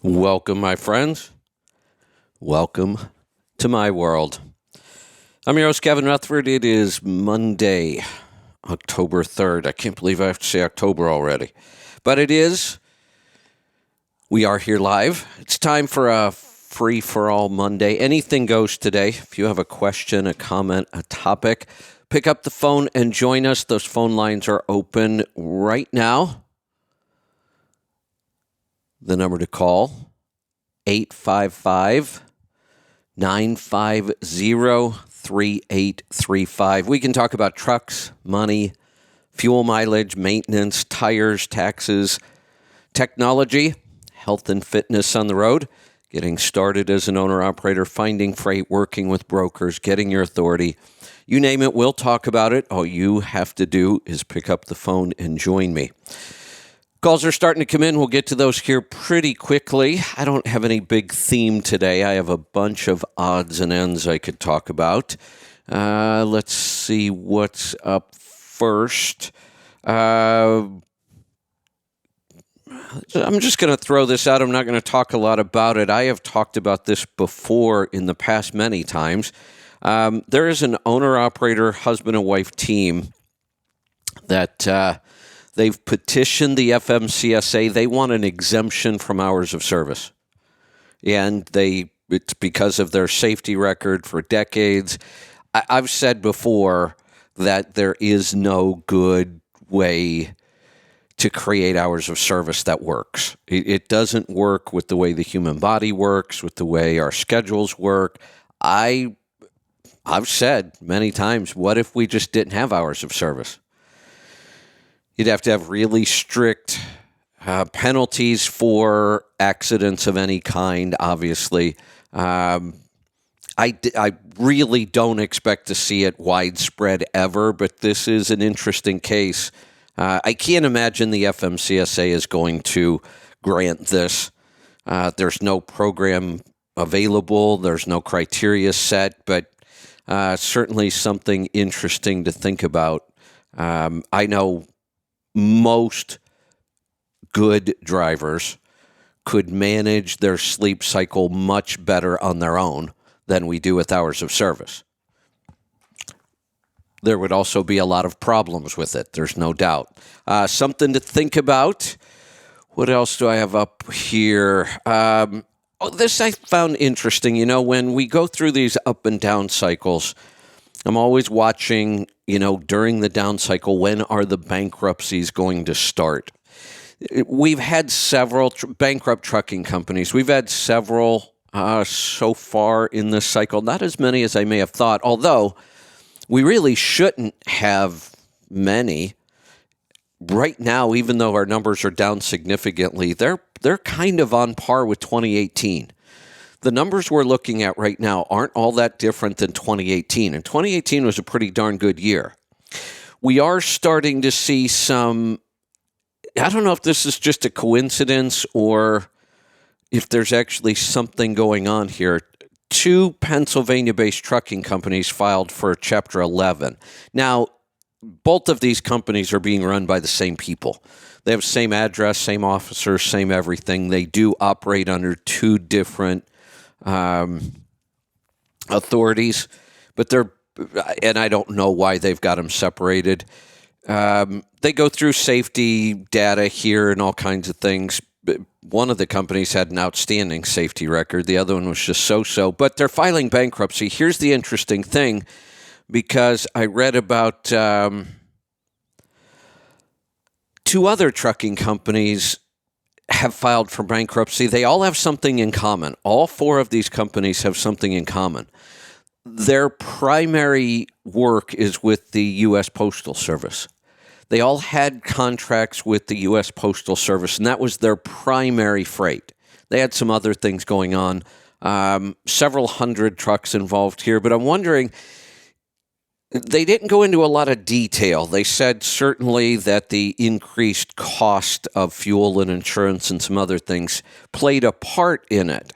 Welcome, my friends. Welcome to my world. I'm your host, Kevin Rutherford. It is Monday, October 3rd. I can't believe I have to say October already. But it is. We are here live. It's time for a free-for-all Monday. Anything goes today. If you have a question, a comment, a topic, pick up the phone and join us. Those phone lines are open right now. The number to call, 855-950-3835. We can talk about trucks, money, fuel mileage, maintenance, tires, taxes, technology, health and fitness on the road, getting started as an owner-operator, finding freight, working with brokers, getting your authority. You name it, we'll talk about it. All you have to do is pick up the phone and join me. Calls are starting to come in. We'll get to those here pretty quickly. I don't have any big theme today. I have a bunch of odds and ends I could talk about. Let's see what's up first. I'm just going to throw this out. I'm not going to talk a lot about it. I have talked about this before in the past many times. There is an owner-operator, husband and wife team that they've petitioned the FMCSA. They want an exemption from hours of service. And it's because of their safety record for decades. I've said before that there is no good way to create hours of service that works. It doesn't work with the way the human body works, with the way our schedules work. I've said many times, what if we just didn't have hours of service? You'd have to have really strict penalties for accidents of any kind, obviously. I really don't expect to see it widespread ever, but this is an interesting case. I can't imagine the FMCSA is going to grant this. There's no program available. There's no criteria set, but certainly something interesting to think about. I know most good drivers could manage their sleep cycle much better on their own than we do with hours of service. There would also be a lot of problems with it, there's no doubt. Something to think about. What else do I have up here? This I found interesting. You know, when we go through these up and down cycles, I'm always watching, during the down cycle, when are the bankruptcies going to start? We've had several bankrupt trucking companies. We've had several so far in this cycle, not as many as I may have thought, although we really shouldn't have many. Right now, even though our numbers are down significantly, they're kind of on par with 2018. The numbers we're looking at right now aren't all that different than 2018, and 2018 was a pretty darn good year. We are starting to see some, I don't know if this is just a coincidence or if there's actually something going on here. 2 Pennsylvania-based trucking companies filed for Chapter 11. Now, both of these companies are being run by the same people. They have the same address, same officers, same everything. They do operate under 2 different authorities, but and I don't know why they've got them separated. They go through safety data here and all kinds of things. One of the companies had an outstanding safety record. The other one was just so-so, but they're filing bankruptcy. Here's the interesting thing, because I read about 2 other trucking companies have filed for bankruptcy. They all have something in common. All 4 of these companies have something in common. Their primary work is with the U.S. Postal Service. They all had contracts with the U.S. Postal Service, and that was their primary freight. They had some other things going on, several hundred trucks involved here, but I'm wondering, they didn't go into a lot of detail. They said certainly that the increased cost of fuel and insurance and some other things played a part in it.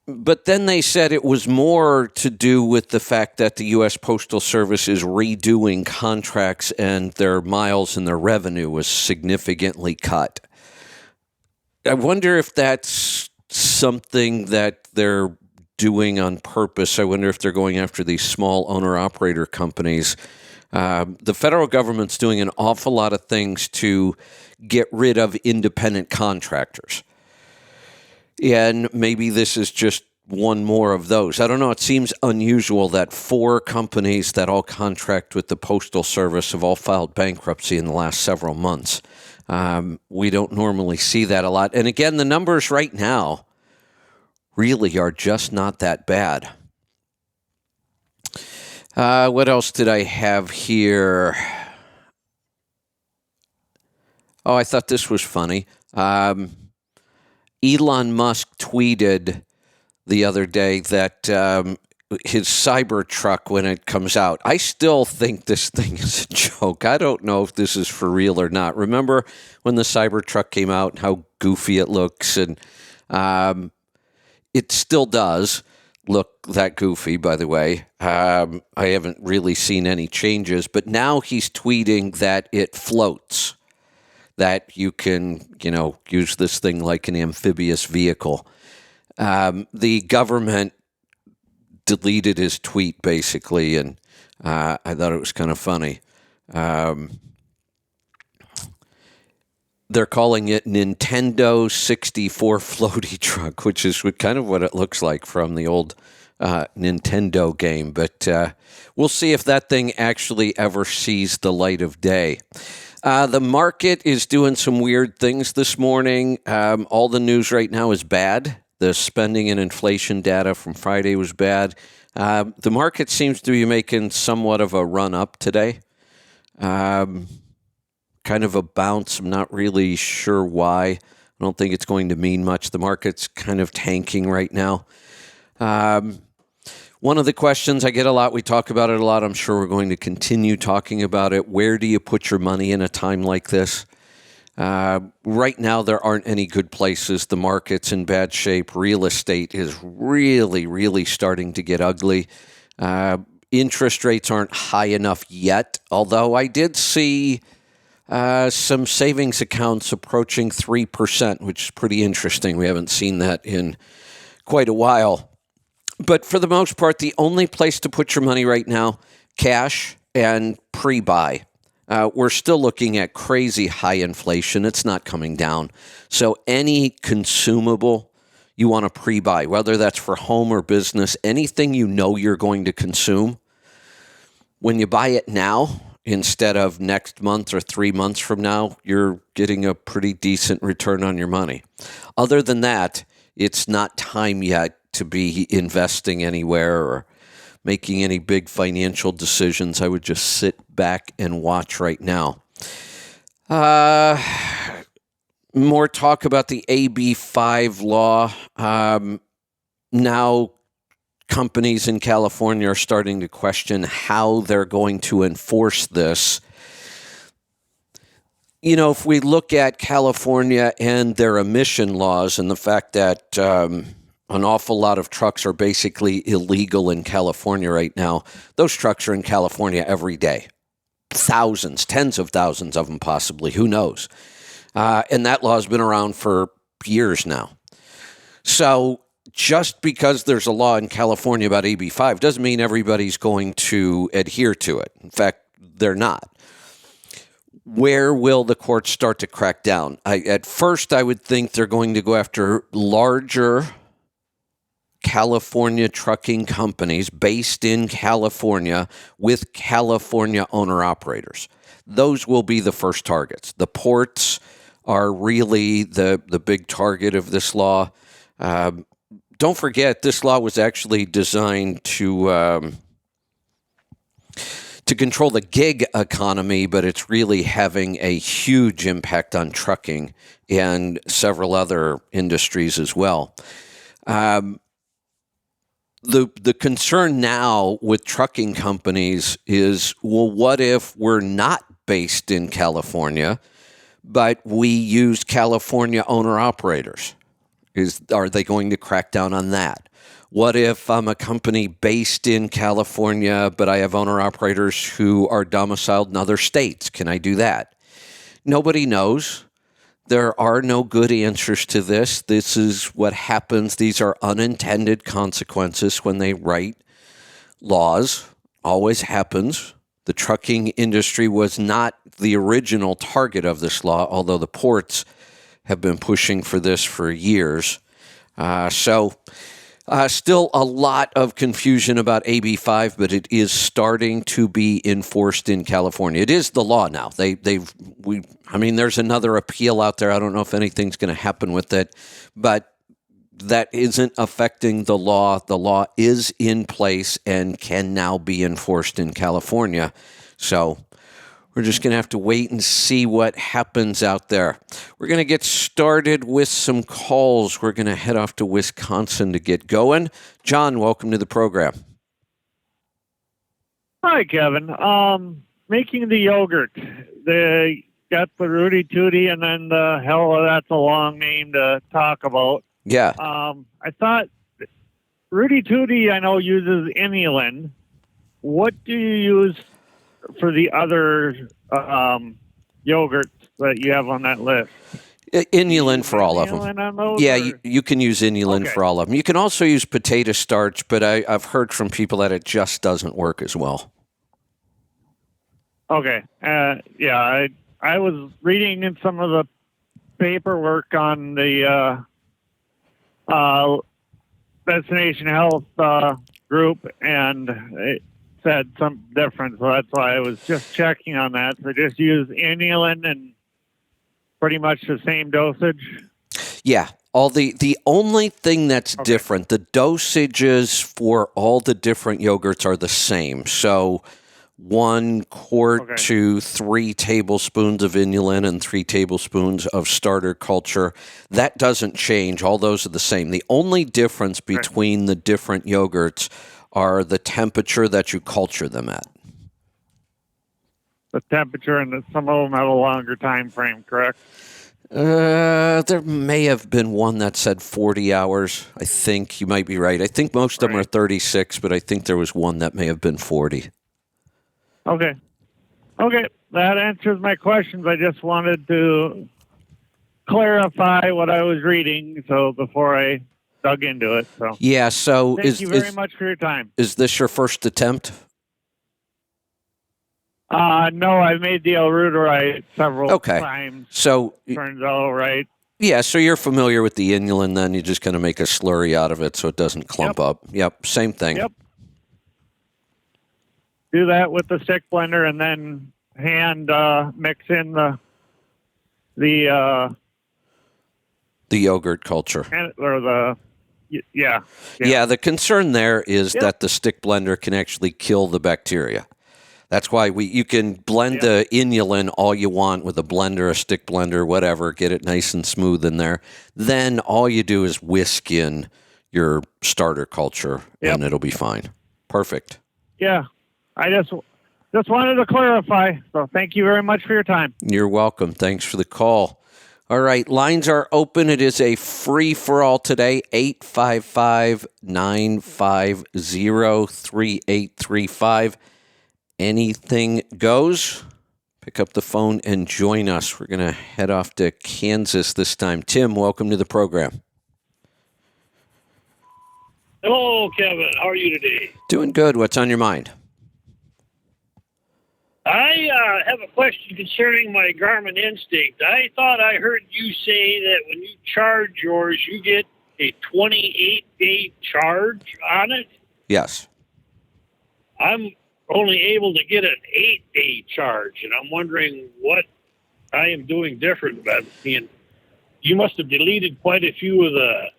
But then they said it was more to do with the fact that the U.S. Postal Service is redoing contracts and their miles and their revenue was significantly cut. I wonder if that's something that they're doing on purpose. I wonder if they're going after these small owner-operator companies. The federal government's doing an awful lot of things to get rid of independent contractors. And maybe this is just one more of those. I don't know. It seems unusual that 4 companies that all contract with the Postal Service have all filed bankruptcy in the last several months. We don't normally see that a lot. And again, the numbers right now really are just not that bad. What else did I have here? Oh, I thought this was funny. Elon Musk tweeted the other day that his Cybertruck, when it comes out, I still think this thing is a joke. I don't know if this is for real or not. Remember when the Cybertruck came out and how goofy it looks? And it still does look that goofy, by the way. I haven't really seen any changes, but now he's tweeting that it floats, that you can, use this thing like an amphibious vehicle. The government deleted his tweet, basically, and I thought it was kind of funny. They're calling it Nintendo 64 floaty truck, which is kind of what it looks like from the old Nintendo game. But we'll see if that thing actually ever sees the light of day. The market is doing some weird things this morning. All the news right now is bad. The spending and inflation data from Friday was bad. The market seems to be making somewhat of a run up today. Kind of a bounce. I'm not really sure why. I don't think it's going to mean much. The market's kind of tanking right now. One of the questions I get a lot, we talk about it a lot, I'm sure we're going to continue talking about it. Where do you put your money in a time like this? Right now, there aren't any good places. The market's in bad shape. Real estate is really, really starting to get ugly. Interest rates aren't high enough yet, although I did see some savings accounts approaching 3%, which is pretty interesting. We haven't seen that in quite a while. But for the most part, the only place to put your money right now, cash and pre-buy. We're still looking at crazy high inflation. It's not coming down. So any consumable you want to pre-buy, whether that's for home or business, anything you know you're going to consume, when you buy it now instead of next month or 3 months from now, you're getting a pretty decent return on your money. Other than that, it's not time yet to be investing anywhere or making any big financial decisions. I would just sit back and watch right now. More talk about the AB5 law. Now companies in California are starting to question how they're going to enforce this. If we look at California and their emission laws and the fact that an awful lot of trucks are basically illegal in California right now. Those trucks are in California every day. Thousands, tens of thousands of them possibly. Who knows? And that law has been around for years now. So just because there's a law in California about AB5 doesn't mean everybody's going to adhere to it. In fact, they're not. Where will the courts start to crack down? At first, I would think they're going to go after larger California trucking companies based in California with California owner-operators. Those will be the first targets. The ports are really the big target of this law. Don't forget, this law was actually designed to control the gig economy, but it's really having a huge impact on trucking and several other industries as well. The concern now with trucking companies is, well, what if we're not based in California, but we use California owner-operators? Are they going to crack down on that? What if I'm a company based in California, but I have owner-operators who are domiciled in other states? Can I do that? Nobody knows. There are no good answers to this. This is what happens. These are unintended consequences when they write laws. Always happens. The trucking industry was not the original target of this law, although the ports have been pushing for this for years. Still a lot of confusion about AB 5, but it is starting to be enforced in California. It is the law now. There's another appeal out there. I don't know if anything's going to happen with it, but that isn't affecting the law. The law is in place and can now be enforced in California. So we're just going to have to wait and see what happens out there. We're going to get started with some calls. We're going to head off to Wisconsin to get going. John, welcome to the program. Hi, Kevin. Making the yogurt. They got the Rudy Tooty and then that's a long name to talk about. Yeah. I thought Rudy Tooty, I know, uses inulin. What do you use for the other yogurts that you have on that list? Inulin for all of them. On those, yeah, you can use inulin for all of them. You can also use potato starch, but I've heard from people that it just doesn't work as well. Okay. I was reading in some of the paperwork on the Destination Health group, and it said something different, so that's why I was just checking on that. So just use inulin and pretty much the same dosage? Yeah. The only thing that's different, the dosages for all the different yogurts are the same. So 1 quart to 3 tablespoons of inulin and 3 tablespoons of starter culture. That doesn't change. All those are the same. The only difference between the different yogurts are the temperature that you culture them at. The temperature, and some of them have a longer time frame, correct? There may have been one that said 40 hours. I think you might be right. I think most of them are 36, but I think there was one that may have been 40. Okay. That answers my questions. I just wanted to clarify what I was reading, so before I dug into it. So yeah. So thank you very much for your time. Is this your first attempt? No, I made the Alruterite several times. So turns out right. Yeah, so you're familiar with the inulin, then you just kind of make a slurry out of it so it doesn't clump up. Yep, same thing. Yep. Do that with the stick blender and then hand mix in the yogurt culture. Yeah. The concern there is that the stick blender can actually kill the bacteria. That's why you can blend the inulin all you want with a blender, a stick blender, whatever, get it nice and smooth in there. Then all you do is whisk in your starter culture and it'll be fine. Perfect. Yeah. I just wanted to clarify. So thank you very much for your time. You're welcome. Thanks for the call. All right, lines are open. It is a free-for-all today, 855-950-3835. Anything goes. Pick up the phone and join us. We're going to head off to Kansas this time. Tim, welcome to the program. Hello, Kevin. How are you today? Doing good. What's on your mind? I have a question concerning my Garmin Instinct. I thought I heard you say that when you charge yours, you get a 28-day charge on it? Yes. I'm only able to get an 8-day charge, and I'm wondering what I am doing different about it. You must have deleted quite a few of the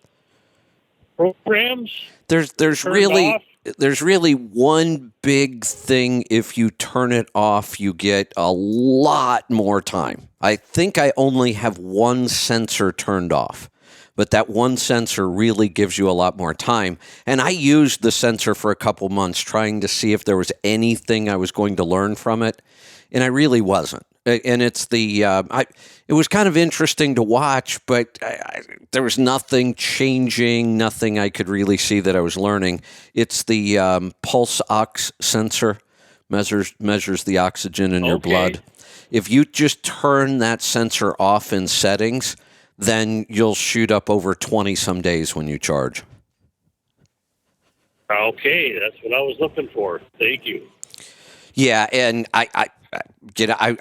programs. There's really one big thing. If you turn it off, you get a lot more time. I think I only have one sensor turned off, but that one sensor really gives you a lot more time. And I used the sensor for a couple months trying to see if there was anything I was going to learn from it, and I really wasn't. And it's it was kind of interesting to watch, but there was nothing changing, nothing I could really see that I was learning. It's the pulse ox sensor, measures the oxygen in your blood. If you just turn that sensor off in settings, then you'll shoot up over 20 some days when you charge. Okay, that's what I was looking for. Thank you. Yeah, and I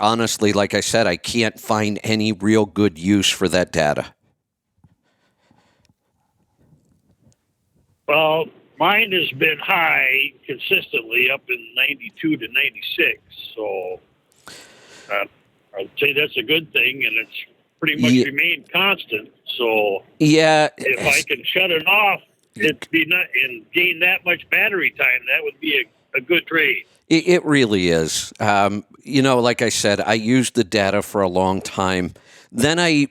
honestly, like I said, I can't find any real good use for that data. Well, mine has been high consistently up in 92 to 96. So I'd say that's a good thing, and it's pretty much remained constant. So yeah, if I can shut it off, it'd be not and gain that much battery time. That would be a good trade. It really is. Like I said, I used the data for a long time. Then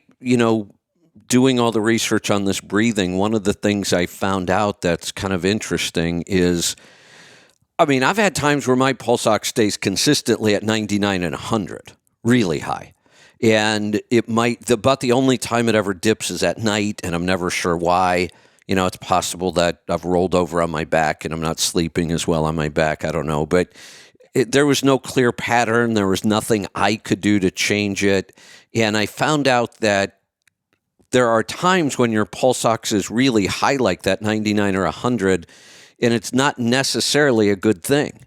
doing all the research on this breathing, one of the things I found out that's kind of interesting is, I've had times where my pulse ox stays consistently at 99 and 100, really high. And about the only time it ever dips is at night, and I'm never sure why. It's possible that I've rolled over on my back and I'm not sleeping as well on my back. I don't know. But there was no clear pattern. There was nothing I could do to change it. And I found out that there are times when your pulse ox is really high like that, 99 or 100, and it's not necessarily a good thing.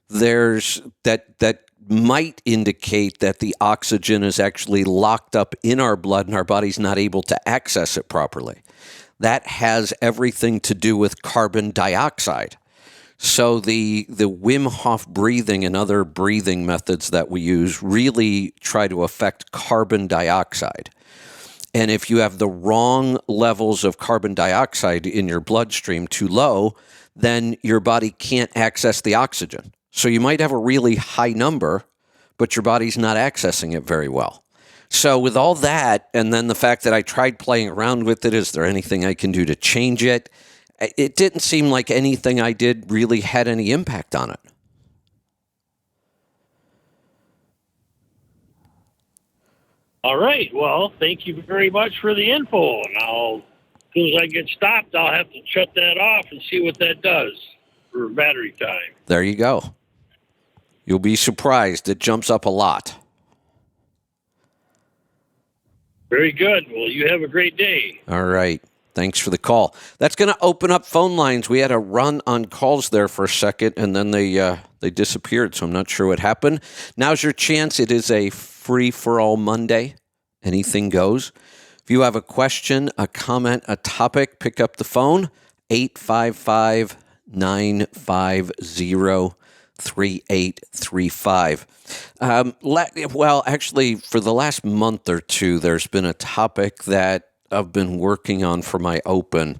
There's that might indicate that the oxygen is actually locked up in our blood and our body's not able to access it properly. That has everything to do with carbon dioxide. So the Wim Hof breathing and other breathing methods that we use really try to affect carbon dioxide. And if you have the wrong levels of carbon dioxide in your bloodstream, too low, then your body can't access the oxygen. So you might have a really high number, but your body's not accessing it very well. So with all that, and then the fact that I tried playing around with it, is there anything I can do to change it? It didn't seem like anything I did really had any impact on it. All right. Well, thank you very much for the info. And as soon as I get stopped, I'll have to shut that off and see what that does for battery time. There you go. You'll be surprised. It jumps up a lot. Very good. Well, you have a great day. All right. Thanks for the call. That's going to open up phone lines. We had a run on calls there for a second, and then they disappeared, so I'm not sure what happened. Now's your chance. It is a free-for-all Monday. Anything goes. If you have a question, a comment, a topic, pick up the phone, 855-950-3835. Actually, for the last month or two, there's been a topic that I've been working on for my open.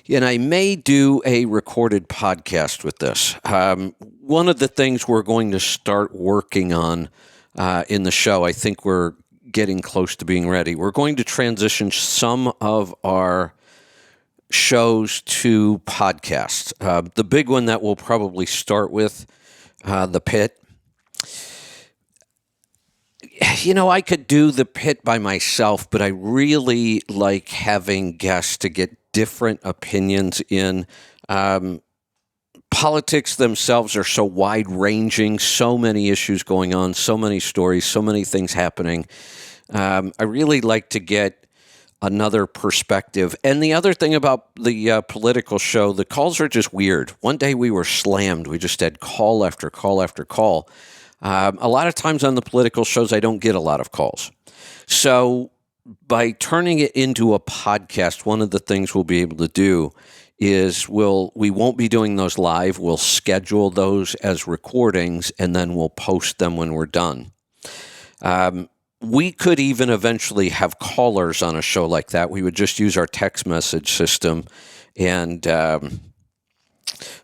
And I may do a recorded podcast with this. One of the things we're going to start working on in the show, I think we're getting close to being ready. We're going to transition some of our shows to podcasts. The big one that we'll probably start with, The Pit. I could do The Pit by myself, but I really like having guests to get different opinions in. Politics themselves are so wide-ranging, so many issues going on, so many stories, so many things happening. I really like to get another perspective. And the other thing about the political show, the calls are just weird. One day we were slammed. We just had call after call after call. A lot of times on the political shows, I don't get a lot of calls. So by turning it into a podcast, one of the things we'll be able to do is we won't be doing those live. We'll schedule those as recordings, and then we'll post them when we're done. We could even eventually have callers on a show like that. We would just use our text message system and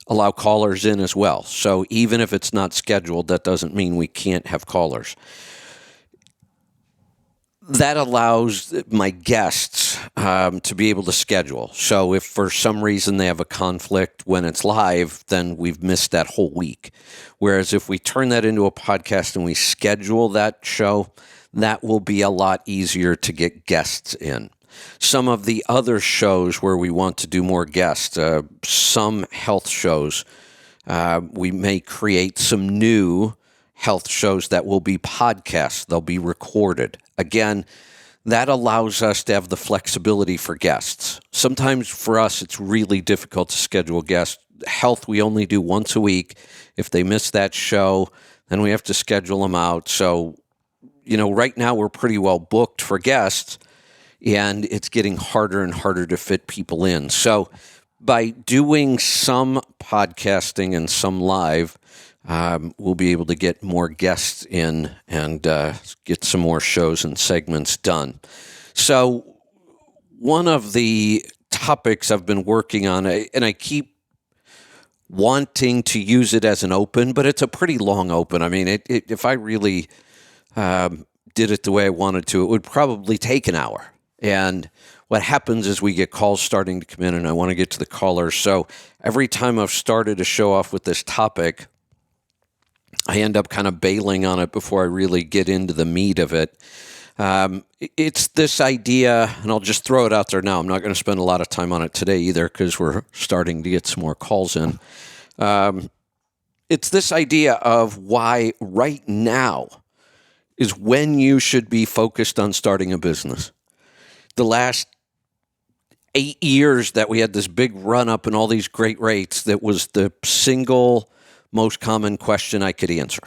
allow callers in as well. So even if it's not scheduled, that doesn't mean we can't have callers. That allows my guests to be able to schedule. So if for some reason they have a conflict when it's live, then we've missed that whole week. Whereas if we turn that into a podcast and we schedule that show, that will be a lot easier to get guests in. Some of the other shows where we want to do more guests, some health shows, we may create some new health shows that will be podcasts. They'll be recorded. Again, that allows us to have the flexibility for guests. Sometimes for us, it's really difficult to schedule guests. Health, we only do once a week. If they miss that show, then we have to schedule them out. So, right now we're pretty well booked for guests, and it's getting harder and harder to fit people in. So by doing some podcasting and some live, we'll be able to get more guests in and get some more shows and segments done. So one of the topics I've been working on, and I keep wanting to use it as an open, but it's a pretty long open. I mean, if I really did it the way I wanted to, it would probably take an hour. And what happens is we get calls starting to come in, and I want to get to the callers. So every time I've started to show off with this topic, I end up kind of bailing on it before I really get into the meat of it. It's this idea, and I'll just throw it out there now. I'm not going to spend a lot of time on it today either because we're starting to get some more calls in. It's this idea of why right now is when you should be focused on starting a business. The last 8 years that we had this big run up and all these great rates, that was the single most common question I could answer.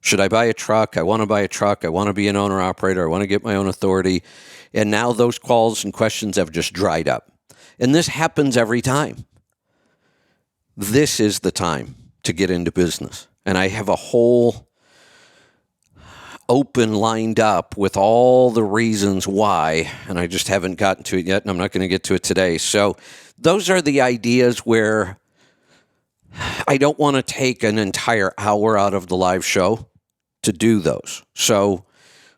Should I buy a truck? I want to buy a truck. I want to be an owner operator. I want to get my own authority. And now those calls and questions have just dried up. And this happens every time. This is the time to get into business. And I have a whole open lined up with all the reasons why, and I just haven't gotten to it yet, and I'm not going to get to it today. So those are the ideas where I don't want to take an entire hour out of the live show to do those. So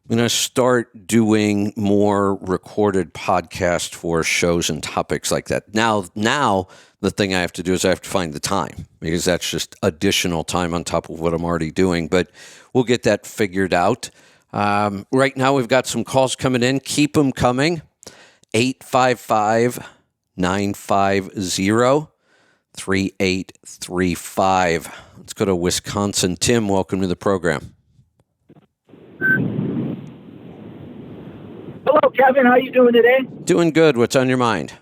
I'm going to start doing more recorded podcasts for shows and topics like that. Now the thing I have to do is I have to find the time, because that's just additional time on top of what I'm already doing. But we'll get that figured out. Right now we've got some calls coming in. Keep them coming. 855-950-3835. Let's go to Wisconsin. Tim, welcome to the program. Hello, Kevin. How you doing today? Doing good. What's on your mind?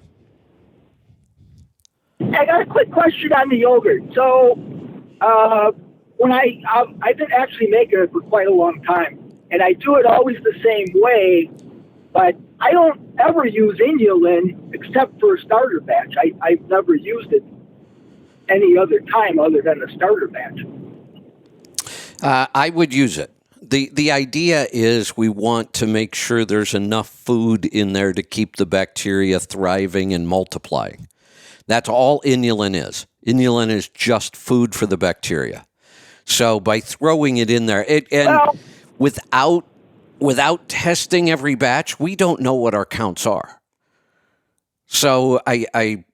I got a quick question on the yogurt. So, when I've been actually making it for quite a long time, and I do it always the same way, but I don't ever use inulin except for a starter batch. I've never used it any other time other than a starter batch. I would use it. The idea is we want to make sure there's enough food in there to keep the bacteria thriving and multiplying. That's all inulin is. Inulin is just food for the bacteria. So by throwing it in there, without testing every batch, we don't know what our counts are. So I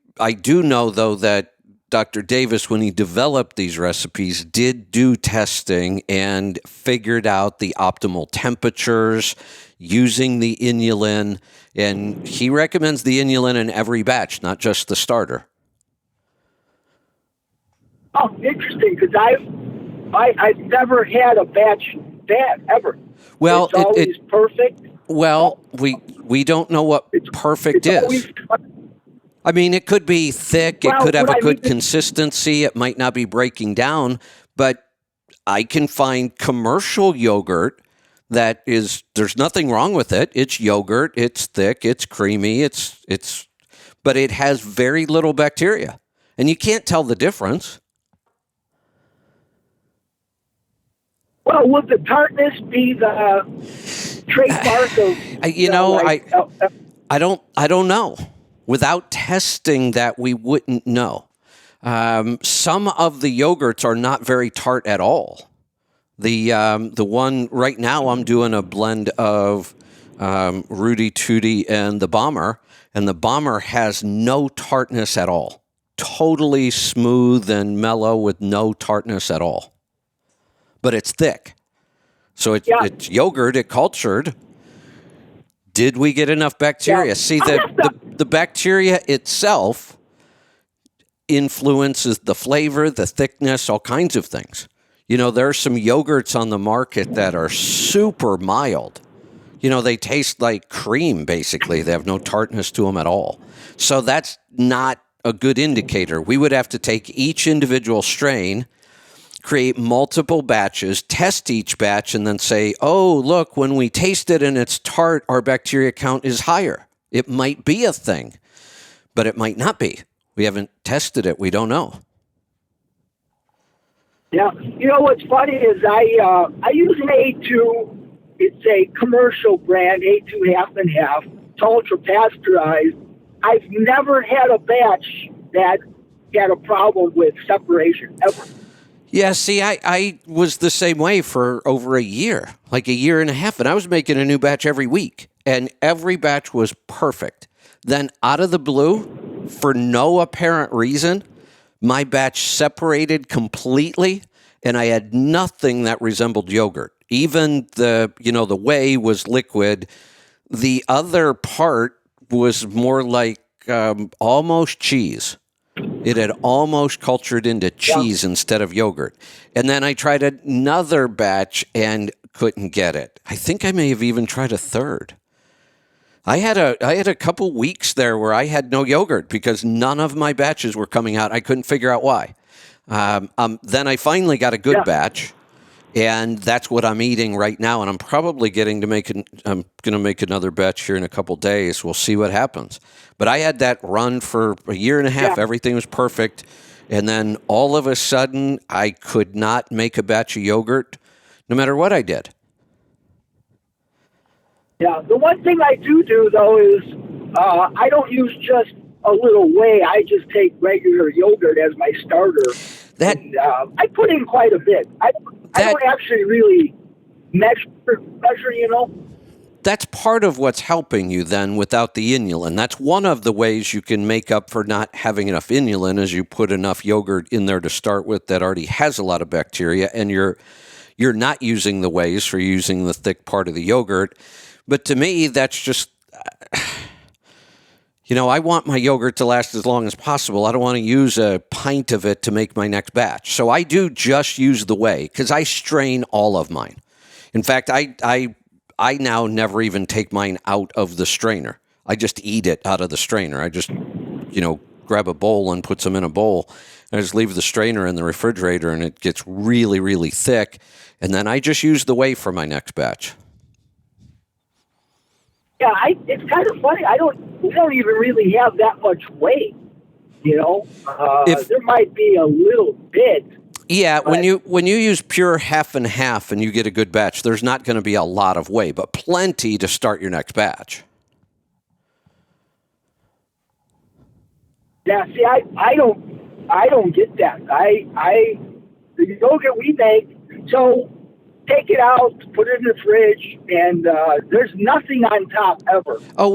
do know, though, that Dr. Davis, when he developed these recipes, did do testing and figured out the optimal temperatures using the inulin, and he recommends the inulin in every batch, not just the starter. Oh, interesting, because I've never had a batch bad ever. Well, it's always perfect. Well, we don't know what perfect is. I mean, it could be thick. It could have a good consistency. It might not be breaking down, but I can find commercial yogurt that is, there's nothing wrong with it. It's yogurt. It's thick. It's creamy. But it has very little bacteria, and you can't tell the difference. Well, would the tartness be the trademark of? I don't know. Without testing that, we wouldn't know. Some of the yogurts are not very tart at all. The one right now, I'm doing a blend of Rudy Tooty and the Bomber has no tartness at all. Totally smooth and mellow with no tartness at all. But it's thick. So it's yogurt, it cultured. Did we get enough bacteria? See, the bacteria itself influences the flavor, the thickness, all kinds of things. You know, there are some yogurts on the market that are super mild. You know, they taste like cream, basically. They have no tartness to them at all. So that's not a good indicator. We would have to take each individual strain, create multiple batches, test each batch, and then say, oh, look, when we taste it and it's tart, our bacteria count is higher. It might be a thing, but it might not be. We haven't tested it. We don't know. Yeah. You know what's funny is I use an A2. It's a commercial brand, A2 half and half. It's ultra pasteurized. I've never had a batch that had a problem with separation ever. Yeah, see, I was the same way for over a year, like a year and a half, and I was making a new batch every week, and every batch was perfect. Then out of the blue, for no apparent reason, my batch separated completely, and I had nothing that resembled yogurt. Even the whey was liquid. The other part was more like almost cheese. It had almost cultured into cheese instead of yogurt. And then I tried another batch and couldn't get it. I think I may have even tried a third. I had a couple weeks there where I had no yogurt because none of my batches were coming out. I couldn't figure out why. Then I finally got a good batch, and that's what I'm eating right now. And I'm probably I'm going to make another batch here in a couple days. We'll see what happens. But I had that run for a year and a half. Yeah. Everything was perfect. And then all of a sudden, I could not make a batch of yogurt no matter what I did. Yeah, the one thing I do though is I don't use just a little whey. I just take regular yogurt as my starter. I put in quite a bit. I don't actually really measure, you know. That's part of what's helping you then without the inulin. That's one of the ways you can make up for not having enough inulin is you put enough yogurt in there to start with that already has a lot of bacteria, and you're not using the wheys for using the thick part of the yogurt. But to me, that's just, I want my yogurt to last as long as possible. I don't want to use a pint of it to make my next batch. So I do just use the whey because I strain all of mine. In fact, I now never even take mine out of the strainer. I just eat it out of the strainer. I just, grab a bowl and put some in a bowl. I just leave the strainer in the refrigerator and it gets really, really thick. And then I just use the whey for my next batch. Yeah, it's kind of funny. We don't even really have that much whey, there might be a little bit. Yeah, when you use pure half and half and you get a good batch, there's not going to be a lot of whey, but plenty to start your next batch. Yeah, see, I don't get that. The yogurt we make, so take it out, put it in the fridge, and there's nothing on top ever. Oh,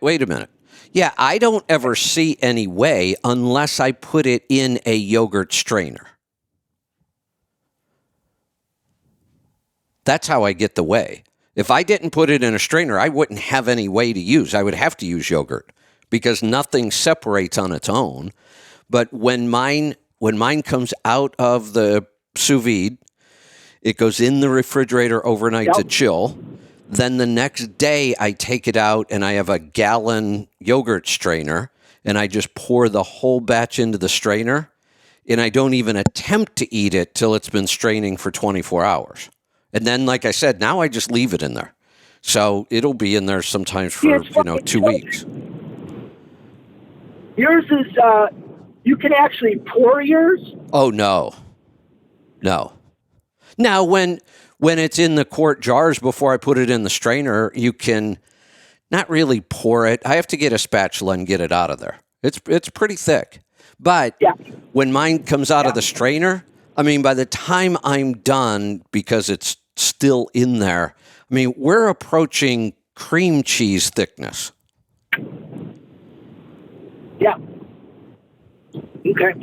wait a minute. Yeah, I don't ever see any whey unless I put it in a yogurt strainer. That's how I get the whey. If I didn't put it in a strainer, I wouldn't have any whey to use. I would have to use yogurt because nothing separates on its own. But when mine comes out of the sous vide, it goes in the refrigerator overnight to chill. Then the next day I take it out and I have a gallon yogurt strainer and I just pour the whole batch into the strainer and I don't even attempt to eat it till it's been straining for 24 hours. And then, like I said, now I just leave it in there. So it'll be in there sometimes for, 2 weeks. Yours is, you can actually pour yours? Oh, no. Now, when it's in the quart jars before I put it in the strainer, you can not really pour it. I have to get a spatula and get it out of there. It's pretty thick. But when mine comes out of the strainer, by the time I'm done, because it's still in there, we're approaching cream cheese thickness. Yeah. Okay.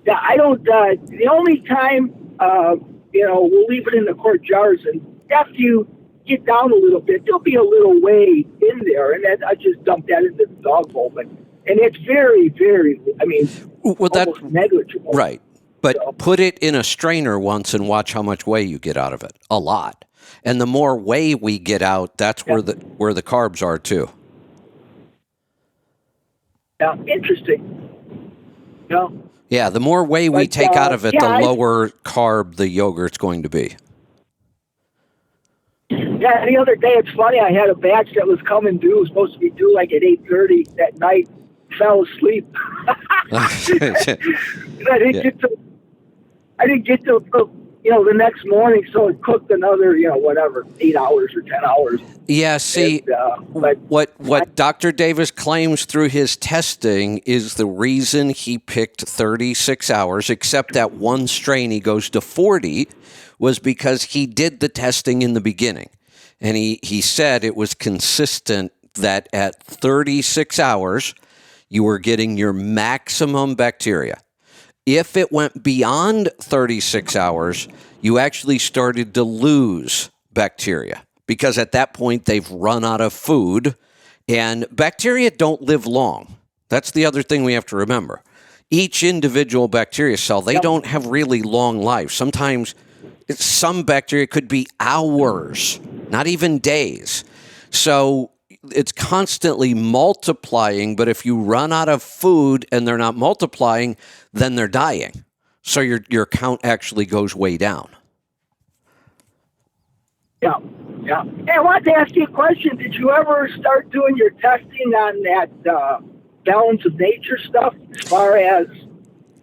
Yeah, I don't, the only time, we'll leave it in the quart jars, and after you get down a little bit, there'll be a little whey in there, and then I just dump that into the dog bowl. But and it's very, very, I mean, Well, that almost negligible. right. But So- put it in a strainer once and watch how much whey you get out of it. A lot. And the more whey we get out, that's where the carbs are too. Yeah, interesting. Yeah. Yeah, the more whey we But, take out of it, yeah, the I- lower carb the yogurt's going to be. Yeah, the other day, it's funny, I had a batch that was coming due, was supposed to be due like at 8:30 that night, fell asleep. And I didn't get to, the next morning, so it cooked another, 8 hours or 10 hours. Yeah, see, But what Dr. Davis claims through his testing is the reason he picked 36 hours, except that one strain he goes to 40, was because he did the testing in the beginning. And he said it was consistent that at 36 hours, you were getting your maximum bacteria. If it went beyond 36 hours, you actually started to lose bacteria because at that point they've run out of food, and bacteria don't live long. That's the other thing we have to remember. Each individual bacteria cell, they don't have really long lives. Sometimes some bacteria could be hours, not even days. So it's constantly multiplying, but if you run out of food and they're not multiplying, then they're dying. So your count actually goes way down. Yeah. Hey, I wanted to ask you a question. Did you ever start doing your testing on that balance of nature stuff as far as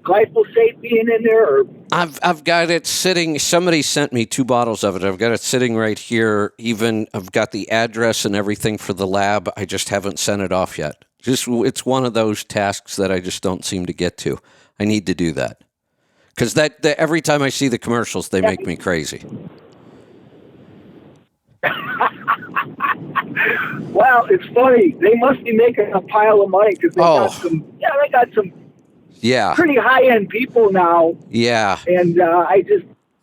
glyphosate being in there? Or? I've got it sitting. Somebody sent me 2 bottles of it. I've got it sitting right here. Even I've got the address and everything for the lab. I just haven't sent it off yet. It's one of those tasks that I just don't seem to get to. I need to do that because that every time I see the commercials, they make me crazy. Well, it's funny. They must be making a pile of money because they got some Yeah. pretty high-end people now. Yeah. And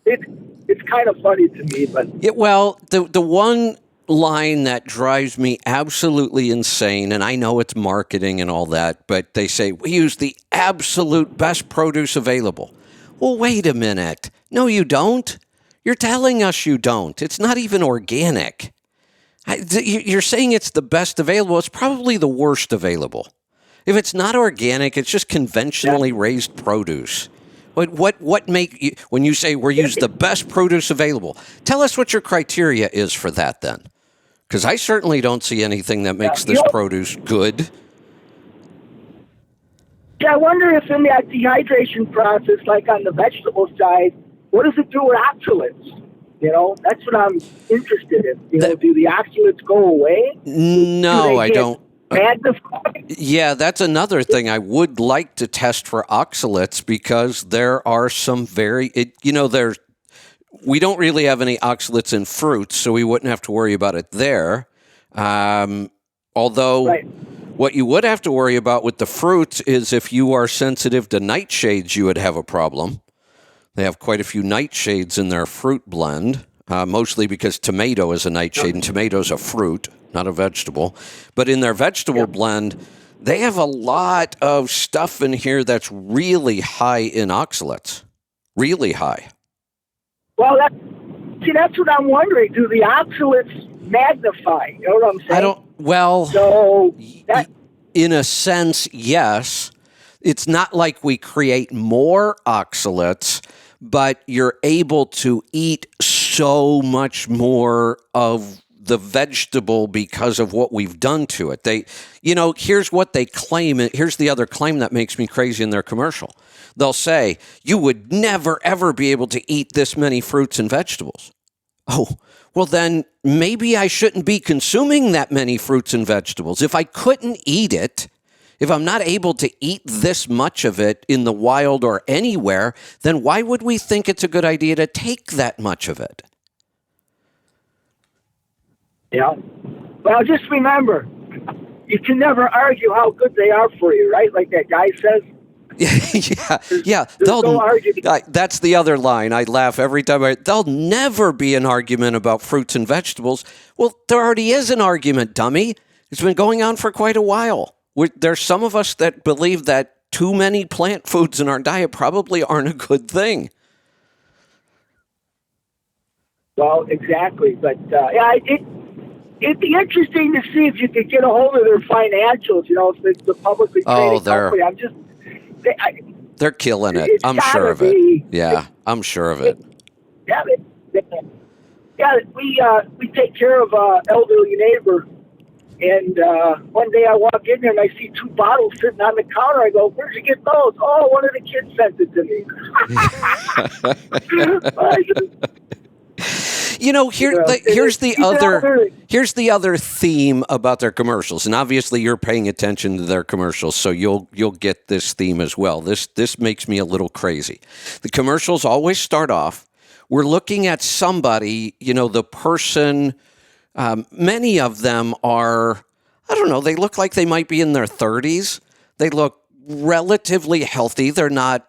it's kind of funny to me, but Well, the one line that drives me absolutely insane, and I know it's marketing and all that, but they say we use the absolute best produce available. Well, wait a minute. No, you don't. You're telling us you don't. It's not even organic. You're saying it's the best available. It's probably the worst available. If it's not organic, it's just conventionally raised produce. What make you, when you say we use the best produce available? Tell us what your criteria is for that then, because I certainly don't see anything that makes this produce good. yeah, I wonder if in that dehydration process, like on the vegetable side, what does it do with oxalates? That's what I'm interested in. Do the oxalates go away? No, I don't. Magnified? Yeah, that's another thing. I would like to test for oxalates because there are some we don't really have any oxalates in fruits, so we wouldn't have to worry about it there. Although Right. what you would have to worry about with the fruits is if you are sensitive to nightshades, you would have a problem. They have quite a few nightshades in their fruit blend, mostly because tomato is a nightshade and tomato's a fruit, not a vegetable. But in their vegetable blend, they have a lot of stuff in here that's really high in oxalates. Really high. Well, that's what I'm wondering. Do the oxalates magnify? You know what I'm saying? So in a sense, yes. It's not like we create more oxalates, but you're able to eat so much more of the vegetable because of what we've done to it. Here's what they claim. Here's the other claim that makes me crazy in their commercial. They'll say, you would never, ever be able to eat this many fruits and vegetables. Oh, well then maybe I shouldn't be consuming that many fruits and vegetables. If I couldn't eat it, if I'm not able to eat this much of it in the wild or anywhere, then why would we think it's a good idea to take that much of it? Yeah. Well, just remember, you can never argue how good they are for you, right? Like that guy says. Yeah. There's no argument. That's the other line. I laugh every time. There'll never be an argument about fruits and vegetables. Well, there already is an argument, dummy. It's been going on for quite a while. There's some of us that believe that too many plant foods in our diet probably aren't a good thing. Well, exactly. But it'd be interesting to see if you could get a hold of their financials. If it's a publicly traded company. They're killing it. It's I'm gotta sure of it. be. Yeah, I'm sure of it. We take care of an elderly neighbor, and one day I walk in there and I see 2 bottles sitting on the counter. I go, "Where'd you get those?" "Oh, one of the kids sent it to me." Here's the other theme about their commercials, and obviously you're paying attention to their commercials, so you'll get this theme as well. This makes me a little crazy. The commercials always start off, we're looking at somebody, the person. Many of them are, I don't know, they look like they might be in their 30s. They look relatively healthy. They're not,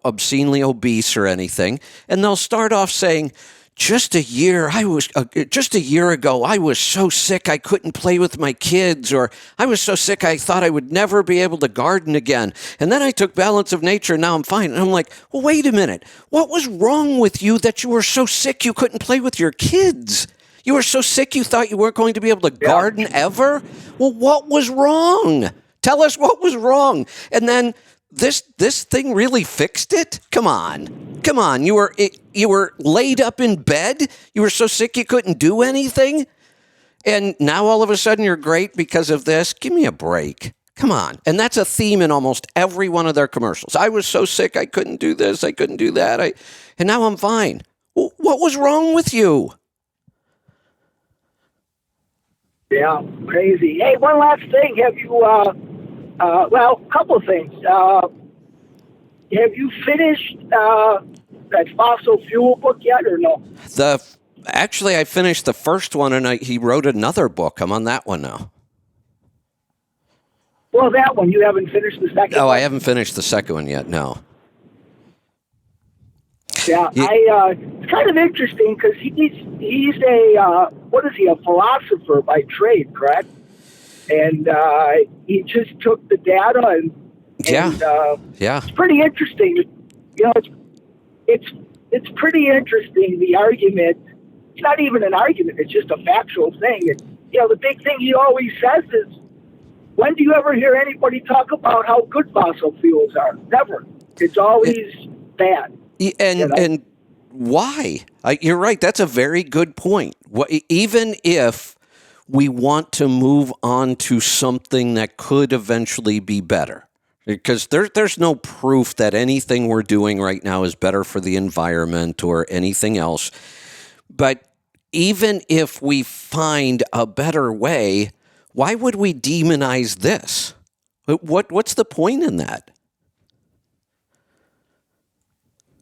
obscenely obese or anything. And they'll start off saying, just a year ago, I was so sick I couldn't play with my kids, or I was so sick I thought I would never be able to garden again. And then I took Balance of Nature, and now I'm fine. And I'm like, well, wait a minute. What was wrong with you that you were so sick you couldn't play with your kids? You were so sick you thought you weren't going to be able to garden ever? Well, what was wrong? Tell us what was wrong. And then this thing really fixed it? Come on. You were laid up in bed? You were so sick you couldn't do anything? And now all of a sudden you're great because of this? Give me a break. Come on. And that's a theme in almost every one of their commercials. I was so sick I couldn't do this, I couldn't do that, and now I'm fine. Well, what was wrong with you? Yeah, crazy. Hey, one last thing. Have you, a couple of things. Have you finished that fossil fuel book yet or no? Actually, I finished the first one, and he wrote another book. I'm on that one now. Well, that one. You haven't finished the second one? No, I haven't finished the second one yet, no. Yeah, it's kind of interesting because he's a a philosopher by trade, correct? And he just took the data and it's pretty interesting. It's pretty interesting. The argument. It's not even an argument. It's just a factual thing. The big thing he always says is, when do you ever hear anybody talk about how good fossil fuels are? Never. It's always bad. And why? You're right. That's a very good point. Even if we want to move on to something that could eventually be better, because there's no proof that anything we're doing right now is better for the environment or anything else. But even if we find a better way, why would we demonize this? What's the point in that?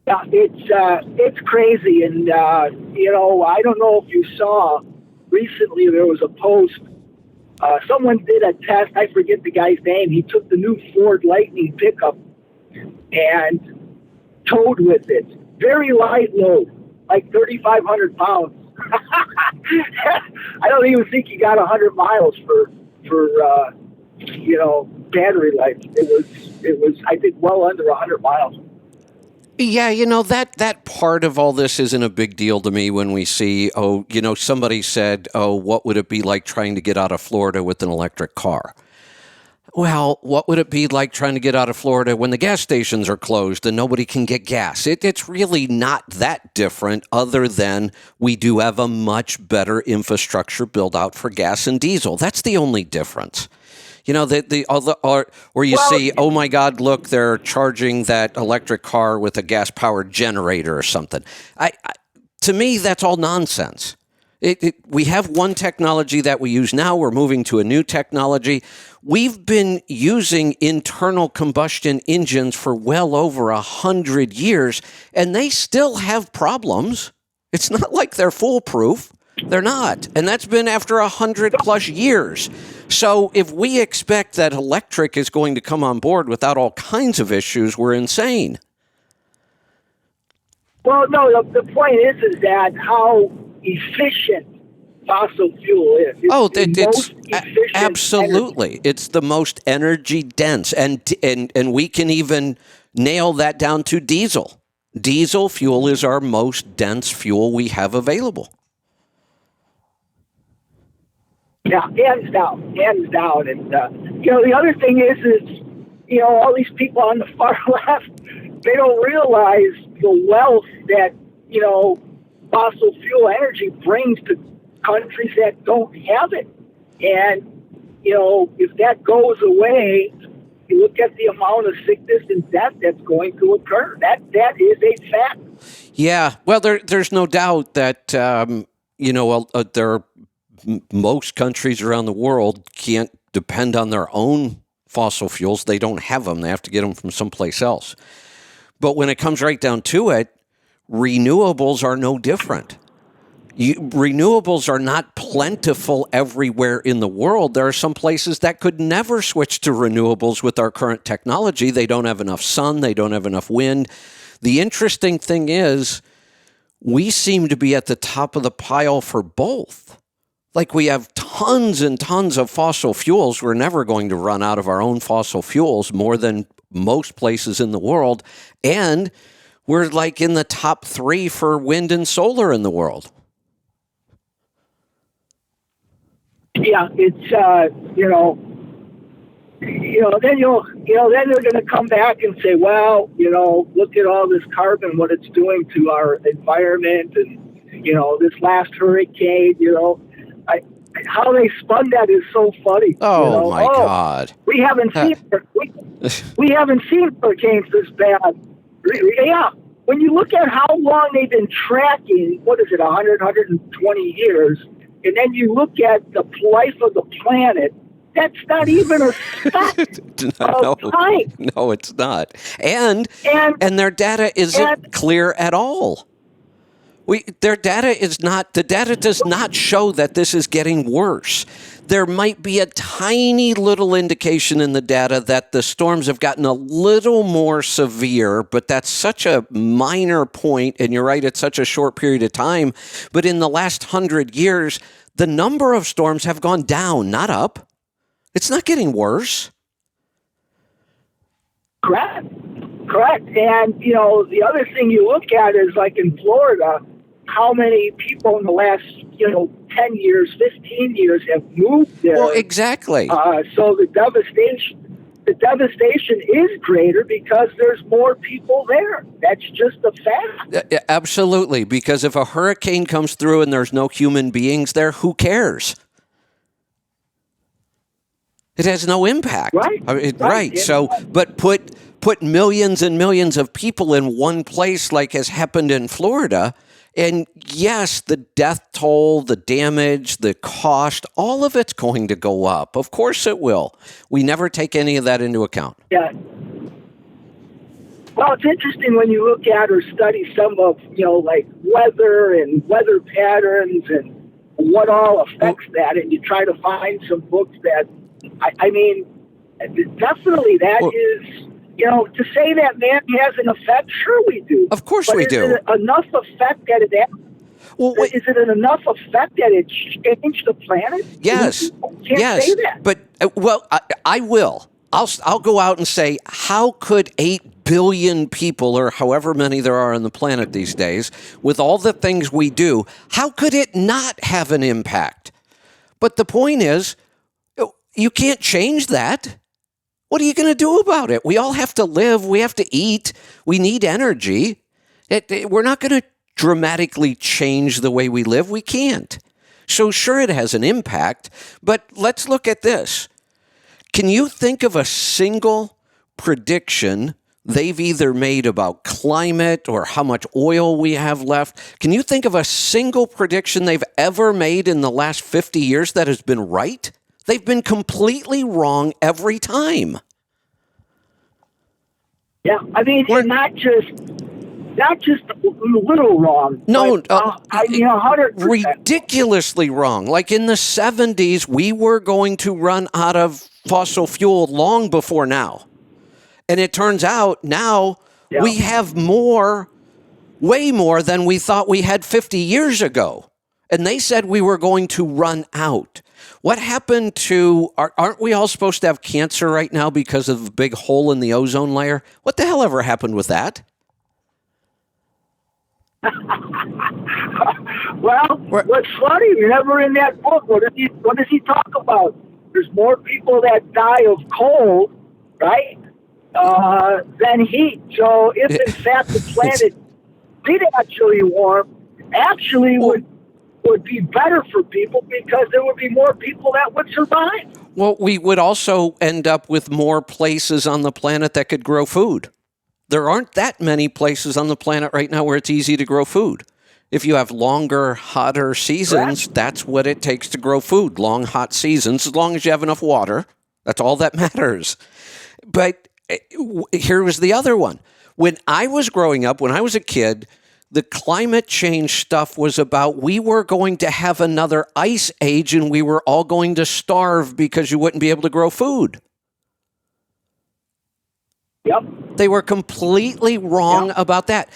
Yeah, it's crazy, and I don't know if you saw recently there was a post. Someone did a test. I forget the guy's name. He took the new Ford Lightning pickup and towed with it. Very light load, like 3,500 pounds. I don't even think he got 100 miles for battery life. It was I think well under 100 miles. Yeah, that part of all this isn't a big deal to me when we see, somebody said, what would it be like trying to get out of Florida with an electric car? Well, what would it be like trying to get out of Florida when the gas stations are closed and nobody can get gas? It's really not that different, other than we do have a much better infrastructure built out for gas and diesel. That's the only difference. Or you see, oh my God, look, they're charging that electric car with a gas-powered generator or something. To me, that's all nonsense. We have one technology that we use now. We're moving to a new technology. We've been using internal combustion engines for well over 100 years, and they still have problems. It's not like they're foolproof. They're not. And that's been after 100 plus years. So if we expect that electric is going to come on board without all kinds of issues, we're insane. Well, no, the point is that how efficient fossil fuel is. It's Oh, the it's most efficient absolutely. It's the most energy dense, and we can even nail that down to diesel. Diesel fuel is our most dense fuel we have available. Yeah, hands down. And the other thing is all these people on the far left, they don't realize the wealth that fossil fuel energy brings to countries that don't have it. And if that goes away, you look at the amount of sickness and death that's going to occur. That is a fact. Yeah, well, there's no doubt that there are most countries around the world can't depend on their own fossil fuels. They don't have them. They have to get them from someplace else. But when it comes right down to it, renewables are no different. Renewables are not plentiful everywhere in the world. There are some places that could never switch to renewables with our current technology. They don't have enough sun. They don't have enough wind. The interesting thing is we seem to be at the top of the pile for both. Like we have tons and tons of fossil fuels. We're never going to run out of our own fossil fuels more than most places in the world. And we're like in the top 3 for wind and solar in the world. Yeah, it's then they're going to come back and say, well, look at all this carbon, what it's doing to our environment, and this last hurricane, how they spun that is so funny. Oh my God! We haven't seen we haven't seen hurricanes this bad. Yeah, when you look at how long they've been tracking, what is it, 120 years, and then you look at the life of the planet, that's not even a speck of time. No, it's not. And their data isn't clear at all. The data does not show that this is getting worse. There might be a tiny little indication in the data that the storms have gotten a little more severe, but that's such a minor point, and you're right, it's such a short period of time. But in the last 100 years, the number of storms have gone down, not up. It's not getting worse. Correct. And, the other thing you look at is like in Florida, how many people in the last, 10 years, 15 years have moved there. Well, exactly. So the devastation is greater because there's more people there. That's just a fact. Absolutely. Because if a hurricane comes through and there's no human beings there, who cares? It has no impact. Right. Right. So, but put millions and millions of people in one place like has happened in Florida, and yes, the death toll, the damage, the cost, all of it's going to go up. Of course it will. We never take any of that into account. Yeah. Well, it's interesting when you look at or study some of, like weather and weather patterns and what all affects that, and you try to find some books that, I mean, definitely that is, to say that man has an effect, sure we do. Of course but we do. Is it enough effect that it is it an enough effect that it changed the planet? Yes. You can't say that. But, I will. I'll go out and say, how could 8 billion people, or however many there are on the planet these days, with all the things we do, how could it not have an impact? But the point is, you can't change that. What are you going to do about it? We all have to live. We have to eat. We need energy. We're not going to dramatically change the way we live. We can't. So sure, it has an impact, but let's look at this. Can you think of a single prediction they've either made about climate or how much oil we have left? Can you think of a single prediction they've ever made in the last 50 years that has been right? They've been completely wrong every time. Yeah, I mean, not just a little wrong. No, but, 100%. Ridiculously wrong. Like in the 70s, we were going to run out of fossil fuel long before now. And it turns out now we have way more than we thought we had 50 years ago. And they said we were going to run out. What happened to, aren't we all supposed to have cancer right now because of a big hole in the ozone layer? What the hell ever happened with that? Well, what's funny, remember in that book, what does he talk about? There's more people that die of cold, right, than heat. So if in fact the planet did actually warm, actually would be better for people because there would be more people that would survive. Well, we would also end up with more places on the planet that could grow food. There aren't that many places on the planet right now where it's easy to grow food. If you have longer, hotter seasons, that's what it takes to grow food. Long, hot seasons, as long as you have enough water. That's all that matters. But here was the other one. When I was growing up, when I was a kid, the climate change stuff was about we were going to have another ice age and we were all going to starve because you wouldn't be able to grow food. Yep. They were completely wrong about that.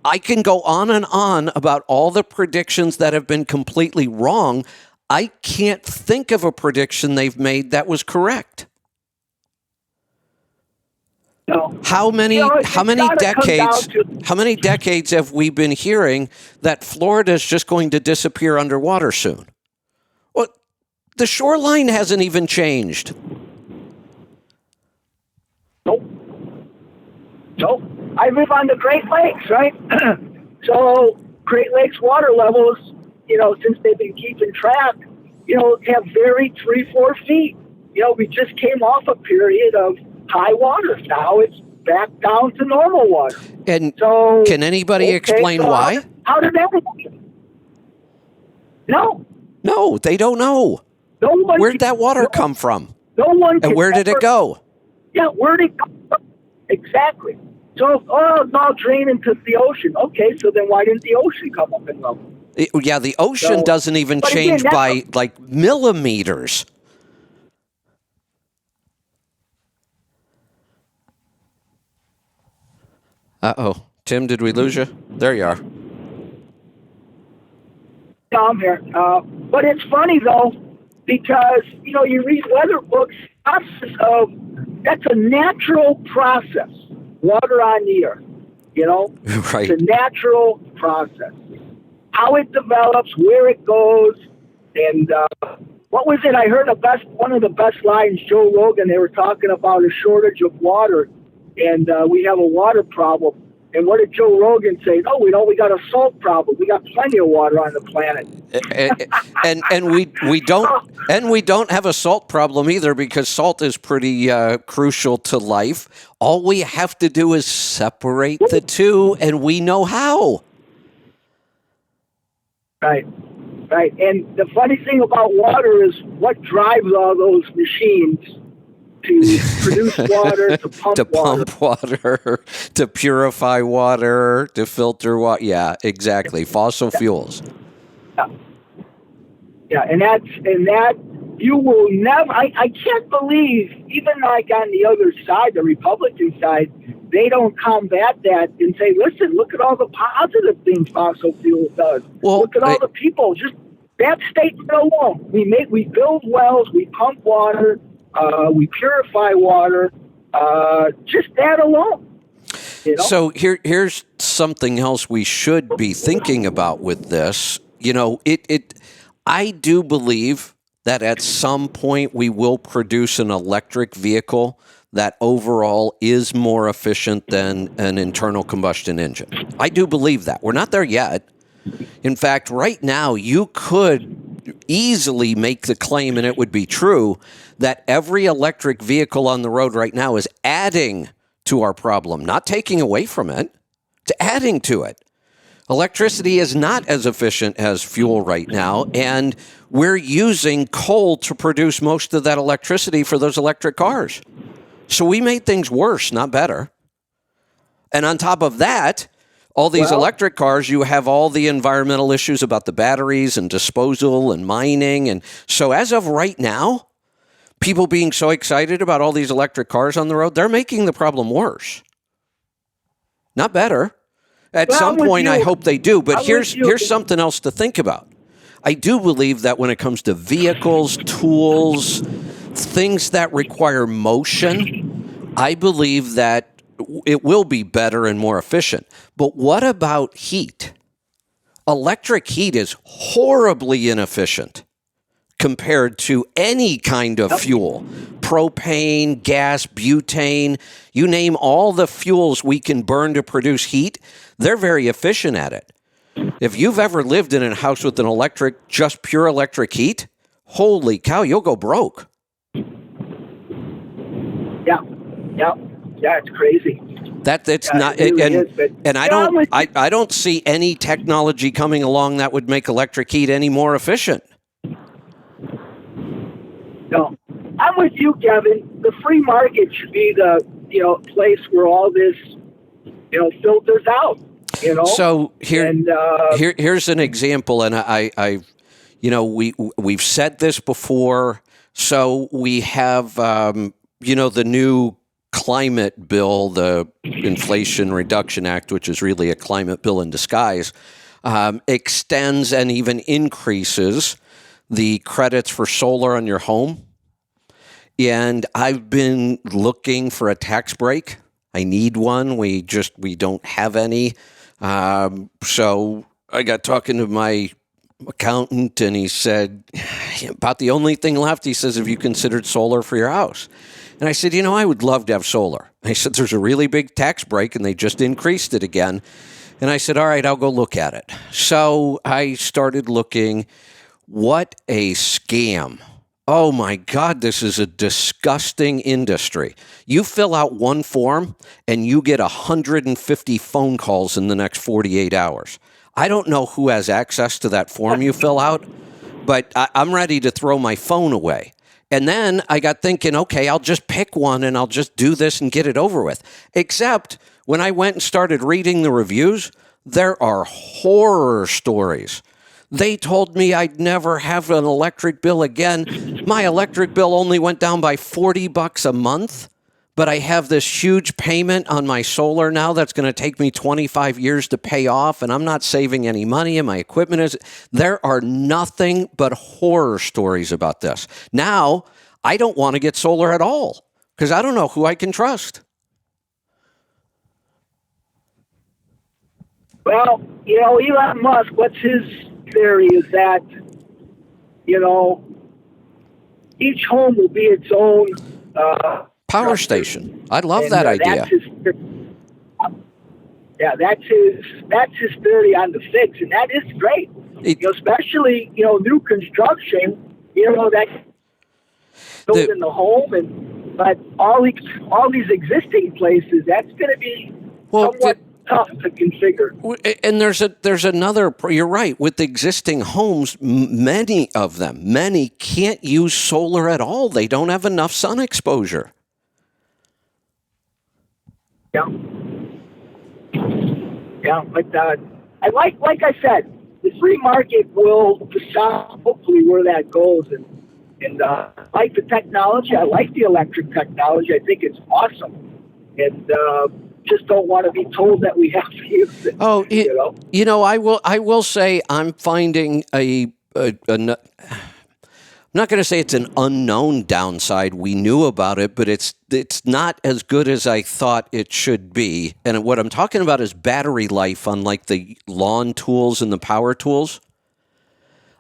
I can go on and on about all the predictions that have been completely wrong. I can't think of a prediction they've made that was correct. No. How many decades have we been hearing that Florida is just going to disappear underwater soon? Well, the shoreline hasn't even changed. Nope. I live on the Great Lakes, right? So Great Lakes water levels, since they've been keeping track, have varied 3-4 feet. We just came off a period of high water. Now it's back down to normal water. And so, can anybody explain why? How did that happen? No, they don't know. Where'd that water come from? No one. And where did it go? Yeah, where did it go? Exactly. So, it's all drained into the ocean. Okay, so then why didn't the ocean come up in level? The ocean doesn't even change by like millimeters. Uh-oh. Tim, did we lose you? There you are. Yeah, I'm here. But it's funny, though, because, you read weather books, that's a natural process, water on the earth, Right. It's a natural process. How it develops, where it goes, and what was it? I heard one of the best lines, Joe Rogan, they were talking about a shortage of water, and we have a water problem. And what did Joe Rogan say? No, we got a salt problem. We got plenty of water on the planet. and we don't have a salt problem either because salt is pretty crucial to life. All we have to do is separate the two, and we know how. Right. And the funny thing about water is what drives all those machines to produce water, to pump water, to purify water, to filter water. Yeah, exactly. Fossil fuels. Yeah, and that you will never. I can't believe, even like on the other side, the Republican side, they don't combat that and say, listen, look at all the positive things fossil fuel does. Well, look at all the people. Just that statement alone. We build wells, we pump water. We purify water, just that alone. So here's something else we should be thinking about with this. I do believe that at some point we will produce an electric vehicle that overall is more efficient than an internal combustion engine. I do believe that. We're not there yet. In fact, right now, you could easily make the claim, and it would be true, that every electric vehicle on the road right now is adding to our problem, not taking away from it, to adding to it. Electricity is not as efficient as fuel right now, and we're using coal to produce most of that electricity for those electric cars. So we made things worse, not better. And on top of that, all these electric cars, you have all the environmental issues about the batteries and disposal and mining. And so as of right now, people being so excited about all these electric cars on the road, they're making the problem worse, not better. At some point, I hope they do. But here's something else to think about. I do believe that when it comes to vehicles, tools, things that require motion, I believe that it will be better and more efficient. But what about heat? Electric heat is horribly inefficient compared to any kind of fuel. Propane, gas, butane, you name all the fuels we can burn to produce heat, they're very efficient at it. If you've ever lived in a house with an just pure electric heat, holy cow, you'll go broke. Yeah, it's crazy. It's not, it really is, and I don't see any technology coming along that would make electric heat any more efficient. No, I'm with you, Kevin. The free market should be the place where all this filters out. So here's an example, and we've said this before. So we have the new climate bill, the Inflation Reduction Act, which is really a climate bill in disguise, extends and even increases the credits for solar on your home. And I've been looking for a tax break. I need one. We don't have any. So I got talking to my accountant, and he said, about the only thing left, he says, have you considered solar for your house? And I said, I would love to have solar. And he said, there's a really big tax break, and they just increased it again. And I said, all right, I'll go look at it. So I started looking. What a scam. Oh my God, this is a disgusting industry. You fill out one form and you get 150 phone calls in the next 48 hours. I don't know who has access to that form you fill out, but I'm ready to throw my phone away. And then I got thinking, okay, I'll just pick one and I'll just do this and get it over with. Except when I went and started reading the reviews, there are horror stories. They told me I'd never have an electric bill again. My electric bill only went down by $40 a month, but I have this huge payment on my solar now that's going to take me 25 years to pay off, and I'm not saving any money, and my equipment is... There are nothing but horror stories about this. Now, I don't want to get solar at all because I don't know who I can trust. Well, Elon Musk, what's his theory is that, each home will be its own power station. I love that idea. That's his theory on the fix, and that is great. Especially new construction. That's built in the home, but all these existing places, that's going to be somewhat tough to configure. And there's another. You're right. With existing homes, many can't use solar at all. They don't have enough sun exposure. Yeah, but I like I said, the free market will decide hopefully where that goes, and I like the technology. I like the electric technology. I think it's awesome, and just don't want to be told that we have to use it. Oh, I will say I'm finding I'm not going to say it's an unknown downside. We knew about it, but it's not as good as I thought it should be. And what I'm talking about is battery life on like the lawn tools and the power tools.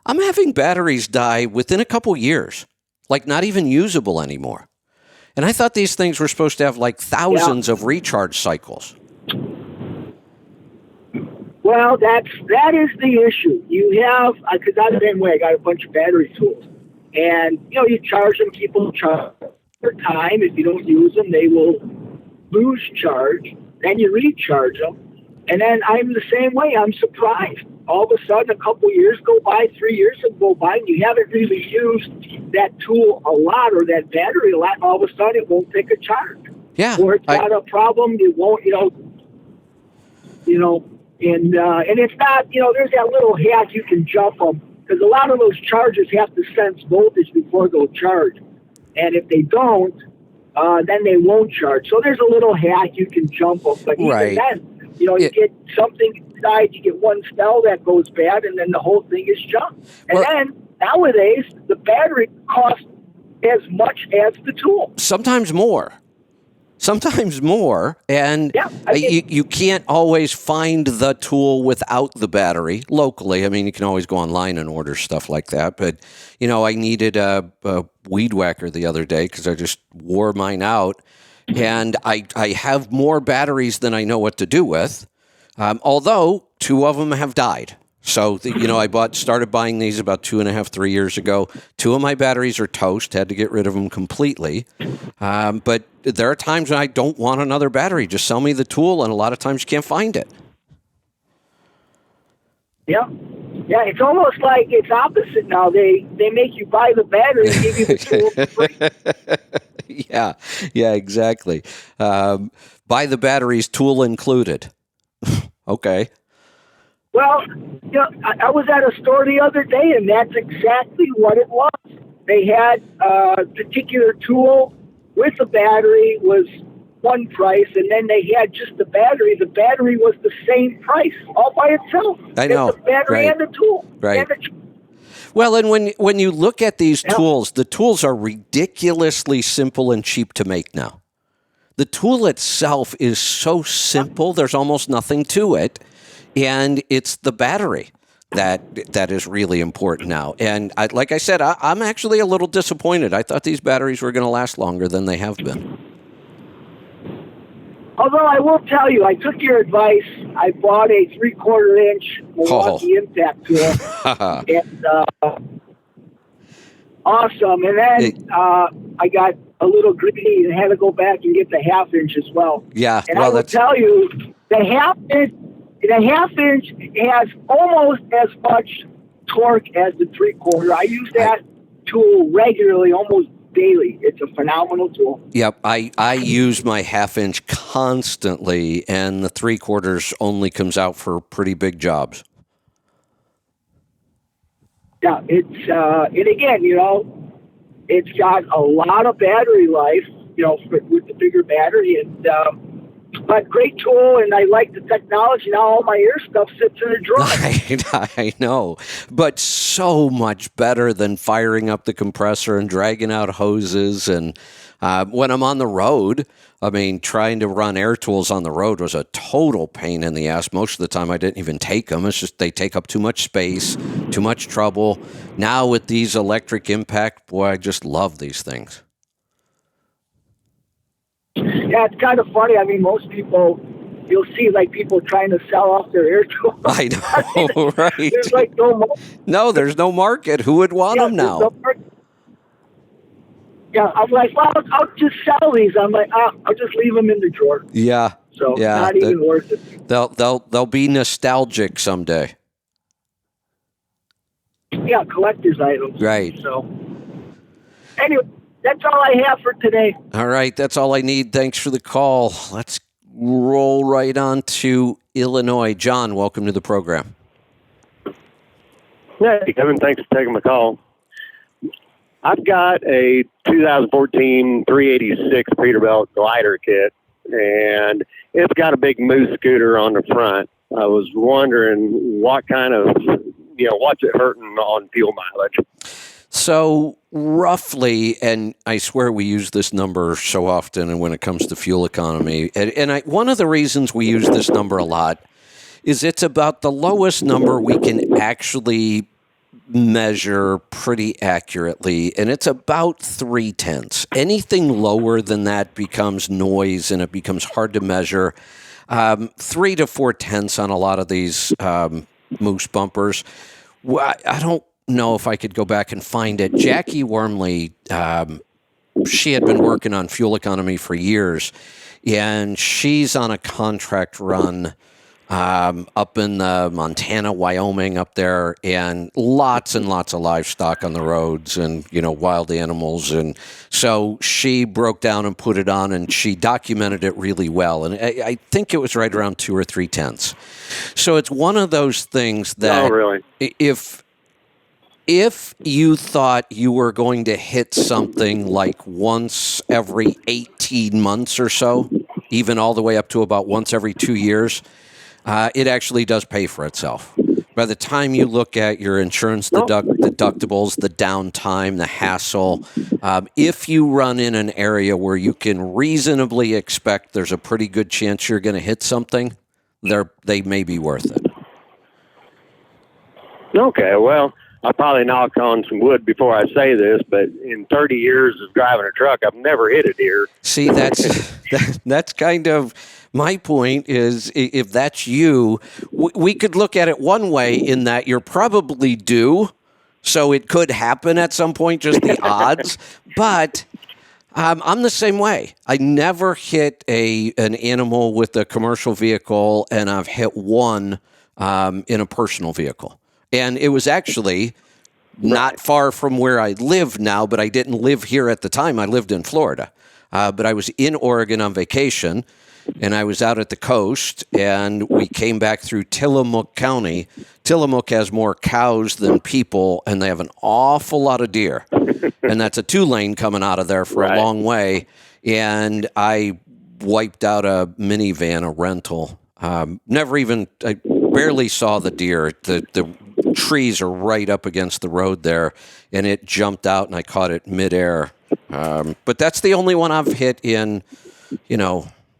I'm having batteries die within a couple years, like not even usable anymore. And I thought these things were supposed to have like thousands of recharge cycles. Well, that is the issue. You have, because I'm the same way, I got a bunch of battery tools. And, you charge them, keep them charged for time. If you don't use them, they will lose charge. Then you recharge them. And then I'm the same way. I'm surprised. All of a sudden, a couple years go by, 3 years go by, and you haven't really used that tool a lot or that battery a lot, and all of a sudden it won't take a charge. Yeah. Or it's got a problem, it won't, and it's not, there's that little hack you can jump them, because a lot of those chargers have to sense voltage before they'll charge. And if they don't, then they won't charge. So there's a little hack you can jump them. But even then, you get something inside, you get one cell that goes bad, and then the whole thing is junk. And Well- then nowadays, the battery costs as much as the tool. Sometimes more. And Yeah, I mean- you can't always find the tool without the battery locally. I mean, you can always go online and order stuff like that. But, I needed a weed whacker the other day because I just wore mine out. And I have more batteries than I know what to do with, although 2 of them have died. So, I started buying these about 2.5, 3 years ago. 2 of my batteries are toast, had to get rid of them completely. But there are times when I don't want another battery. Just sell me the tool, and a lot of times you can't find it. Yeah. Yeah, it's almost like it's opposite now. They make you buy the battery and give you the tool for free. Yeah, exactly. Buy the batteries, tool included. Okay. Well, I was at a store the other day, and that's exactly what it was. They had a particular tool with the battery was one price, and then they had just the battery. The battery was the same price all by itself. I know, The battery right. and the tool. Right. And the Well, and when you look at these Yeah. tools, the tools are ridiculously simple and cheap to make now. The tool itself is so simple, there's almost nothing to it, and it's the battery that is really important now. And like I said, I'm actually a little disappointed. I thought these batteries were going to last longer than they have been. Although I will tell you, I took your advice. I bought a 3/4 inch Milwaukee impact tool, and awesome. And then I got a little greedy and had to go back and get the 1/2 inch as well. Yeah, And well, I will that's tell you, the 1/2 inch has almost as much torque as the 3/4. I use that tool regularly, almost daily. It's a phenomenal tool. Yep, I use my 1/2 inch constantly, and the 3/4 only comes out for pretty big jobs. Yeah, it's and again, it's got a lot of battery life, with the bigger battery, and but great tool, and I like the technology. Now all my air stuff sits in a drawer. I know, but so much better than firing up the compressor and dragging out hoses. And when I'm on the road, I mean, trying to run air tools on the road was a total pain in the ass. Most of the time, I didn't even take them. It's just they take up too much space, too much trouble. Now with these electric impact, boy, I just love these things. Yeah, it's kind of funny. I mean, most people, you'll see like people trying to sell off their air tools. I know, right? There's like no market. No, there's no market. Who would want them there's now? no market. Yeah, I'm like, well, I'll just sell these. I'm like, I'll just leave them in the drawer. Yeah. So Yeah, not even worth it. They'll be nostalgic someday. Yeah, collector's items. Right. So anyway, that's all I have for today. All right, that's all I need. Thanks for the call. Let's roll right on to Illinois. John, welcome to the program. Hey, Kevin, thanks for taking my call. I've got a 2014 386 Peterbilt glider kit, and it's got a big moose scooter on the front. I was wondering what kind of, what's it hurting on fuel mileage? So roughly, and I swear we use this number so often and when it comes to fuel economy, and one of the reasons we use this number a lot is it's about the lowest number we can actually measure pretty accurately, and it's about 0.3. Anything lower than that becomes noise and it becomes hard to measure. 3 to 4/10 on a lot of these moose bumpers. I don't know if I could go back and find it. Jackie Wormley, she had been working on fuel economy for years, and she's on a contract run up in Montana, Wyoming, up there, and lots of livestock on the roads and, wild animals. And so she broke down and put it on, and she documented it really well. And I think it was right around 2 or 3/10. So it's one of those things that really? If you thought you were going to hit something like once every 18 months or so, even all the way up to about once every 2 years, it actually does pay for itself. By the time you look at your insurance deductibles, the downtime, the hassle, if you run in an area where you can reasonably expect there's a pretty good chance you're going to hit something, they may be worth it. Okay, well, I'll probably knock on some wood before I say this, but in 30 years of driving a truck, I've never hit a deer. See, that's kind of my point is if that's you, we could look at it one way in that you're probably due, so it could happen at some point, just the odds. But I'm the same way. I never hit an animal with a commercial vehicle, and I've hit one in a personal vehicle. And it was actually not far from where I live now, but I didn't live here at the time. I lived in Florida. But I was in Oregon on vacation, and I was out at the coast, and we came back through Tillamook County. Tillamook has more cows than people, and they have an awful lot of deer. And that's a 2-lane coming out of there for a long way. And I wiped out a minivan, a rental. I barely saw the deer. The trees are right up against the road there, and it jumped out, and I caught it midair. But that's the only one I've hit in,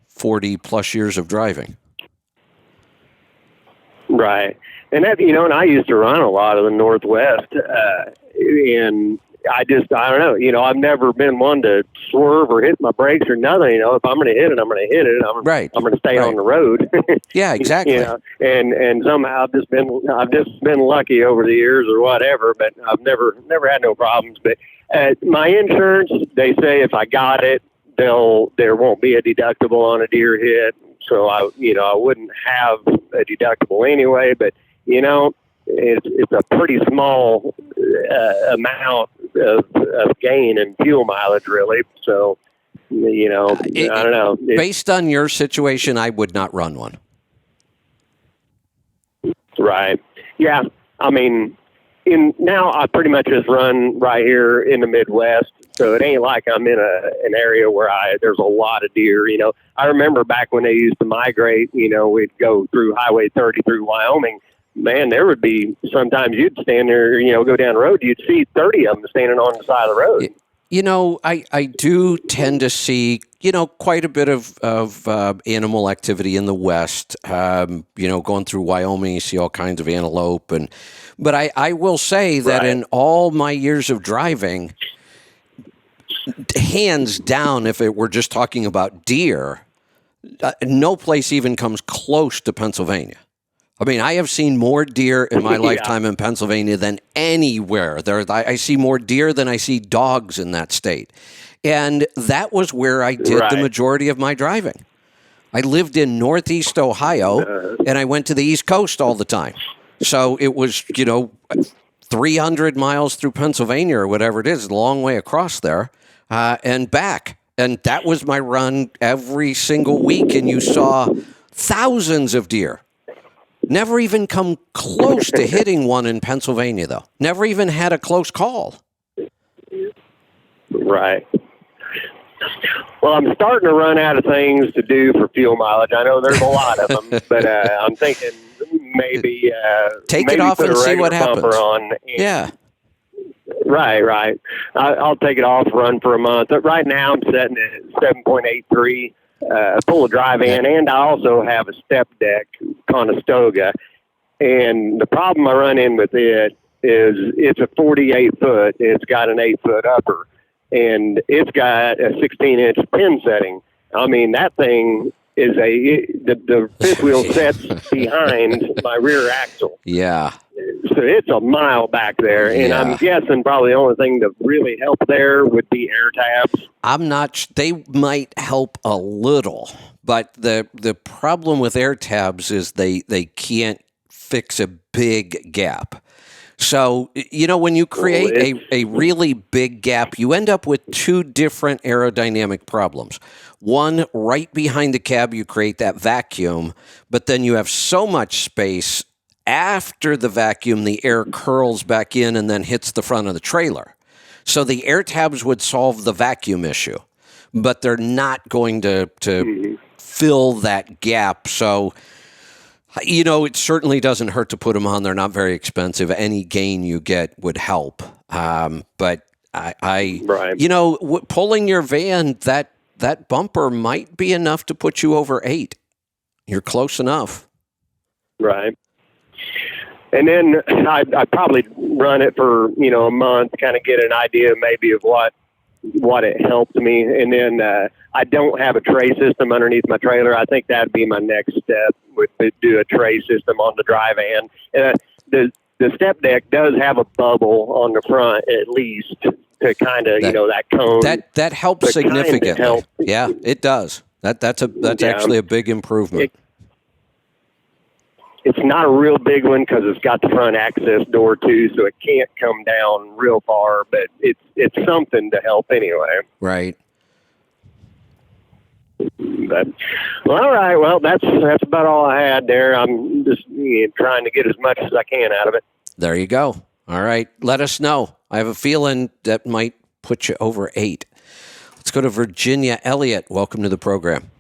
40 plus years of driving. Right. And that, and I used to run a lot of the Northwest, and I don't know, I've never been one to swerve or hit my brakes or nothing. If I'm going to hit it, I'm going to hit it. I'm going to stay on the road. Yeah, exactly. And somehow I've just been lucky over the years or whatever, but I've never had no problems. But my insurance, they say if I got it, there won't be a deductible on a deer hit. So I wouldn't have a deductible anyway, but it's a pretty small amount of gain in fuel mileage, really. So, I don't know. Based on your situation, I would not run one. Right. Yeah. I mean, now I pretty much just run right here in the Midwest. So it ain't like I'm in an area where there's a lot of deer. I remember back when they used to migrate, we'd go through Highway 30 through Wyoming. Man, there would be sometimes you'd stand there, go down the road, you'd see 30 of them standing on the side of the road. I do tend to see, quite a bit of animal activity in the West. Going through Wyoming, you see all kinds of antelope. But I will say that in all my years of driving, hands down, if it were just talking about deer, no place even comes close to Pennsylvania. I mean, I have seen more deer in my lifetime in Pennsylvania than anywhere. I see more deer than I see dogs in that state. And that was where I did the majority of my driving. I lived in Northeast Ohio, and I went to the East Coast all the time. So it was, 300 miles through Pennsylvania or whatever it is, a long way across there, and back. And that was my run every single week, and you saw thousands of deer. Never even come close to hitting one in Pennsylvania, though. Never even had a close call. Right. Well, I'm starting to run out of things to do for fuel mileage. I know there's a lot of them, but I'm thinking maybe take it off and see what happens. Yeah. Right. I'll take it off, run for a month. But right now, I'm setting it at 7.83. Full drive in, and I also have a step deck Conestoga. And the problem I run in with it is it's a 48 foot. It's got an 8-foot upper, and it's got a 16-inch pin setting. I mean, that thing is the fifth wheel sets behind my rear axle. Yeah. So it's a mile back there, and I'm guessing probably the only thing that really help there would be air tabs. They might help a little, but the problem with air tabs is they can't fix a big gap. So, when you create a really big gap, you end up with two different aerodynamic problems. One, right behind the cab, you create that vacuum, but then you have so much space. After the vacuum, the air curls back in and then hits the front of the trailer. So the air tabs would solve the vacuum issue, but they're not going to fill that gap. So You know, it certainly doesn't hurt to put them on. They're not very expensive. Any gain you get would help. But Right. you know, pulling your van, that bumper might be enough to put you over 8. You're close enough. Right. And then I'd probably run it for, a month, kind of get an idea maybe of what it helped me. And then I don't have a tray system underneath my trailer. I think that'd be my next step, would do a tray system on the dry van. The step deck does have a bubble on the front at least to kind of, that cone. That helps to kind of significantly. help. Yeah, it does. That's actually a big improvement. It's not a real big one because it's got the front access door too, so it can't come down real far. But it's something to help anyway. Right. But, well, all right. Well, that's about all I had there. I'm just trying to get as much as I can out of it. There you go. All right. Let us know. I have a feeling that might put you over 8. Let's go to Virginia. Elliott, welcome to the program.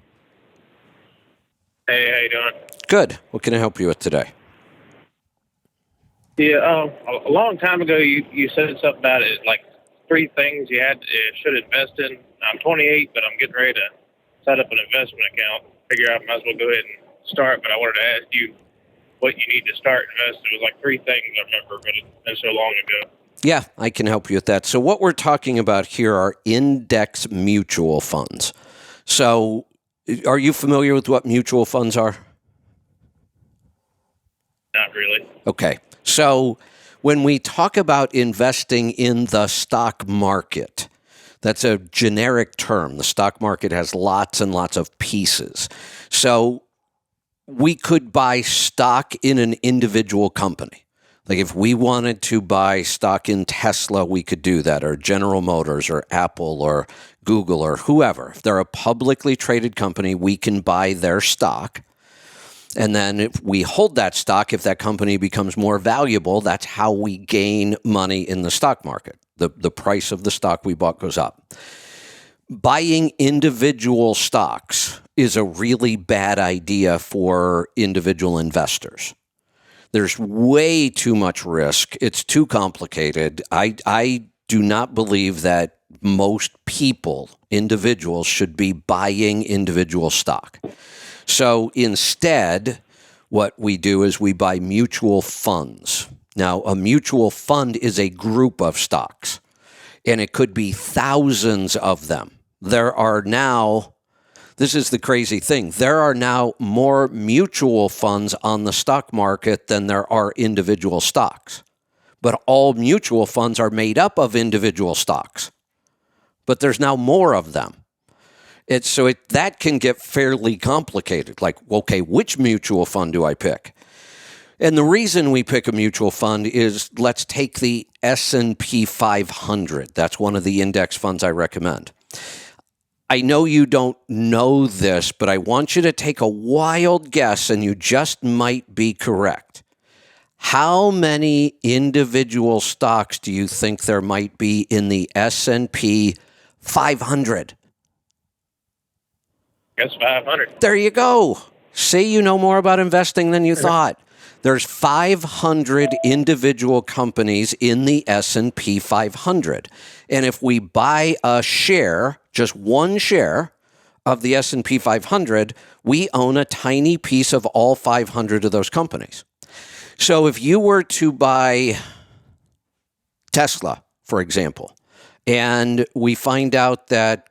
Hey, how you doing? Good. What can I help you with today? Yeah, a long time ago, you said something about it, like 3 things you should invest in. I'm 28, but I'm getting ready to set up an investment account. Figure I might as well go ahead and start, but I wanted to ask you what you need to start investing. It was like 3 things I remember, but it's been so long ago. Yeah, I can help you with that. So what we're talking about here are index mutual funds. So are you familiar with what mutual funds are? Not really. Okay. So when we talk about investing in the stock market, that's a generic term. The stock market has lots and lots of pieces. So we could buy stock in an individual company. Like if we wanted to buy stock in Tesla, we could do that, or General Motors, or Apple, or Google, or whoever. If they're a publicly traded company, we can buy their stock. And then if we hold that stock, if that company becomes more valuable, that's how we gain money in the stock market. The price of the stock we bought goes up. Buying individual stocks is a really bad idea for individual investors. There's way too much risk. It's too complicated. I do not believe that most people, individuals, should be buying individual stock. So instead, what we do is we buy mutual funds. Now, a mutual fund is a group of stocks, and it could be thousands of them. There are now, this is the crazy thing, there are now more mutual funds on the stock market than there are individual stocks. But all mutual funds are made up of individual stocks. But there's now more of them. That can get fairly complicated. Like, okay, which mutual fund do I pick? And the reason we pick a mutual fund is, let's take the S&P 500. That's one of the index funds I recommend. I know you don't know this, but I want you to take a wild guess, and you just might be correct. How many individual stocks do you think there might be in the S&P 500? Guess 500. There you go. See, you know more about investing than you thought. There's 500 individual companies in the S&P 500. And if we buy a share, just one share of the S&P 500, we own a tiny piece of all 500 of those companies. So if you were to buy Tesla, for example, and we find out that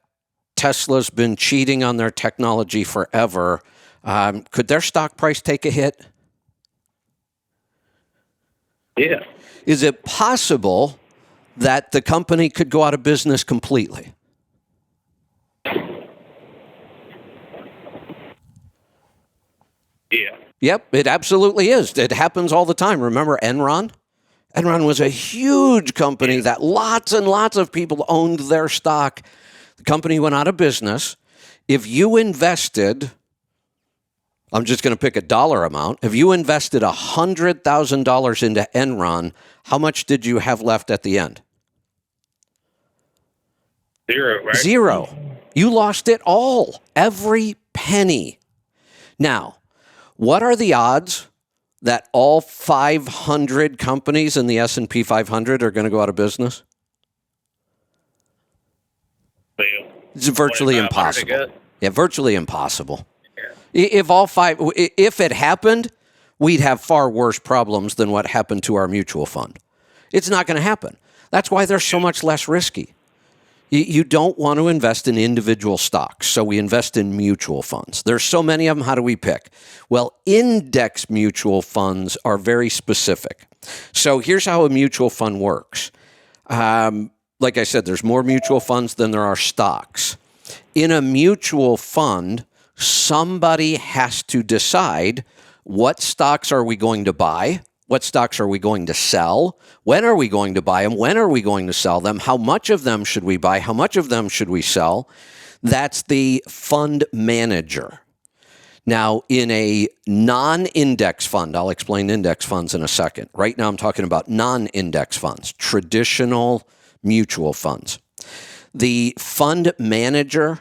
Tesla's been cheating on their technology forever, could their stock price take a hit? Yeah. Is it possible that the company could go out of business completely? Yeah. Yep, it absolutely is. It happens all the time. Remember Enron? Enron was a huge company that lots and lots of people owned their stock. The company went out of business. If you invested, I'm just going to pick a dollar amount. If you invested $100,000 into Enron, how much did you have left at the end? 0, right? 0. You lost it all, every penny. Now, What are the odds that all 500 companies in the S&P 500 are going to go out of business? Fail. It's virtually 2,500, I impossible. guess. Yeah, virtually impossible. If it happened, we'd have far worse problems than what happened to our mutual fund. It's not going to happen. That's why they're so much less risky. You don't want to invest in individual stocks, so we invest in mutual funds. There's so many of them. How do we pick? Well, index mutual funds are very specific. So here's how a mutual fund works. Like I said, there's more mutual funds than there are stocks. In a mutual fund, somebody has to decide what stocks are we going to buy, what stocks are we going to sell, when are we going to buy them, when are we going to sell them, how much of them should we buy, how much of them should we sell. That's the fund manager. Now, in a non-index fund, I'll explain index funds in a second. Right now, I'm talking about non-index funds, traditional mutual funds. The fund manager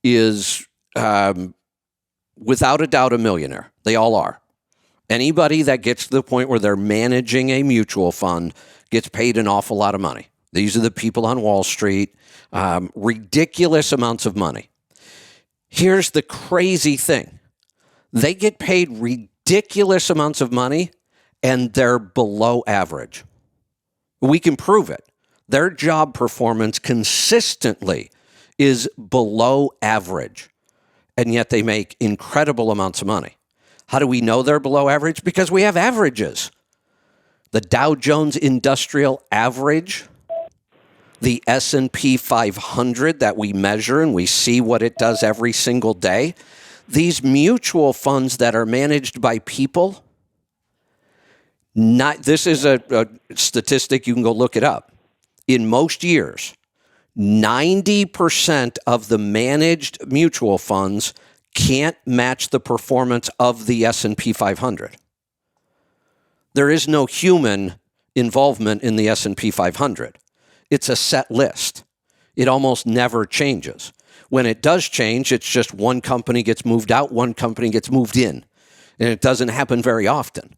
is, without a doubt, a millionaire. They all are. Anybody that gets to the point where they're managing a mutual fund gets paid an awful lot of money. These are the people on Wall Street, ridiculous amounts of money. Here's the crazy thing. They get paid ridiculous amounts of money, and they're below average. We can prove it. Their job performance consistently is below average, and yet they make incredible amounts of money. How do we know they're below average? Because we have averages. The Dow Jones Industrial Average, the S&P 500 that we measure and we see what it does every single day. These mutual funds that are managed by people, this is a statistic, you can go look it up. In most years, 90% of the managed mutual funds can't match the performance of the S&P 500. There is no human involvement in the S&P 500. It's a set list. It almost never changes. When it does change, it's just one company gets moved out, one company gets moved in. And it doesn't happen very often.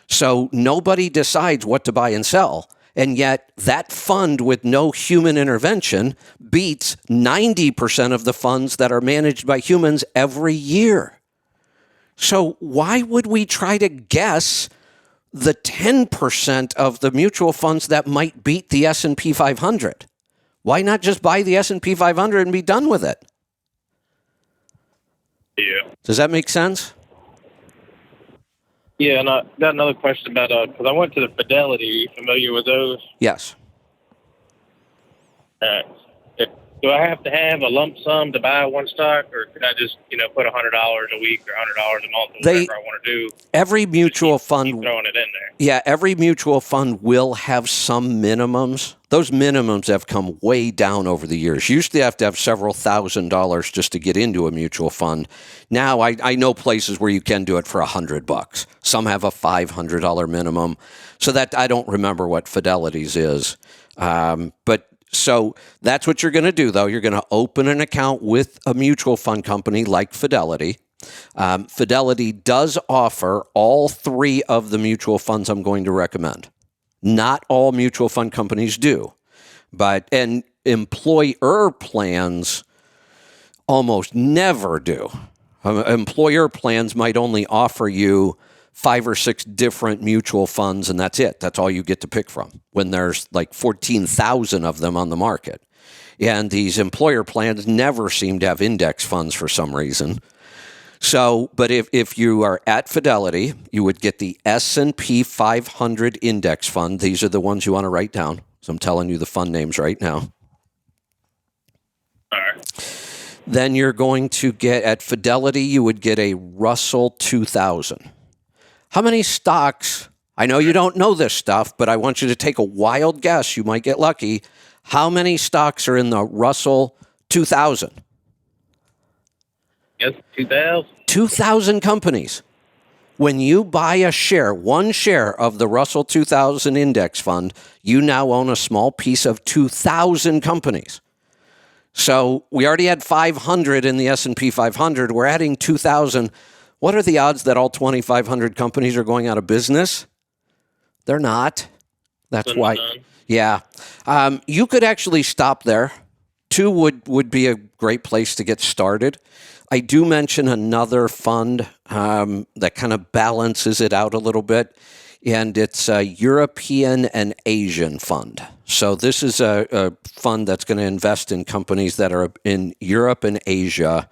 So nobody decides what to buy and sell. And yet that fund with no human intervention beats 90% of the funds that are managed by humans every year. So why would we try to guess the 10% of the mutual funds that might beat the S&P 500? Why not just buy the S&P 500 and be done with it? Yeah. Does that make sense? Yeah, and I got another question about, because I went to the Fidelity. Are you familiar with those? Yes. Do I have to have a lump sum to buy one stock, or could I just, put $100 a week or $100 a month, or whatever I want to do? Every mutual fund, keep throwing it in there. Yeah, every mutual fund will have some minimums. Those minimums have come way down over the years. You used to have several $1,000s just to get into a mutual fund. Now I know places where you can do it for $100. Some have a $500 minimum. So that I don't remember what Fidelity's is, but. So that's what you're going to do, though. You're going to open an account with a mutual fund company like Fidelity. Fidelity does offer all three of the mutual funds I'm going to recommend. Not all mutual fund companies do. And employer plans almost never do. Employer plans might only offer you 5 or 6 different mutual funds, and that's it. That's all you get to pick from when there's like 14,000 of them on the market. And these employer plans never seem to have index funds for some reason. So, but if you are at Fidelity, you would get the S&P 500 index fund. These are the ones you want to write down. So I'm telling you the fund names right now. All right. Then you're going to get, at Fidelity, you would get a Russell 2000. How many stocks, I know you don't know this stuff, but I want you to take a wild guess. You might get lucky. How many stocks are in the Russell 2000? Yes, 2,000. 2,000 companies. When you buy a share, one share of the Russell 2000 index fund, you now own a small piece of 2,000 companies. So we already had 500 in the S&P 500. We're adding 2,000. What are the odds that all 2,500 companies are going out of business? They're not. That's Slim why. to none. Yeah. You could actually stop there. 2 would be a great place to get started. I do mention another fund that kind of balances it out a little bit, and it's a European and Asian fund. So this is a fund that's going to invest in companies that are in Europe and Asia,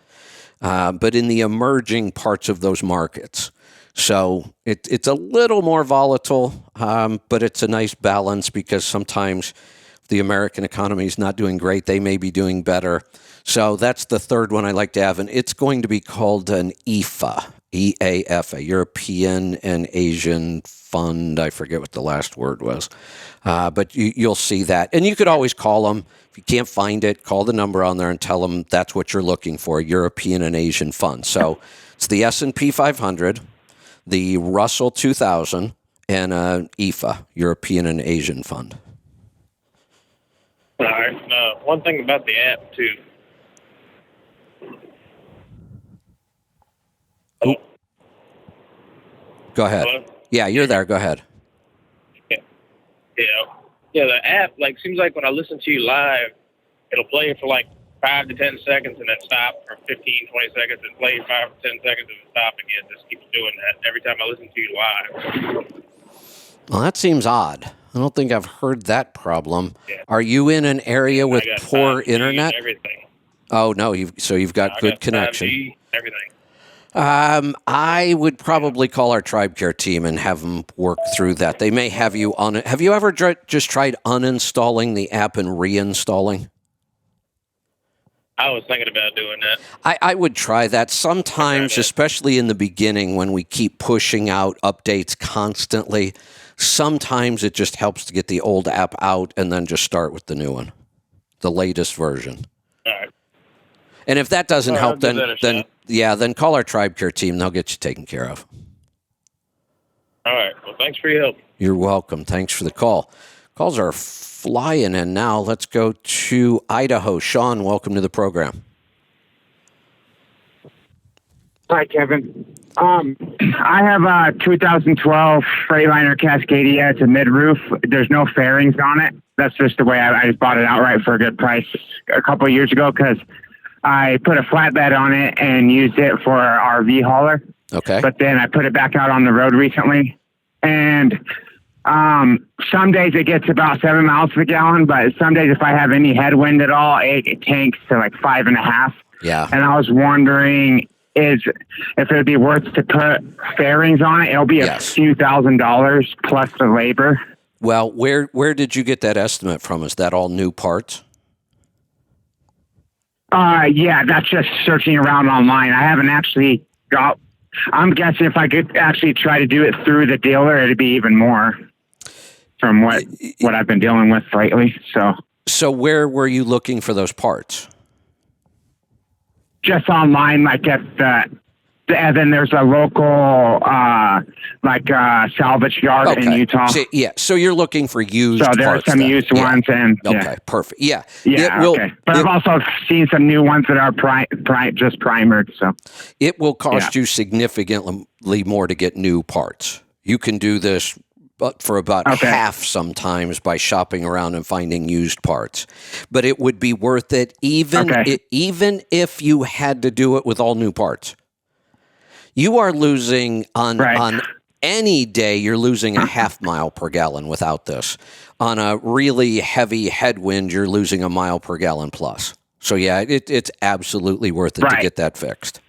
but in the emerging parts of those markets. So it's a little more volatile, but it's a nice balance because sometimes the American economy is not doing great. They may be doing better. So that's the third one I like to have, and it's going to be called an EAFA, EAFA, European and Asian Fund. I forget what the last word was, but you'll see that. And you could always call them. If you can't find it, call the number on there and tell them that's what you're looking for, European and Asian Fund. So it's the S&P 500, the Russell 2000, and EAFA, European and Asian Fund. All right. One thing about the app too. Ooh. Go ahead. Hello? Yeah, you're there. Go ahead. Yeah. The app seems like when I listen to you live, it'll play for 5 to 10 seconds and then stop for 15, 20 seconds and play 5 to 10 seconds and then stop again. Just keeps doing that every time I listen to you live. Well, that seems odd. I don't think I've heard that problem. Yeah. Are you in an area with I got poor 5G internet? and everything. Oh no, you've got good got connection. 5G, everything. I would probably call our Tribe Care team and have them work through that. They may have you on it. Have you ever just tried uninstalling the app and reinstalling? I was thinking about doing that. I would try that sometimes, especially in the beginning when we keep pushing out updates constantly. Sometimes it just helps to get the old app out and then just start with the new one, the latest version. All right. And if that doesn't help, I'll give that a shot. then call our Tribe Care team. They'll get you taken care of. All right. Well, thanks for your help. You're welcome. Thanks for the call. Calls are flying in now. Let's go to Idaho. Sean, welcome to the program. Hi, Kevin. I have a 2012 Freightliner Cascadia. It's a mid-roof. There's no fairings on it. That's just the way I just bought it outright for a good price a couple of years ago because I put a flatbed on it and used it for an RV hauler. Okay. But then I put it back out on the road recently. And some days it gets about 7 miles per gallon, but some days if I have any headwind at all, it tanks to 5.5. Yeah. And I was wondering if it would be worth to put fairings on it. It'll be a few $1,000s plus the labor. Well, where did you get that estimate from? Is that all new parts? Yeah, that's just searching around online. I haven't actually got. I'm guessing if I could actually try to do it through the dealer, it'd be even more from what I've been dealing with lately. So where were you looking for those parts? Just online, at and then there's a local salvage yard in Utah. So you're looking for used parts. So there are some used ones, and okay, perfect. Yeah. Okay. But I've also seen some new ones that are just primered. So it will cost you significantly more to get new parts. You can do this for about half sometimes by shopping around and finding used parts. But it would be worth it even if you had to do it with all new parts. You are losing on any day, you're losing a half mile per gallon without this. On a really heavy headwind, you're losing a mile per gallon plus. So yeah, it's absolutely worth it to get that fixed.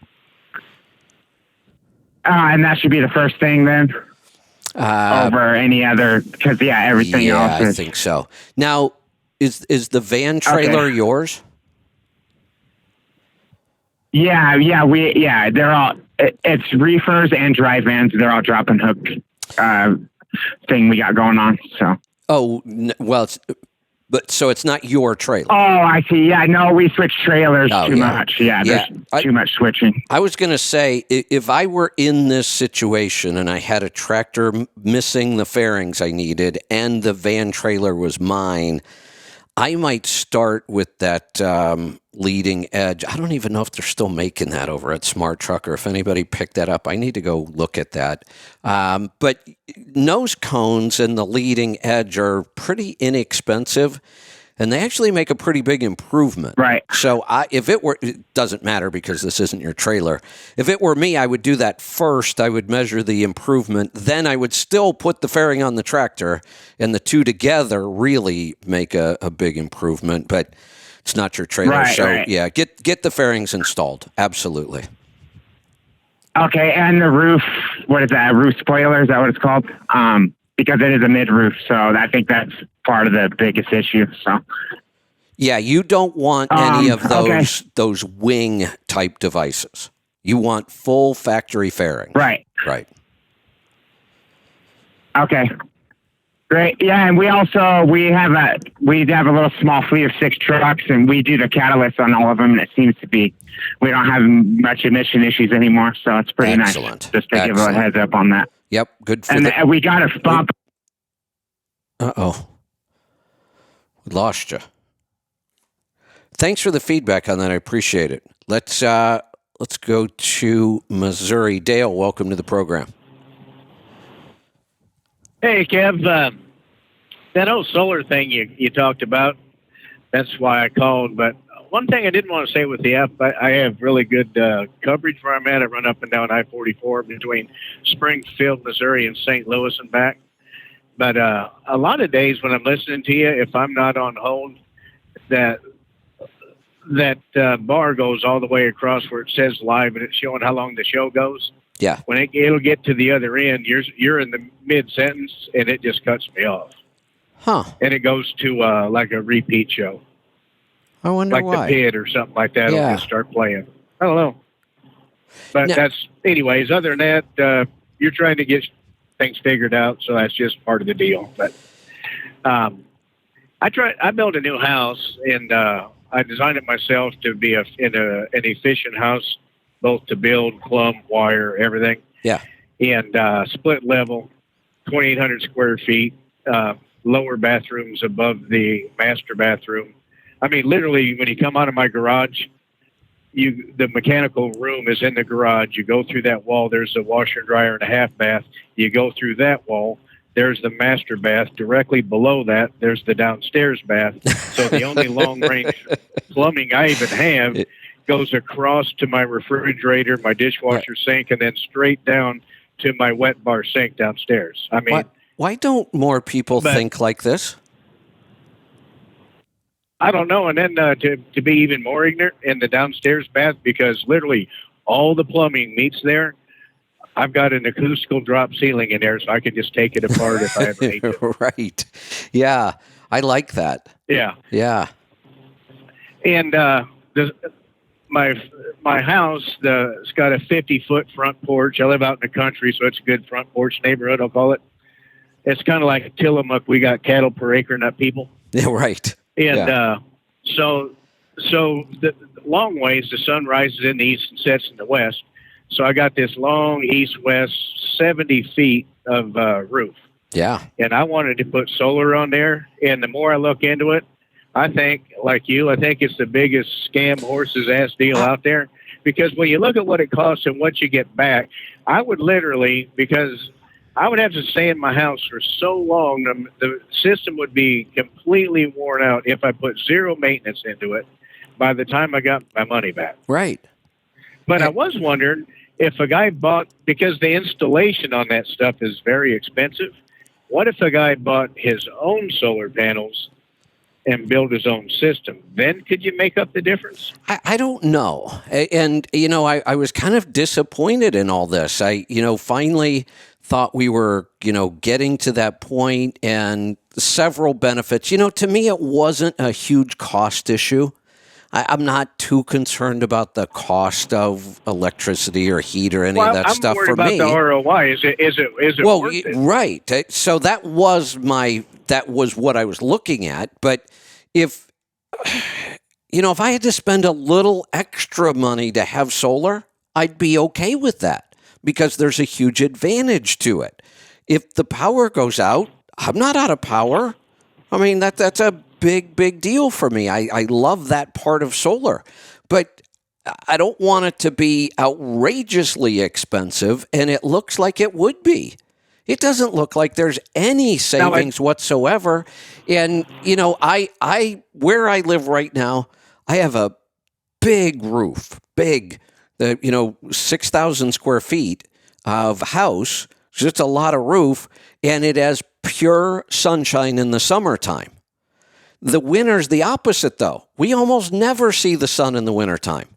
And that should be the first thing then? Over any other, because everything else is. I think so. Now, is the van trailer yours? Yeah, they're all. It's reefers and dry vans. They're all drop and hook thing we got going on. So. Oh well, so it's not your trailer. Oh, I see. Yeah, no, we switch trailers too much. Yeah, there's too much switching. I was going to say, if I were in this situation and I had a tractor missing the fairings I needed and the van trailer was mine, I might start with that leading edge. I don't even know if they're still making that over at Smart Trucker. If anybody picked that up, I need to go look at that. But nose cones and the leading edge are pretty inexpensive, and they actually make a pretty big improvement. Right. So if it were, it doesn't matter because this isn't your trailer. If it were me, I would do that first. I would measure the improvement. Then I would still put the fairing on the tractor, and the two together really make a big improvement. But it's not your trailer. Right, so right. yeah, get the fairings installed. Absolutely. Okay, and the roof, what is that? Roof spoiler, is that what it's called? Because it is a mid-roof, so I think that's part of the biggest issue. So Yeah, you don't want any of okay. those wing type devices. You want full factory fairing. Right. Right. Okay. Great. Yeah, and we have a little small fleet of 6 trucks, and we do the catalyst on all of them. And it seems to be we don't have much emission issues anymore, so it's pretty Excellent. nice. Just to give a heads up on that. Yep. Good for And we got a bump. Uh-oh. We lost you. Thanks for the feedback on that. I appreciate it. Let's go to Missouri. Dale, welcome to the program. Hey, Kev, that whole solar thing you talked about, that's why I called. But one thing I didn't want to say with the app, I have really good coverage where I'm at. I run up and down I-44 between Springfield, Missouri, and St. Louis and back. But a lot of days when I'm listening to you, if I'm not on hold, that bar goes all the way across where it says live, and it's showing how long the show goes. Yeah. When it'll get to the other end, you're in the mid-sentence, and it just cuts me off. Huh. And it goes to like a repeat show. I wonder like why. the Pit or something like that. Yeah. It'll just start playing. I don't know. But anyways, other than that, you're trying to get things figured out, so that's just part of the deal. But I built a new house, and I designed it myself to be an efficient house, both to build, plumb, wire, everything. Yeah. And split level, 2,800 square feet, lower bathrooms above the master bathroom. I mean, literally, when you come out of my garage, the mechanical room is in the garage. You go through that wall, there's a washer and dryer and a half bath. You go through that wall, there's the master bath. Directly below that, there's the downstairs bath. So the only long-range plumbing I even have goes across to my refrigerator, my dishwasher sink, and then straight down to my wet bar sink downstairs. I mean, why don't more people think like this? I don't know. And then to be even more ignorant, in the downstairs bath, because literally all the plumbing meets there, I've got an acoustical drop ceiling in there, so I can just take it apart if I ever need to. Right. Yeah. I like that. Yeah. Yeah. And my house, it's got a 50-foot front porch. I live out in the country, so it's a good front porch neighborhood, I'll call it. It's kind of like Tillamook. We got cattle per acre, not people. Yeah, right. And so the long ways, the sun rises in the east and sets in the west. So I got this long east-west 70 feet of roof. Yeah. And I wanted to put solar on there. And the more I look into it, I think, like you, I think it's the biggest scam horse's ass deal out there. Because when you look at what it costs and what you get back, I would literally, because I would have to stay in my house for so long, the system would be completely worn out if I put zero maintenance into it by the time I got my money back. Right. But I was wondering if a guy bought, because the installation on that stuff is very expensive, what if a guy bought his own solar panels and build his own system? Then could you make up the difference? I don't know. And, I was kind of disappointed in all this. I finally thought we were, getting to that point, and several benefits. To me, it wasn't a huge cost issue. I'm not too concerned about the cost of electricity or heat or any of that stuff for me. I'm worried about the ROI. Is it worth it? Right. So that was what I was looking at. But if I had to spend a little extra money to have solar, I'd be okay with that because there's a huge advantage to it. If the power goes out, I'm not out of power. I mean, that's a big deal for me. I love that part of solar, but I don't want it to be outrageously expensive, and it looks like it would be. It doesn't look like there's any savings whatsoever. And, I where I live right now, I have a big roof, 6,000 square feet of house. So it's a lot of roof, and it has pure sunshine in the summertime. The winter's the opposite, though. We almost never see the sun in the wintertime.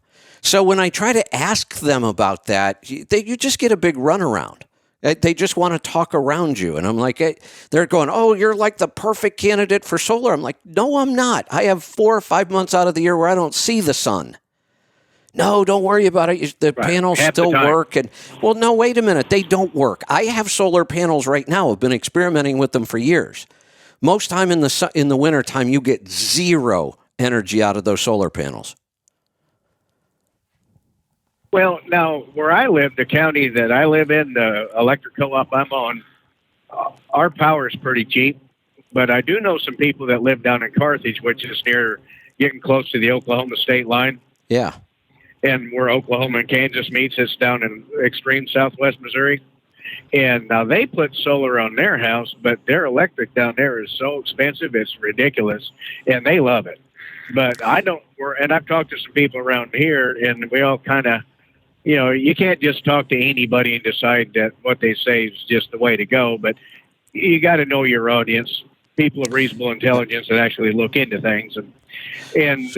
So when I try to ask them about that, you just get a big runaround. They just want to talk around you. And I'm like, they're going, oh, you're like the perfect candidate for solar. I'm like, no, I'm not. I have 4 or 5 months out of the year where I don't see the sun. No, don't worry about it. The panels still work. And well, no, wait a minute. They don't work. I have solar panels right now. I've been experimenting with them for years. Most time in the wintertime, you get zero energy out of those solar panels. Well, now, where I live, the county that I live in, the electric co-op I'm on, our power is pretty cheap. But I do know some people that live down in Carthage, which is getting close to the Oklahoma state line. Yeah. And where Oklahoma and Kansas meets, it's down in extreme southwest Missouri. And now they put solar on their house, but their electric down there is so expensive, it's ridiculous. And they love it. But and I've talked to some people around here, and we all kind of, you can't just talk to anybody and decide that what they say is just the way to go. But you got to know your audience, people of reasonable intelligence that actually look into things. And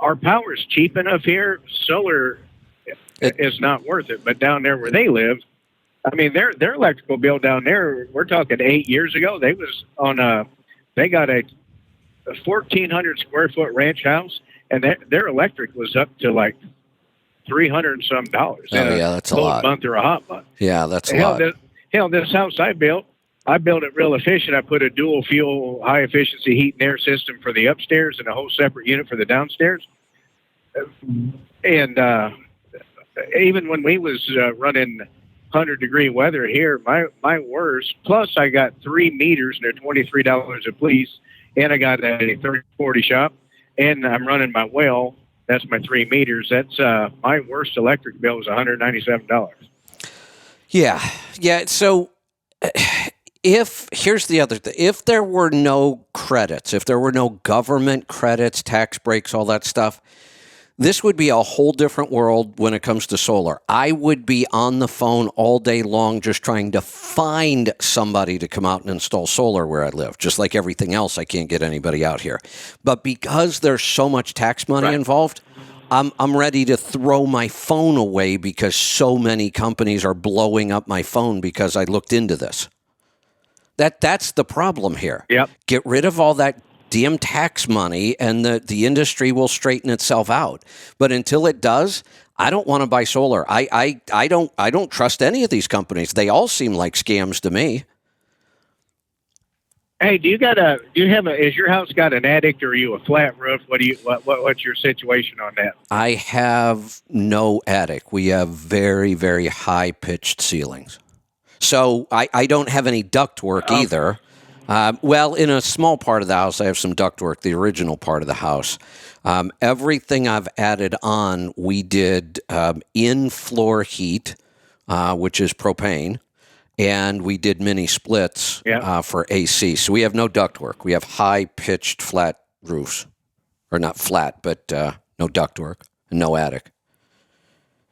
our power is cheap enough here. Solar is not worth it. But down there where they live, I mean, their electrical bill down there, we're talking 8 years ago, they got a 1,400 square foot ranch house, and their electric was up to like $300 and some dollars. Oh, yeah, that's a lot. Month or a hot month. Yeah, that's a lot. This house I built it real efficient. I put a dual fuel, high efficiency heat and air system for the upstairs and a whole separate unit for the downstairs. And even when we was running 100-degree weather here, my worst. Plus, I got 3 meters and they're $23 a piece, and I got a 30-40 shop, and I'm running my well. That's my 3 meters. That's my worst electric bill was $197. Yeah. So here's the other thing: if there were no credits, if there were no government credits, tax breaks, all that stuff, this would be a whole different world when it comes to solar. I would be on the phone all day long just trying to find somebody to come out and install solar where I live. Just like everything else, I can't get anybody out here. But because there's so much tax money involved, I'm ready to throw my phone away because so many companies are blowing up my phone because I looked into this. That's the problem here. Yep. Get rid of all that damn tax money, and the industry will straighten itself out. But until it does, I don't want to buy solar. I don't trust any of these companies. They all seem like scams to me. Hey, is your house got an attic, or are you a flat roof? What's your situation on that? I have no attic. We have very, very high pitched ceilings. So I don't have any ductwork either. Well, in a small part of the house, I have some ductwork, the original part of the house. Everything I've added on, we did in-floor heat, which is propane, and we did mini splits for AC. So we have no ductwork. We have high-pitched flat roofs. Or not flat, but no ductwork and no attic.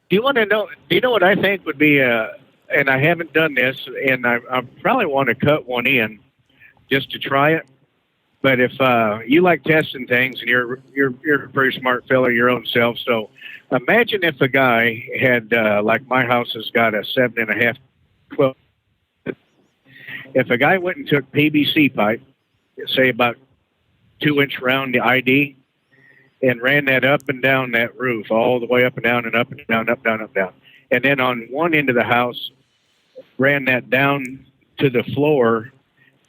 Do you know what I think would be, and I haven't done this, and I probably want to cut one in, just to try it. But if you like testing things, and you're a pretty smart fella your own self, so imagine if a guy had like my house has got a 7.5, 12. If a guy went and took PVC pipe, say about 2-inch round the ID, and ran that up and down that roof, all the way up and down and up and down, up, down, up, down, and then on one end of the house ran that down to the floor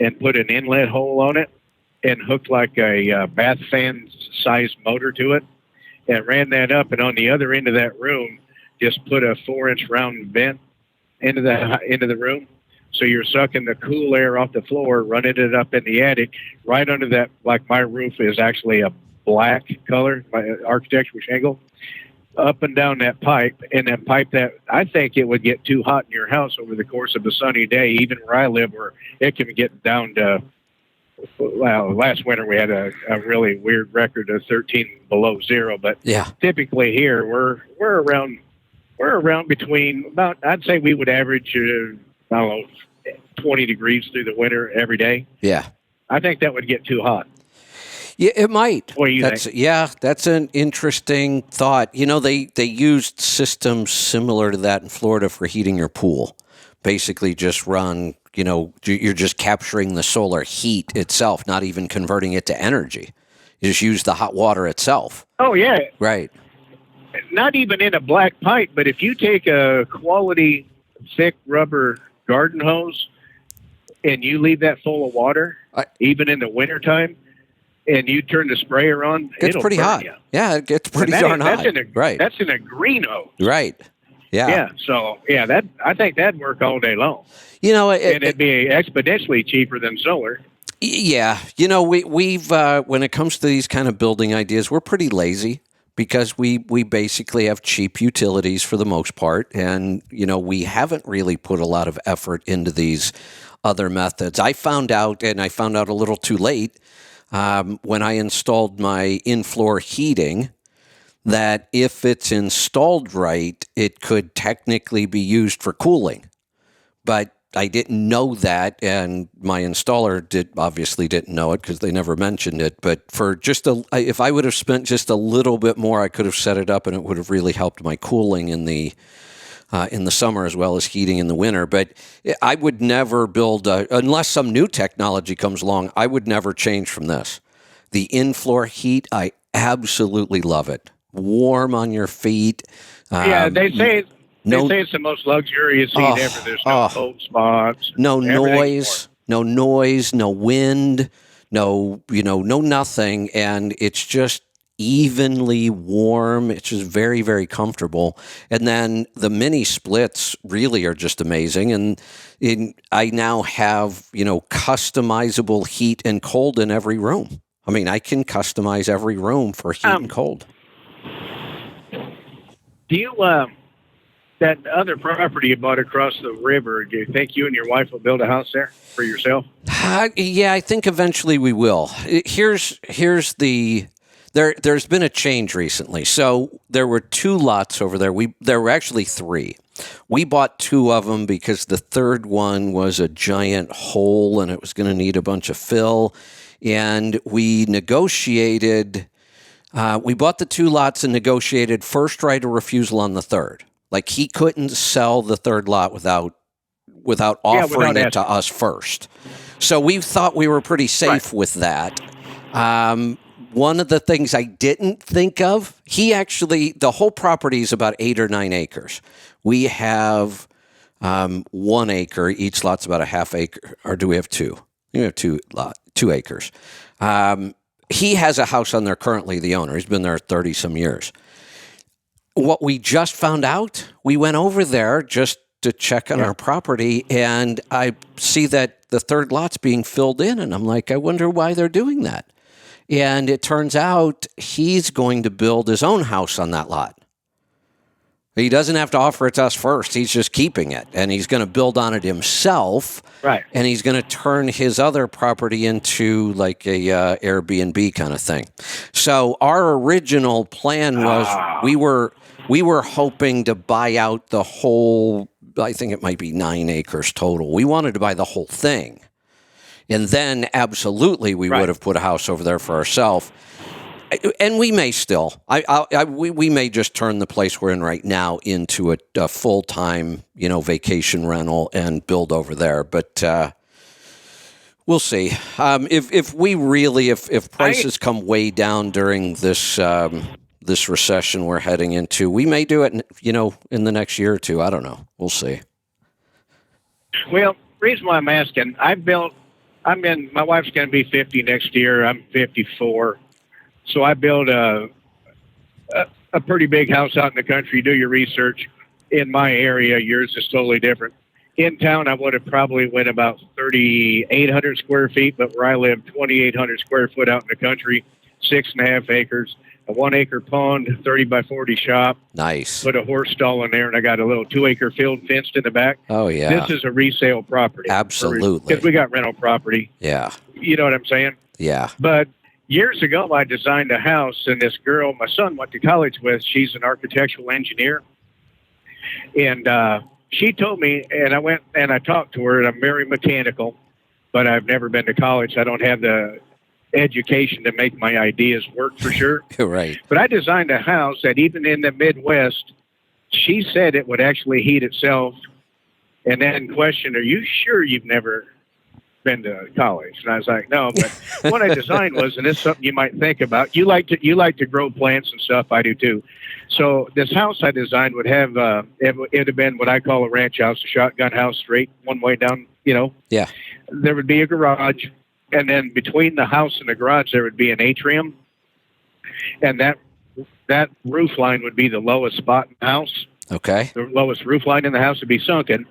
and put an inlet hole on it and hooked like a bath fan sized motor to it and ran that up, and on the other end of that room just put a 4-inch round vent into the room. So you're sucking the cool air off the floor, running it up in the attic, right under that. Like my roof is actually a black color, my architectural shingle, up and down that pipe, and then pipe that. I think it would get too hot in your house over the course of a sunny day, even where I live, where it can get down to. Well, last winter we had a really weird record of 13 below zero, but Yeah. typically here we're around between about. I'd say we would average I don't know 20 degrees through the winter every day. Yeah. I think that would get too hot. Yeah, it might. What do you That's think? Yeah, that's an interesting thought. You know, they used systems similar to that in Florida for heating your pool. Basically, just run. You know, you're just capturing the solar heat itself, not even converting it to energy. You just use the hot water itself. Oh yeah, Right. not even in a black pipe, but if you take a quality thick rubber garden hose and you leave that full of water, even in the wintertime, and you turn the sprayer on, It's it'll pretty burn hot. you. Yeah, it gets pretty And darn hot. That's Right. in a green hose. Right. Yeah. Yeah. So that I think that'd work all day long, You know, and it'd be exponentially cheaper than solar. Yeah, you know, we've when it comes to these kind of building ideas, we're pretty lazy because we basically have cheap utilities for the most part, and you know, we haven't really put a lot of effort into these other methods. I found out a little too late when I installed my in-floor heating that if it's installed right, it could technically be used for cooling, but I didn't know that, and my installer obviously didn't know it because they never mentioned it. But for if I would have spent just a little bit more, I could have set it up, and it would have really helped my cooling in the summer as well as heating in the winter. But I would never build unless some new technology comes along. I would never change from this. The in-floor heat, I absolutely love it. Warm on your feet. Yeah, they say. No- They say it's the most luxurious heat ever. There's no cold spots. No Everything's noise, no wind, no nothing, and it's just evenly warm. It's just very, very comfortable. And then the mini splits really are just amazing. And I now have customizable heat and cold in every room. I mean, I can customize every room for heat and cold. Do you that other property you bought across the river? Do you think you and your wife will build a house there for yourself? Yeah, I think eventually we will. There's been a change recently. So there were 2 lots over there. There were actually 3. We bought 2 of them because the third one was a giant hole and it was going to need a bunch of fill. And we negotiated. We bought the 2 lots and negotiated first right of refusal on the third. Like he couldn't sell the third lot without offering it to us first. So we thought we were pretty safe with that. One of the things I didn't think of, the whole property is about 8 or 9 acres. We have 1 acre. Each lot's about a half acre. Or do we have 2? We have 2 acres. He has a house on there currently, the owner. He's been there 30-some years. What we just found out, we went over there just to check on our property, and I see that the third lot's being filled in, and I'm like, I wonder why they're doing that. And it turns out he's going to build his own house on that lot. He doesn't have to offer it to us first. He's just keeping it, and he's going to build on it himself. Right. And he's going to turn his other property into like a Airbnb kind of thing. So our original plan was we were hoping to buy out the whole. I think it might be 9 acres total. We wanted to buy the whole thing, and then absolutely we would have put a house over there for ourselves. And we may still. We may just turn the place we're in right now into a full-time, vacation rental and build over there. But we'll see. If prices come way down during this this recession we're heading into, we may do it. In the next year or 2. I don't know. We'll see. Well, reason why I'm asking, my wife's going to be 50 next year. I'm 54. So I built a pretty big house out in the country. Do your research. In my area, yours is totally different. in town, I would have probably went about 3,800 square feet, but where I live, 2,800 square foot out in the country, 6.5 acres, a 1 acre pond, 30 by 40 shop, Nice. put a horse stall in there, and I got a little 2 acre field fenced in the back. Oh, yeah. This is a resale property. Absolutely. Because we got rental property. Yeah. You know what I'm saying? Yeah. But years ago, I designed a house, and this girl my son went to college with, she's an architectural engineer. And she told me, and I went and I talked to her, and I'm very mechanical, but I've never been to college. I don't have the education to make my ideas work for sure. Right. But I designed a house that even in the Midwest, she said it would actually heat itself, and then questioned, are you sure you've never been to college? And I was like, no, but what I designed was, and this is something you might think about. You like to grow plants and stuff. I do too. So this house I designed would have it'd have been what I call a ranch house, a shotgun house, straight one way down. Yeah. There would be a garage, and then between the house and the garage there would be an atrium, and that roof line would be the lowest spot in the house. Okay. The lowest roof line in the house would be sunken.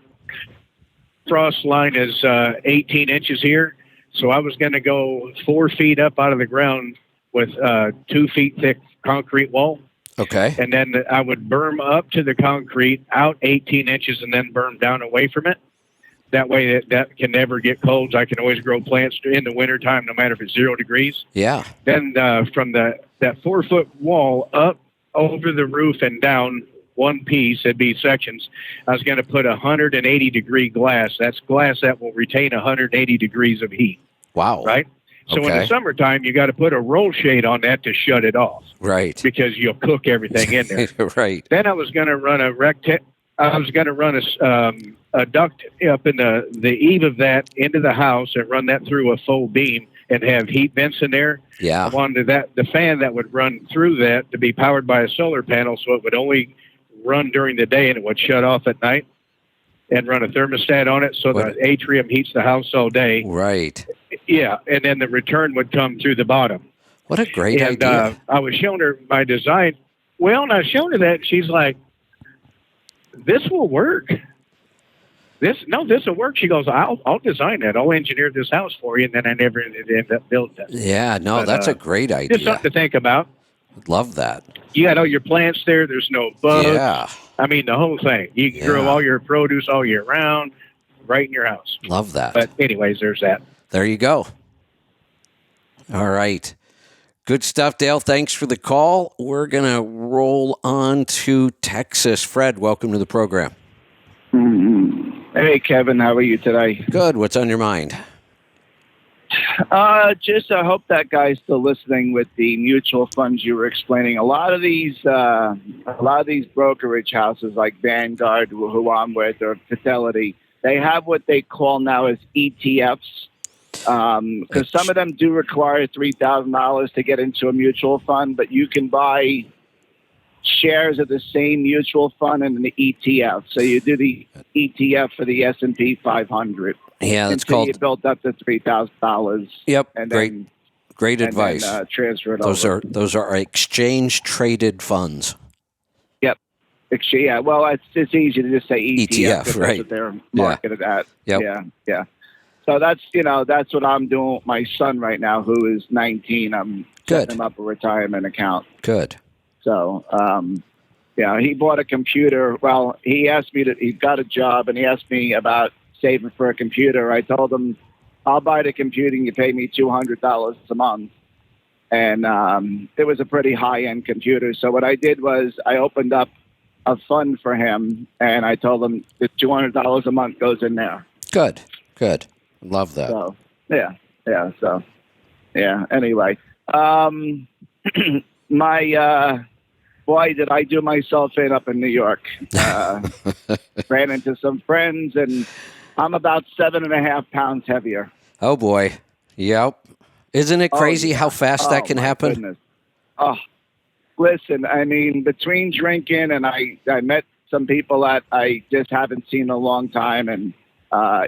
Frost line is 18 inches here, so I was going to go 4 feet up out of the ground with 2 feet thick concrete wall, Okay. and then I would berm up to the concrete out 18 inches and then berm down away from it. That way that can never get cold. I can always grow plants in the wintertime, no matter if it's 0 degrees. Yeah. Then from that 4 foot wall up over the roof and down one piece, it'd be sections. I was going to put 180 degree glass. That's glass that will retain 180 degrees of heat. Wow. Right. So in Okay. the summertime, you got to put a roll shade on that to shut it off, Right. because you'll cook everything in there. Right. Then I was going to run a duct up in the eave of that into the house and run that through a full beam and have heat vents in there. I Yeah. wanted the fan that would run through that to be powered by a solar panel, so it would only run during the day and it would shut off at night, and run a thermostat on it so What- the atrium heats the house all day. Right. Yeah, and then the return would come through the bottom. What a great And idea. I was showing her my design. Well, and I was showing her that, and she's like, this will work. This will work. She goes, I'll design that. I'll engineer this house for you. And then I never ended up building it. Yeah. No, but, that's a great Just idea. something to think about. Love that. You got all your plants there. There's no bugs. Yeah. I mean, the whole thing. You can grow Yeah. all your produce all year round right in your house. Love that. But anyways, there's that. There you go. All right. Good stuff, Dale. Thanks for the call. We're going to roll on to Texas. Fred, welcome to the program. Hey, Kevin, how are you today? Good. What's on your mind? Just I hope that guy's still listening with the mutual funds you were explaining. A lot of these brokerage houses like Vanguard, who I'm with, or Fidelity, they have what they call now as ETFs. Because some of them do require $3,000 to get into a mutual fund, but you can buy shares of the same mutual fund in an ETF. So you do the ETF for the S&P 500. Yeah, that's until called. you built up to $3,000. Yep. And Great. then, Great and advice. then, transfer it those over. are exchange traded funds. Yeah, well, it's easy to just say ETF. ETF, because right. That's what they're marketed at. Yep. Yeah. So that's what I'm doing with my son right now, who is 19. I'm Good. setting him up a retirement account. Good. So, he bought a computer. Well, he got a job, and he asked me about saving for a computer. I told him, I'll buy the computer and you pay me $200 a month. And it was a pretty high-end computer. So what I did was I opened up a fund for him, and I told him the $200 a month goes in there. Good. Good. Love that. So, anyway. Boy, did I do myself in up in New York. Ran into some friends, and I'm about 7.5 pounds heavier. Oh boy. Yep. Isn't it crazy how fast that can my happen? Goodness. Oh, listen, I mean, between drinking and I met some people that I just haven't seen in a long time, and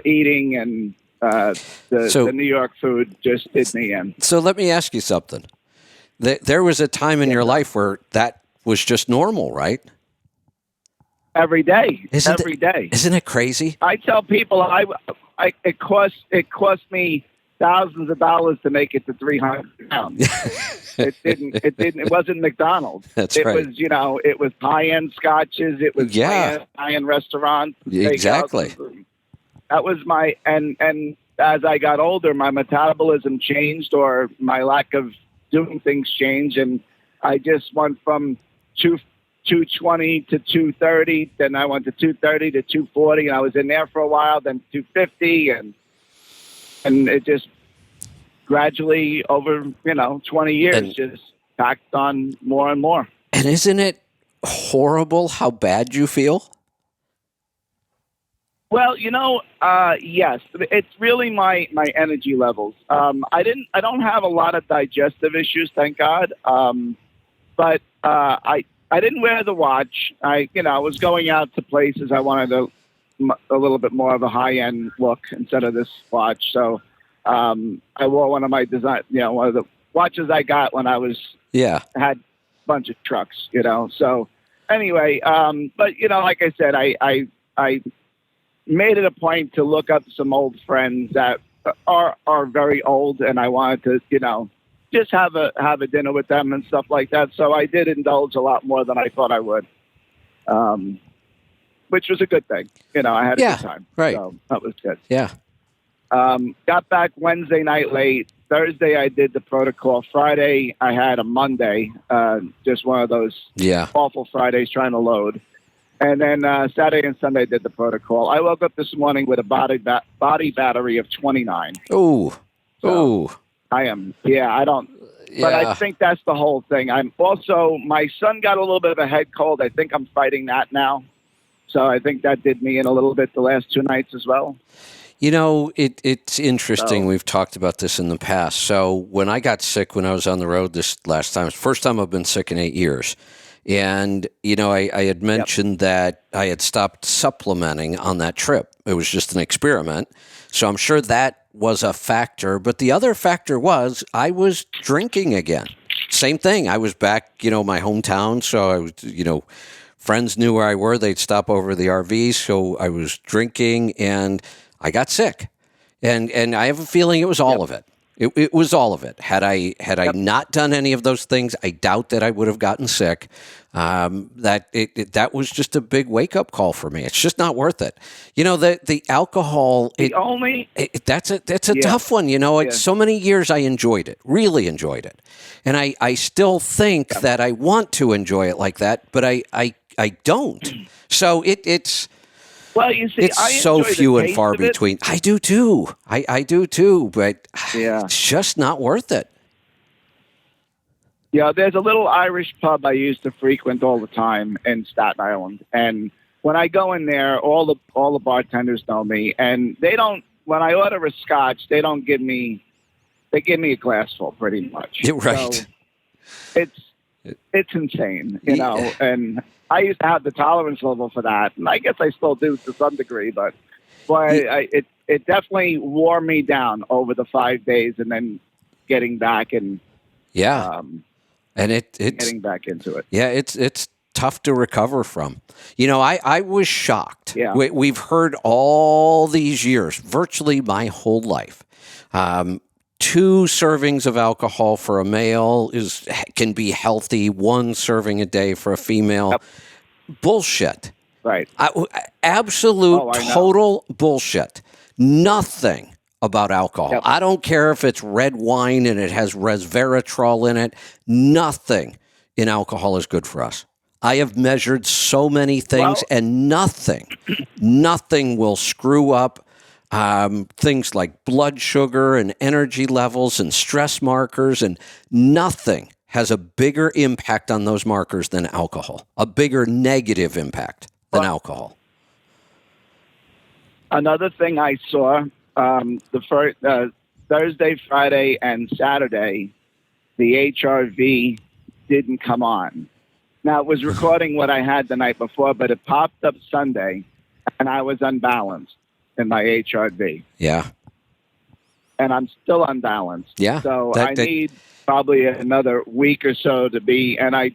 eating and the New York food just did me in. So let me ask you something. There was a time in your life where that was just normal, right? every day. Isn't every day. Isn't it crazy? I tell people it cost me thousands of dollars to make it to 300 pounds. It wasn't McDonald's. That's it right. was, it was high-end scotches. It was Yeah. high-end restaurants. Exactly. steakhouses. That was and as I got older, my metabolism changed, or my lack of doing things changed, and I just went from 220 to 230. Then I went to 230 to 240, and I was in there for a while. Then 250, and it just gradually over 20 years And- just packed on more and more. And isn't it horrible how bad you feel? Well, yes, it's really my energy levels. I don't have a lot of digestive issues, thank God. But I didn't wear the watch. I was going out to places I wanted a little bit more of a high end look instead of this watch. So I wore one of my design, one of the watches I got when I had a bunch of trucks, So anyway, but like I said, I made it a point to look up some old friends that are very old, and I wanted to, just have a dinner with them and stuff like that. So I did indulge a lot more than I thought I would, which was a good thing. I had a good time. Right. So that was good. Yeah. Got back Wednesday night late. Thursday I did the protocol. Friday I had a Monday, just one of those awful Fridays trying to load. And then Saturday and Sunday I did the protocol. I woke up this morning with a body battery of 29. Ooh. Ooh. I am. Yeah, I don't. But I think that's the whole thing. I'm also, my son got a little bit of a head cold. I think I'm fighting that now. So I think that did me in a little bit the last 2 nights as well. It's interesting. We've talked about this in the past. So when I got sick when I was on the road this last time, it's the first time I've been sick in 8 years. And, I had mentioned that I had stopped supplementing on that trip. It was just an experiment. So I'm sure that was a factor. But the other factor was I was drinking again. Same thing. I was back, my hometown. So I was, friends knew where I were. They'd stop over the RV. So I was drinking and I got sick. And I have a feeling it was all of it. It was all of it. Had I not done any of those things, I doubt that I would have gotten sick. That was just a big wake up call for me. It's just not worth it. The alcohol. That's a tough one. So many years I enjoyed it, really enjoyed it, and I still think that I want to enjoy it like that, but I don't. So it's. Well, you see, it's so few and far between. I do too. I do too, but it's just not worth it. Yeah, there's a little Irish pub I used to frequent all the time in Staten Island, and when I go in there, all the bartenders know me, and they don't. When I order a scotch, they don't give me. They give me a glassful, pretty much. You're right. So it's insane, and. I used to have the tolerance level for that, and I guess I still do to some degree. But boy, it definitely wore me down over the 5 days, and then getting back and it's getting back into it. Yeah, it's tough to recover from. I was shocked. Yeah. We've heard all these years, virtually my whole life. 2 servings of alcohol for a male can be healthy. 1 serving a day for a female. Yep. Bullshit. Right. Absolute total bullshit. Nothing about alcohol. Yep. I don't care if it's red wine and it has resveratrol in it. Nothing in alcohol is good for us. I have measured so many things, and nothing will screw up things like blood sugar and energy levels and stress markers, and nothing has a bigger impact on those markers than alcohol, a bigger negative impact than alcohol. Another thing I saw, the first Thursday, Friday, and Saturday, the HRV didn't come on. Now, it was recording what I had the night before, but it popped up Sunday, and I was unbalanced in my HRV. Yeah. And I'm still unbalanced. Yeah. So I need probably another week or so to be, and I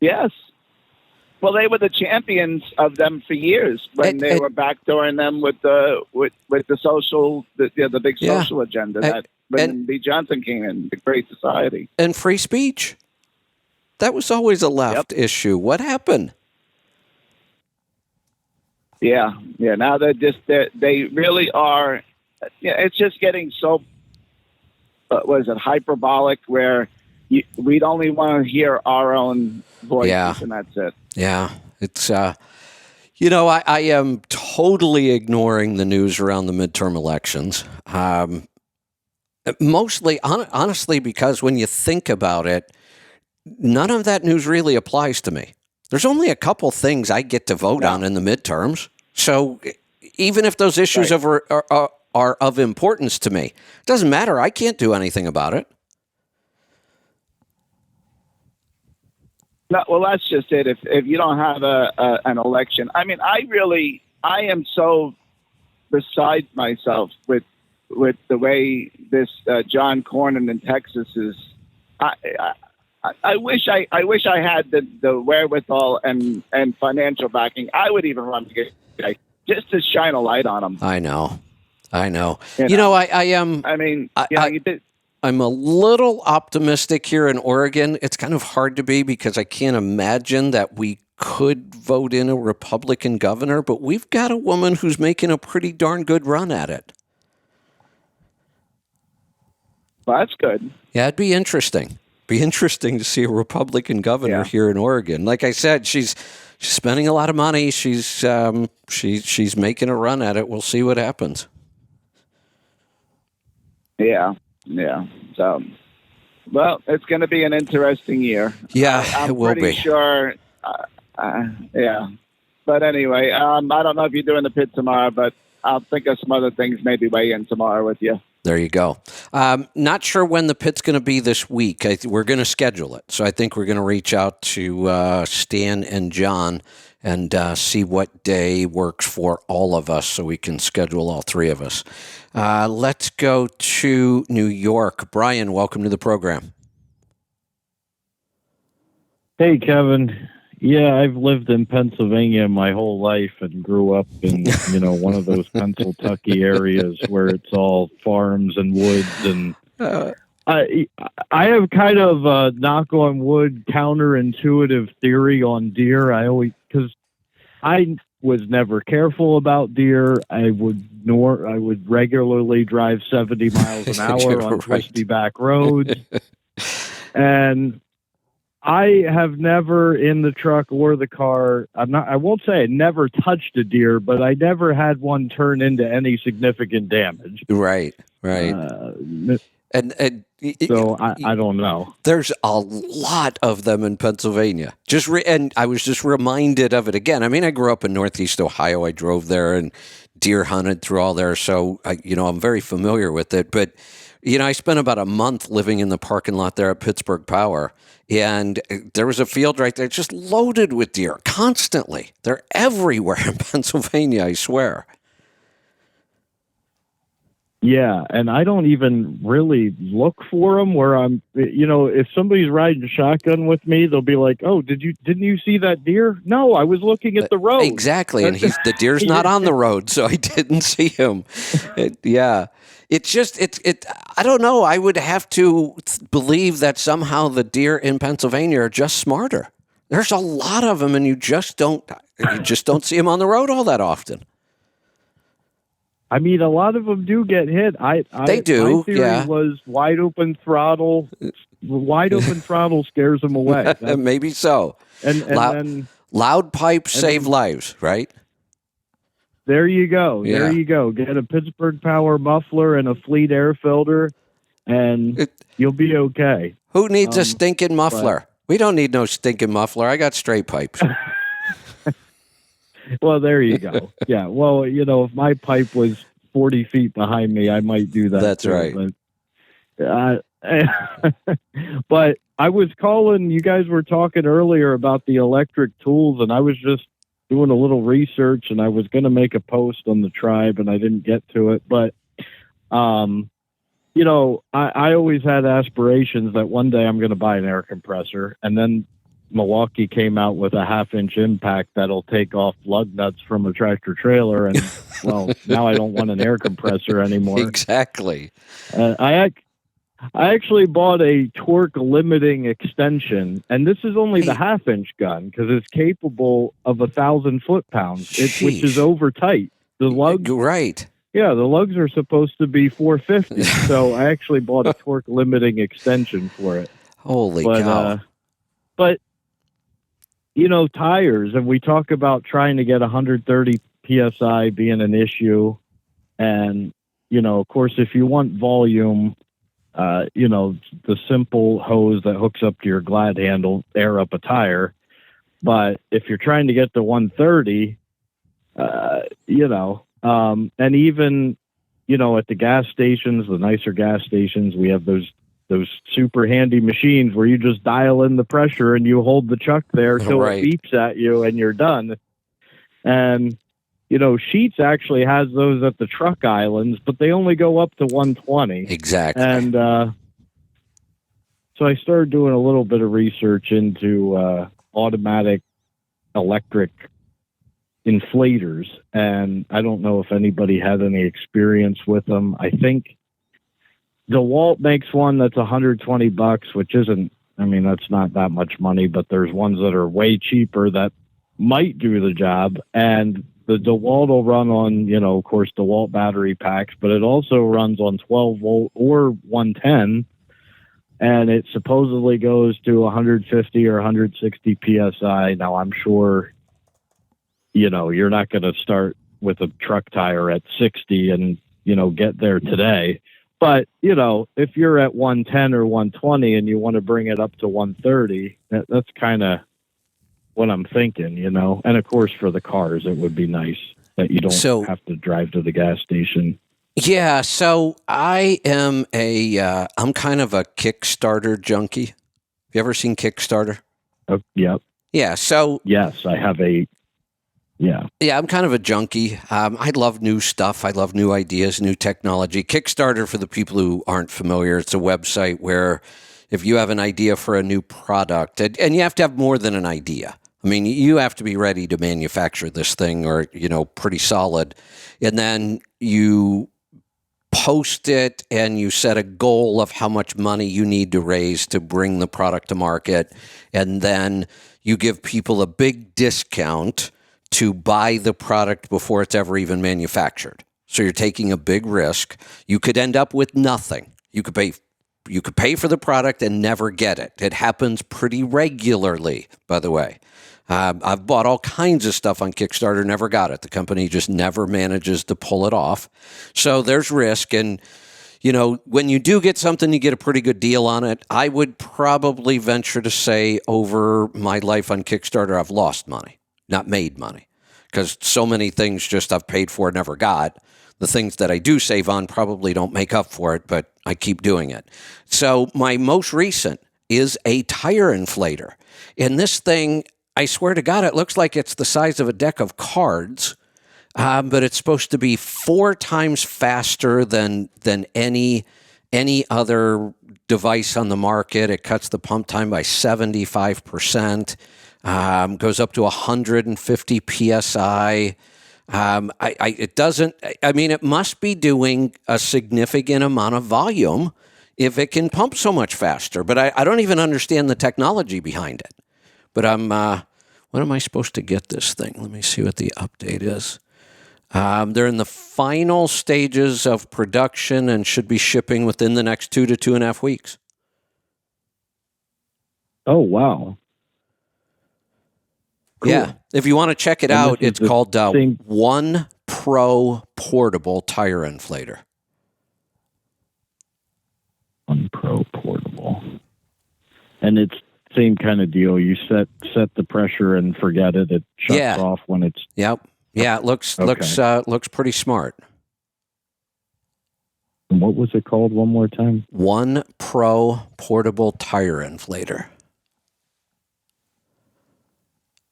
Yes. Well, they were the champions of them for years when they were backdooring them with the social, the big Yeah. social agenda that when B. Johnson came in, the Great Society. And free speech. That was always a left issue. What happened? Yeah. Now they really are. Yeah, it's just getting so. Was it hyperbolic? Where we'd only want to hear our own voices, and that's it. Yeah, it's I am totally ignoring the news around the midterm elections. Mostly, honestly, because when you think about it, none of that news really applies to me. There's only a couple things I get to vote on in the midterms. So even if those issues are of importance to me, it doesn't matter. I can't do anything about it. No, well, that's just it. If you don't have an election, I mean, I am so beside myself with the way this John Cornyn in Texas is. I wish I had the wherewithal and financial backing. I would even run just to shine a light on him. I know. I am. I mean, you did. I'm a little optimistic here in Oregon. It's kind of hard to be because I can't imagine that we could vote in a Republican governor, but we've got a woman who's making a pretty darn good run at it. Well, that's good. Yeah, it'd be interesting. Be interesting to see a Republican governor here in Oregon. Like I said, she's spending a lot of money. She's making a run at it. We'll see what happens. Yeah. So, well, it's going to be an interesting year. Yeah, it will be. I'm pretty sure. Yeah. But anyway, I don't know if you're doing the pit tomorrow, but I'll think of some other things maybe weigh in tomorrow with you. There you go. Not sure when the pit's going to be this week. We're going to schedule it. So I think we're going to reach out to Stan and John and see what day works for all of us so we can schedule all three of us. Let's go to New York. Brian, welcome to the program. Hey, Kevin. Yeah, I've lived in Pennsylvania my whole life and grew up in, one of those Pennsylvania areas where it's all farms and woods. And I have kind of a knock on wood counterintuitive theory on deer. Because I was never careful about deer. I would regularly drive 70 miles an hour on twisty back roads. And I have never in the truck or the car, I won't say I never touched a deer, but I never had one turn into any significant damage. Right. So I don't know. There's a lot of them in Pennsylvania. And I was just reminded of it again. I mean, I grew up in Northeast Ohio. I drove there and deer hunted through all there. So, I'm very familiar with it. But, I spent about a month living in the parking lot there at Pittsburgh Power. And there was a field right there just loaded with deer constantly. They're everywhere in Pennsylvania, I swear. Yeah, and I don't even really look for them where I'm, if somebody's riding shotgun with me, they'll be like, "Oh, didn't you see that deer?" No, I was looking at the road. Exactly, and the deer's not on the road, so I didn't see him. I don't know. I would have to believe that somehow the deer in Pennsylvania are just smarter. There's a lot of them, and you just don't see them on the road all that often. I mean, a lot of them do get hit. They do. My theory was wide open throttle. Wide open throttle scares them away. Maybe so. And then loud pipes save lives, right? There you go. Yeah. There you go. Get a Pittsburgh Power muffler and a Fleet air filter, and you'll be okay. Who needs a stinking muffler? We don't need no stinking muffler. I got straight pipes. Well, there you go. Yeah. Well, if my pipe was 40 feet behind me, I might do that. That's right. But I was calling, you guys were talking earlier about the electric tools, and I was just doing a little research, and I was going to make a post on the tribe, and I didn't get to it. But, I always had aspirations that one day I'm going to buy an air compressor. And then Milwaukee came out with a 1/2-inch impact that'll take off lug nuts from a tractor trailer, and well, now I don't want an air compressor anymore. Exactly. I actually bought a torque limiting extension, and this is only the 1/2-inch gun because it's capable of 1,000 foot-pounds, which is over tight. The lugs, right? Yeah, the lugs are supposed to be 450, so I actually bought a torque limiting extension for it. Holy cow! But you know, tires, and we talk about trying to get 130 psi being an issue, and you know, of course, if you want volume. You know, the simple hose that hooks up to your glad handle, air up a tire. But if you're trying to get to 130, you know, and even, you know, at the gas stations, the nicer gas stations, we have those super handy machines where you just dial in the pressure and you hold the chuck there till it beeps at you and you're done. And you know, Sheetz actually has those at the truck islands, but they only go up to 120. Exactly. And so I started doing a little bit of research into automatic electric inflators, and I don't know if anybody had any experience with them. I think DeWalt makes one that's $120, which isn't, I mean, that's not that much money, but there's ones that are way cheaper that might do the job. And the DeWalt will run on, you know, of course, DeWalt battery packs, but it also runs on 12 volt or 110, and it supposedly goes to 150 or 160 psi. Now, I'm sure, you know, you're not going to start with a truck tire at 60 and, you know, get there today. But, you know, if you're at 110 or 120 and you want to bring it up to 130, that's kind of what I'm thinking, you know. And of course, for the cars, it would be nice that you don't have to drive to the gas station. Yeah. So I am I'm kind of a Kickstarter junkie. Have you ever seen Kickstarter? Oh, yep. Yeah. So yes, I have Yeah, I'm kind of a junkie. I love new stuff. I love new ideas, new technology. Kickstarter, for the people who aren't familiar, it's a website where if you have an idea for a new product, and you have to have more than an idea. I mean, you have to be ready to manufacture this thing, or, you know, pretty solid. And then you post it and you set a goal of how much money you need to raise to bring the product to market. And then you give people a big discount to buy the product before it's ever even manufactured. So you're taking a big risk. You could end up with nothing. You could pay for the product and never get it. It happens pretty regularly, by the way. I've bought all kinds of stuff on Kickstarter, never got it. The company just never manages to pull it off. So there's risk. And, you know, when you do get something, you get a pretty good deal on it. I would probably venture to say over my life on Kickstarter, I've lost money, not made money, because so many things just I've paid for, never got. The things that I do save on probably don't make up for it, but I keep doing it. So my most recent is a tire inflator. And this thing, I swear to God, it looks like it's the size of a deck of cards, but it's supposed to be 4 times faster than any other device on the market. It cuts the pump time by 75%, goes up to 150 PSI. It must be doing a significant amount of volume if it can pump so much faster, but I don't even understand the technology behind it. But when am I supposed to get this thing? Let me see what the update is. They're in the final stages of production and should be shipping within the next 2 to 2.5 weeks. Oh, wow. Cool. Yeah. If you want to check it out, it's called One Pro Portable Tire Inflator. One Pro Portable. And it's same kind of deal. You set the pressure and forget it. It shuts off when it's. Yep. Yeah. It looks pretty smart. And what was it called one more time? One Pro Portable Tire Inflator.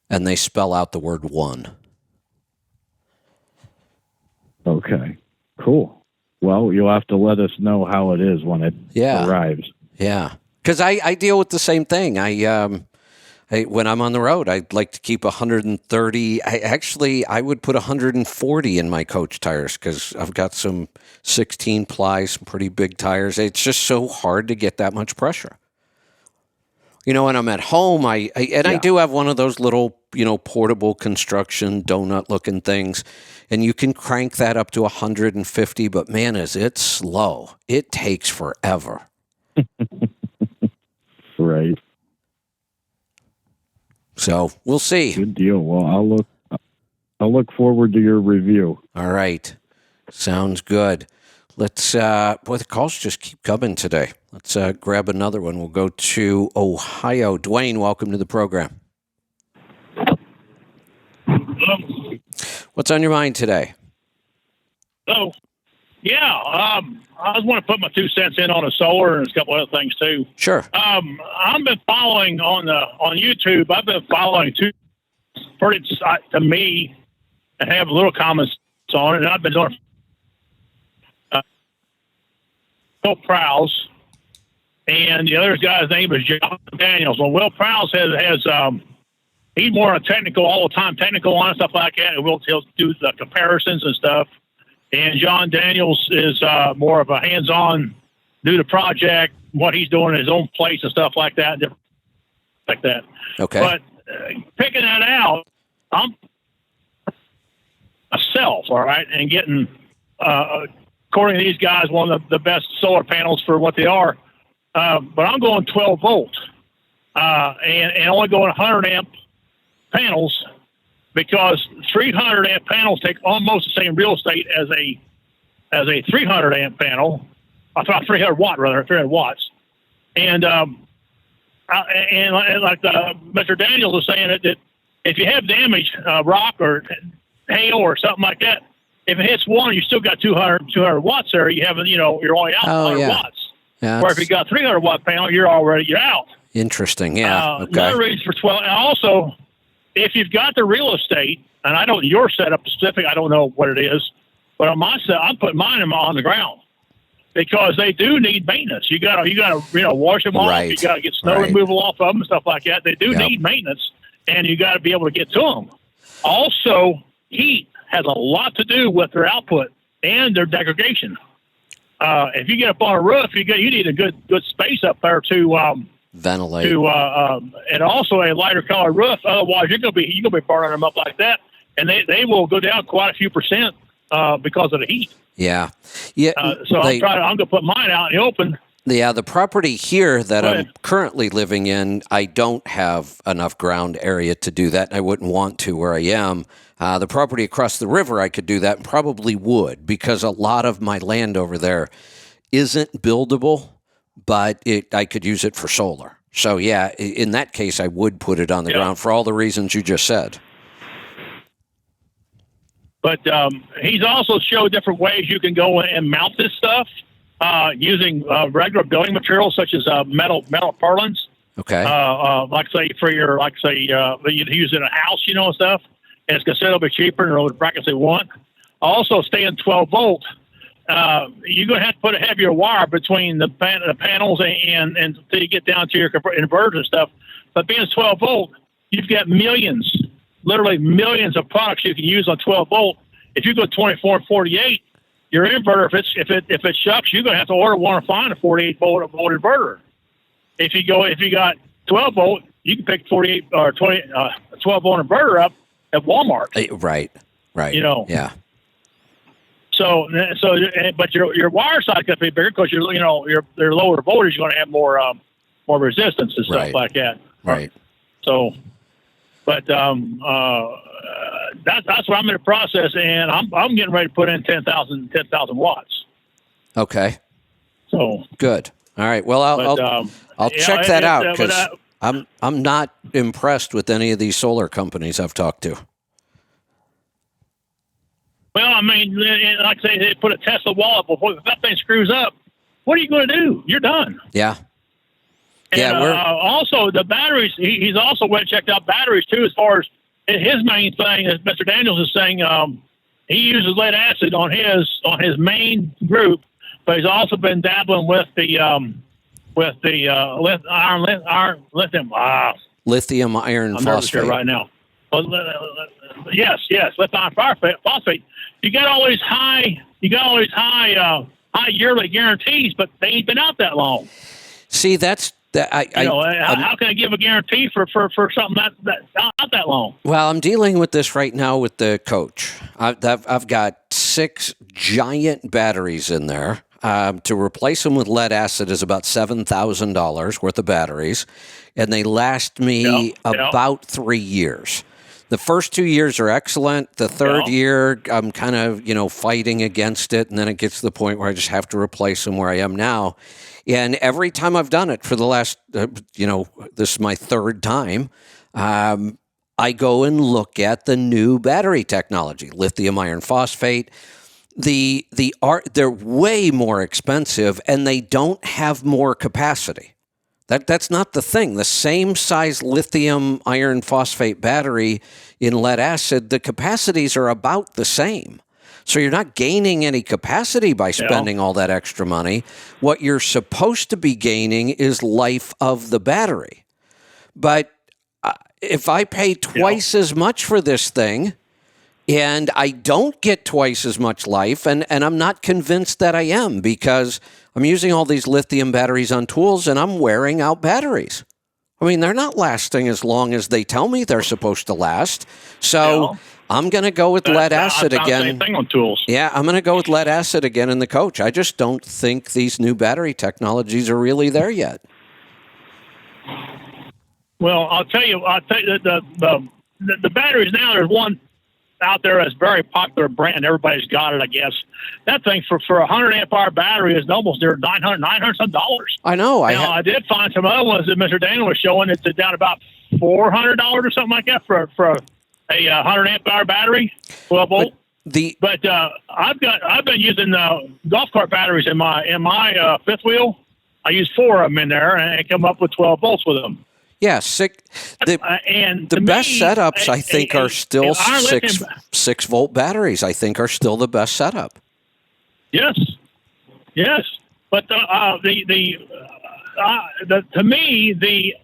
And they spell out the word one. Okay. Cool. Well, you'll have to let us know how it is when it arrives. Yeah. Because I deal with the same thing. When I'm on the road, I'd like to keep 130. I would put 140 in my coach tires because I've got some 16 ply, some pretty big tires. It's just so hard to get that much pressure. When I'm at home, I do have one of those little, portable construction donut looking things, and you can crank that up to 150, but man, is it slow. It takes forever. Right. So we'll see. Good deal. Well, I'll look forward to your review. All right. Sounds good. Let's, the calls just keep coming today. Let's grab another one. We'll go to Ohio. Dwayne, welcome to the program. What's on your mind today? Oh, yeah. I just want to put my 2 cents in on the solar and a couple other things too. Sure. I've been following on YouTube. I've been following two pretty to me and have little comments on it. And I've been doing Will Prowse, and the other guy's name is John Daniels. Well, Will Prowse has he's more technical, all the time technical on stuff like that. He'll do the comparisons and stuff. And John Daniels is more of a hands-on, do the project, what he's doing in his own place and stuff like that. Okay. But picking that out, I'm myself, all right, and getting, according to these guys, one of the best solar panels for what they are. But I'm going 12 volt and only going 100 amp panels, because 300 amp panels take almost the same real estate as a 300 amp panel. I thought 300 watts. And like Mr. Daniels was saying, that if you have damage, rock or hail or something like that, if it hits one, you still got 200 watts there. You haven't, you're only out 100 watts. Yeah, or if you got 300 watt panel, you're out. Interesting. Yeah. Okay. Another reason for 12. And also, if you've got the real estate, and I don't your setup specific, I don't know what it is, but on my set, I'm putting mine on the ground because they do need maintenance. You got to wash them off. Right. You got to get snow removal off of them and stuff like that. They do need maintenance, and you got to be able to get to them. Also, heat has a lot to do with their output and their degradation. If you get up on a roof, you need a good space up there to ventilate, and also a lighter color roof. Otherwise, you're gonna be burning them up like that, and they will go down quite a few percent because of the heat. Yeah. So I'm gonna put mine out in the open. Yeah, the property here that I'm currently living in, I don't have enough ground area to do that. I wouldn't want to where I am. The property across the river, I could do that and probably would, because a lot of my land over there isn't buildable, but I could use it for solar. So, yeah, in that case, I would put it on the ground for all the reasons you just said. But he's also showed different ways you can go and mount this stuff using regular building materials such as metal purlins. Okay. You'd use it in a house, and stuff. And it's considerably cheaper than the brackets they want. Also, staying 12 volt, you're going to have to put a heavier wire between the panels and until you get down to your inverters and stuff. But being 12 volt, you've got literally millions of products you can use on 12 volt. If you go 24 and 48, your inverter, if it shucks, you're going to have to order one or find a 48 volt inverter. If you got 12 volt, you can pick 48 or 12 volt inverter up at Walmart. Right. Yeah. So, but your wire size got to be bigger because they're lower voltage. You're going to have more resistance and stuff like that. Right. So, but that's what I'm in the process, and I'm getting ready to put in 10,000 watts. Okay. So good. All right. Well, I'll check that out because I'm not impressed with any of these solar companies I've talked to. Well, I mean, like I say, they put a Tesla wall up. Before, if that thing screws up, what are you going to do? You're done. Yeah. And, also, the batteries, he's also went and checked out batteries, too, as far as his main thing, as Mr. Daniels is saying, he uses lead acid on his main group, but he's also been dabbling with the lithium. Lithium iron I'm nervous phosphate. here right now. Well, yes, lithium phosphate. You got all these high yearly guarantees, but they ain't been out that long. See, that's that. How can I give a guarantee for something that's not that long? Well, I'm dealing with this right now with the coach. I've got 6 giant batteries in there. To replace them with lead acid is about $7,000 worth of batteries, and they last me about 3 years. The first 2 years are excellent. The third year, I'm kind of, fighting against it, and then it gets to the point where I just have to replace them where I am now. And every time I've done it for the last, this is my third time, I go and look at the new battery technology, lithium iron phosphate. They're way more expensive, and they don't have more capacity. That's not the thing. The same size lithium iron phosphate battery in lead acid, the capacities are about the same. So you're not gaining any capacity by spending all that extra money. What you're supposed to be gaining is life of the battery. But if I pay twice as much for this thing and I don't get twice as much life, and I'm not convinced that I am, because I'm using all these lithium batteries on tools and I'm wearing out batteries. I mean, they're not lasting as long as they tell me they're supposed to last. So I'm going to go with lead acid again. Same thing on tools. Yeah, I'm going to go with lead acid again in the coach. I just don't think these new battery technologies are really there yet. Well, I'll tell you the batteries now. There's one out there that's very popular brand. Everybody's got it, I guess. That thing for a 100 amp hour battery is almost near $900 some dollars. I know. I did find some other ones that Mr. Daniel was showing. It's down about $400 or something like that for a 100 amp hour battery, 12 volt. But I've been using golf cart batteries in my fifth wheel. I use 4 of them in there and come up with 12 volts with them. Yeah, and the best setups, I think, are still 6 volt batteries. I think are still the best setup. Yes. But to me, the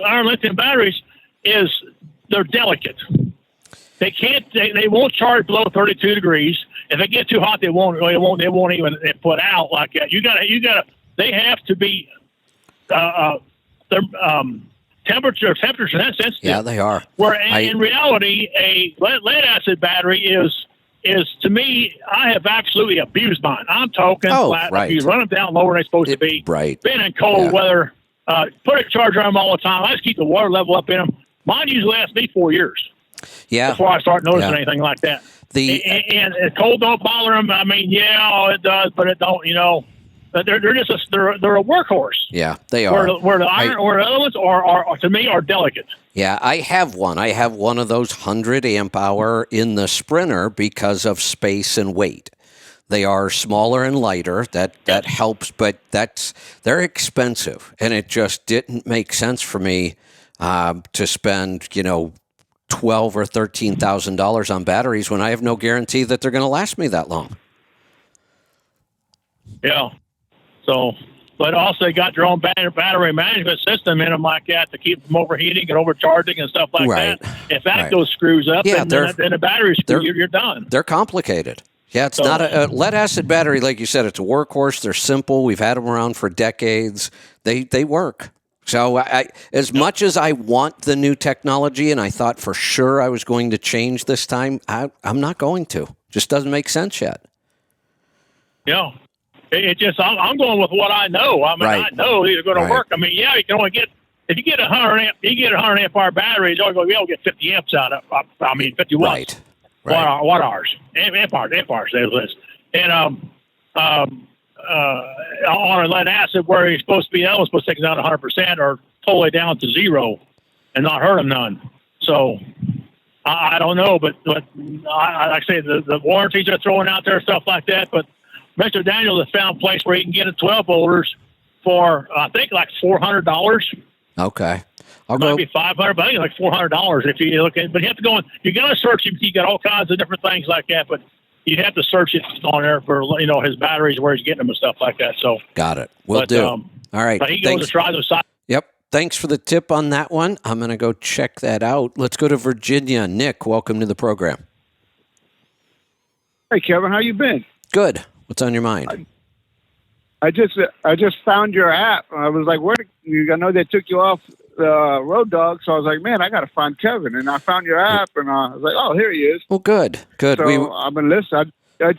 iron lithium batteries they're delicate. They won't charge below 32 degrees. If it gets too hot, they won't even put out like that. They have to be temperature sensitive. Yeah, they are. Where in reality, a lead acid battery is to me, I have absolutely abused mine. I'm talking flat. Right. You run them down lower than they're supposed to be. Right. Been in cold weather, put a charger on them all the time. I just keep the water level up in them. Mine usually lasts me 4 years. Yeah. Before I start noticing anything like that. And cold don't bother them. I mean, it does, but it don't. They're just they're a workhorse. Yeah, they are. Where the other ones are to me are delicate. Yeah, I have one. I have one of those 100 amp hour in the Sprinter because of space and weight. They are smaller and lighter. That helps, but they're expensive, and it just didn't make sense for me to spend $12,000 or $13,000 on batteries when I have no guarantee that they're going to last me that long. Yeah. So, but also they got their own battery management system in them like that to keep them overheating and overcharging and stuff like that. If that goes screws up, then the battery's you're done. They're complicated. Yeah, it's not a lead acid battery, like you said. It's a workhorse. They're simple. We've had them around for decades. They work. So as much as I want the new technology, and I thought for sure I was going to change this time, I'm not going to. Just doesn't make sense yet. Yeah. It just, I'm going with what I know. I mean, I know these are going to work. I mean, you can only get, if you get a 100 amp hour battery, you'll get 50 amps out of, 50 watts. Watt hours. Amp hours, they list. And, on a lead acid where you're supposed to be, that was supposed to take it down to 100% or totally down to 0 and not hurt them none. So I don't know, but like I say, the warranties are throwing out there, stuff like that, but Mr. Daniel has found a place where you can get a 12 volters for, I think, like $400. Okay. It might be $500, but I think like $400 if you look at it. But you have to go in, you got to search him. You got all kinds of different things like that, but you have to search it on there for, his batteries, where he's getting them and stuff like that. So got it. We'll do. All right. But he goes to try those sides. Yep. thanks for the tip on that one. I'm going to go check that out. Let's go to Virginia. Nick, welcome to the program. Hey, Kevin, how you been? Good. What's on your mind? I just found your app. I was like, I know they took you off Road Dog, so I was like, man, I got to find Kevin. And I found your app, and I was like, oh, here he is. Well, good. So I've been listening. I